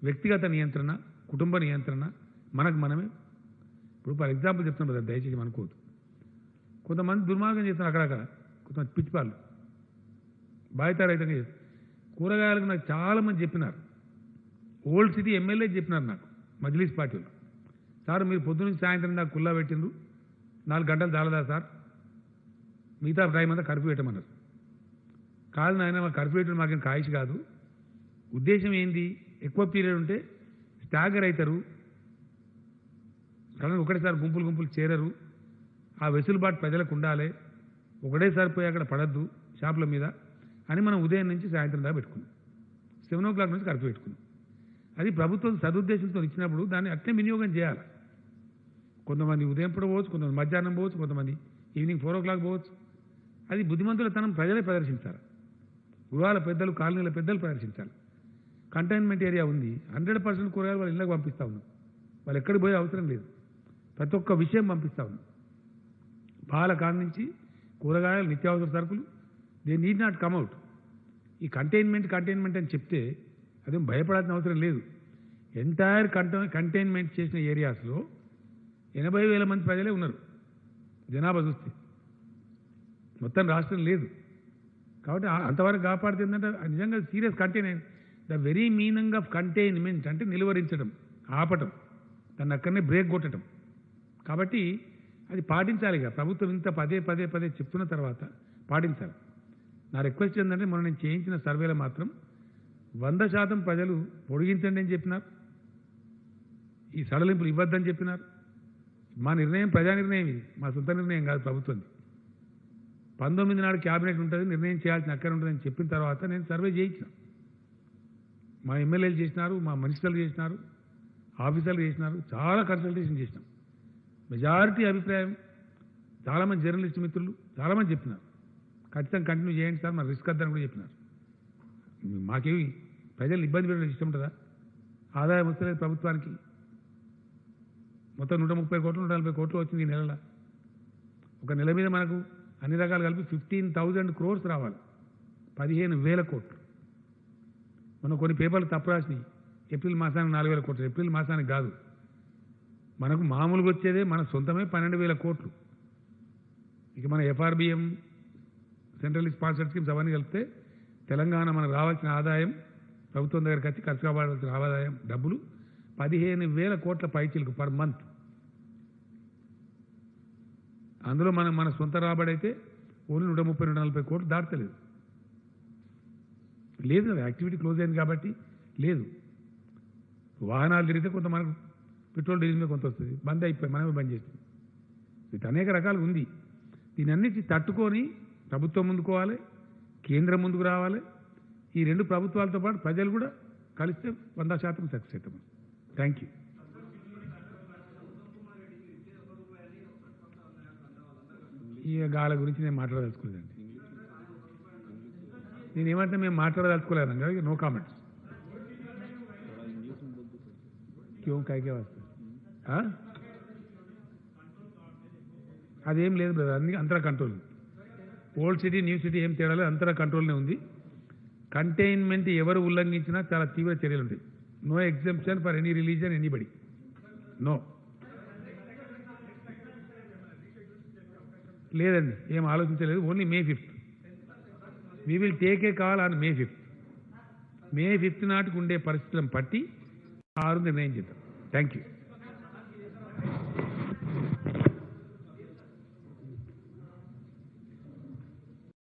వ్యక్తిగత నియంత్రణ, కుటుంబ నియంత్రణ, మనకు మనమే. ఇప్పుడు ఫర్ ఎగ్జాంపుల్ చెప్తాను కదా, దయచేసి అనుకోవద్దు. కొంతమంది దుర్మార్గం చేస్తున్నారు అక్కడక్కడ, కొంతమంది పిచ్చిపాళ్ళు బాధితారహితంగా చేస్తారు. కూరగాయలకు నాకు చాలామంది చెప్పినారు, ఓల్డ్ సిటీ ఎమ్మెల్యే చెప్పినారు నాకు, మజ్లీస్ పార్టీ వాళ్ళు, సార్ మీరు పొద్దు నుంచి సాయంత్రం దాకా కుల్లా పెట్టిండ్రు, 4 గంటలు చాలదా సార్, మిగతా టైం అంతా కర్ఫ్యూ పెట్టమన్నారు. కాదు నాయన, మా కర్ఫ్యూ పెట్టడం మాకేం కాయిష్ కాదు. ఉద్దేశం ఏంది? ఎక్కువ పీరియడ్ ఉంటే స్టాగర్ అవుతారు, కానీ ఒకటేసారి గుంపులు చేరరు. ఆ వెసులుబాటు ప్రజలకు ఉండాలి, ఒకటేసారి పోయి అక్కడ పడద్దు షాపుల మీద అని మనం ఉదయం నుంచి సాయంత్రం దాకా పెట్టుకున్నాం. 7 o'clock నుంచి కర్ఫ్యూ పెట్టుకున్నాం. అది ప్రభుత్వం సదుద్దేశంతో ఇచ్చినప్పుడు దాన్ని అట్లే వినియోగం చేయాలి. కొంతమంది ఉదయం పూట పోవచ్చు, కొంతమంది మధ్యాహ్నం పోవచ్చు, కొంతమంది ఈవినింగ్ 4 o'clock పోవచ్చు. అది బుద్ధిమంతులతనం ప్రజలే ప్రదర్శించాలి. గృహాల పెద్దలు, కాలనీల పెద్దలు ప్రదర్శించాలి. కంటైన్మెంట్ ఏరియా ఉంది, 100% కూరగాయలు వాళ్ళ ఇళ్ళకి పంపిస్తూ ఉన్నాం. వాళ్ళు ఎక్కడికి పోయే అవసరం లేదు, ప్రతి ఒక్క విషయం పంపిస్తూ ఉన్నాం. పాల కాడ నుంచి కూరగాయలు, నిత్యావసర సరుకులు, దే నీడ్ నాట్ కమ్అవుట్. ఈ కంటైన్మెంట్ అని చెప్తే అదేం భయపడాల్సిన అవసరం లేదు. ఎంటైర్ కంటైన్మెంట్ చేసిన ఏరియాస్లో 80,000 మంది ప్రజలే ఉన్నారు జనాభా చూస్తే, మొత్తం రాష్ట్రం లేదు. కాబట్టి అంతవరకు కాపాడితే ఏంటంటే నిజంగా serious containment. The very meaning of containment అంటే నిలువరించడం, ఆపటం, దాన్ని అక్కడనే బ్రేక్ కొట్టడం. కాబట్టి అది పాటించాలి. ఇక ప్రభుత్వం ఇంత పదే చెప్తున్న తర్వాత పాటించాలి. నా రిక్వెస్ట్ ఏంటంటే మొన్న నేను చేయించిన సర్వేలో మాత్రం 100% ప్రజలు పొడిగించండి అని చెప్పినారు, ఈ సడలింపులు ఇవ్వద్దని చెప్పినారు. మా నిర్ణయం ప్రజా నిర్ణయం, ఇది మా సొంత నిర్ణయం కాదు ప్రభుత్వంది. 19 నాడు క్యాబినెట్ ఉంటుంది, నిర్ణయం చేయాల్సిన అక్కడ ఉంటుందని చెప్పిన తర్వాత నేను సర్వే చేయించిన. మా ఎమ్మెల్యేలు చేసినారు, మా మినిస్టర్లు చేసినారు, ఆఫీసర్లు చేసినారు, చాలా కన్సల్టేషన్ చేసినాం. మెజారిటీ అభిప్రాయం, చాలామంది జర్నలిస్ట్ మిత్రులు చాలామంది చెప్పినారు, ఖచ్చితంగా కంటిన్యూ చేయండి సార్, మన రిస్క్ వద్దని కూడా చెప్పినారు. మాకేమి ప్రజలు ఇబ్బంది పెట్టడం ఇష్టం ఉంటుందా? ఆదాయం వస్తలేదు ప్రభుత్వానికి, మొత్తం 130 కోట్లు 140 కోట్లు వచ్చింది ఈ నెలలో. ఒక నెల మీద మనకు అన్ని రకాలు కలిపి 15,000 crores రావాలి, 15,000 కోట్లు. మనం కొన్ని పేపర్లు తప్పు రాసినాయి, ఏప్రిల్ మాసానికి 4,000 కోట్లు, ఏప్రిల్ మాసానికి కాదు. మనకు మామూలుగా వచ్చేదే మన సొంతమే 12,000 కోట్లు. ఇక మన ఎఫ్ఆర్బిఎం, సెంట్రల్ స్పాన్సర్డ్ స్కీమ్స్ అవన్నీ కలిపితే తెలంగాణ మనకు రావాల్సిన ఆదాయం, ప్రభుత్వం దగ్గరికి వచ్చి ఖర్చు కావాల్సిన ఆదాయం డబ్బులు 15,000 కోట్ల పైచీలకు పర్ మంత్. అందులో మన సొంత రాబడి అయితే ఓన్లీ 130-140 కోట్లు దాటలేదు. లేదు కదా, యాక్టివిటీ క్లోజ్ అయింది కాబట్టి లేదు. వాహనాలు తిరిగితే కొంత మనకు పెట్రోల్ డీజిల్ మీద కొంత వస్తుంది, బంద్ అయిపోయి మనమే బంద్ చేస్తుంది. ఇది అనేక రకాలుగా ఉంది. దీని అన్నిటి తట్టుకొని ప్రభుత్వం ముందుకోవాలి, కేంద్రం ముందుకు రావాలి. ఈ రెండు ప్రభుత్వాలతో పాటు ప్రజలు కూడా కలిస్తే 100% సక్సెస్ అవుతాం. Thank you. ఈ గాల గురించి నేను మాట్లాడదలుచుకోలేదండి. నేనేమంటే మేము మాట్లాడదలుచుకోలేదండి కదా, నో కామెంట్స్. క్यों काय क्या वास्ते అదేం లేదు బ్రదర్, అన్ని అంతరా control. Old city new city ఏం తేడా లేదు, అంతరా కంట్రోల్నే ఉంది. కంటైన్మెంట్ ఎవరు ఉల్లంఘించినా చాలా తీవ్ర చర్యలు ఉంటాయి. No exemption for any religion anybody, no. లేదండి, ఏం ఆలోచించలేదు. Only May 5th we will take a call on May 5th. May 5th నాటికి ఉండే పరిస్థితులను బట్టి నిర్ణయం చేద్దాం. Thank you.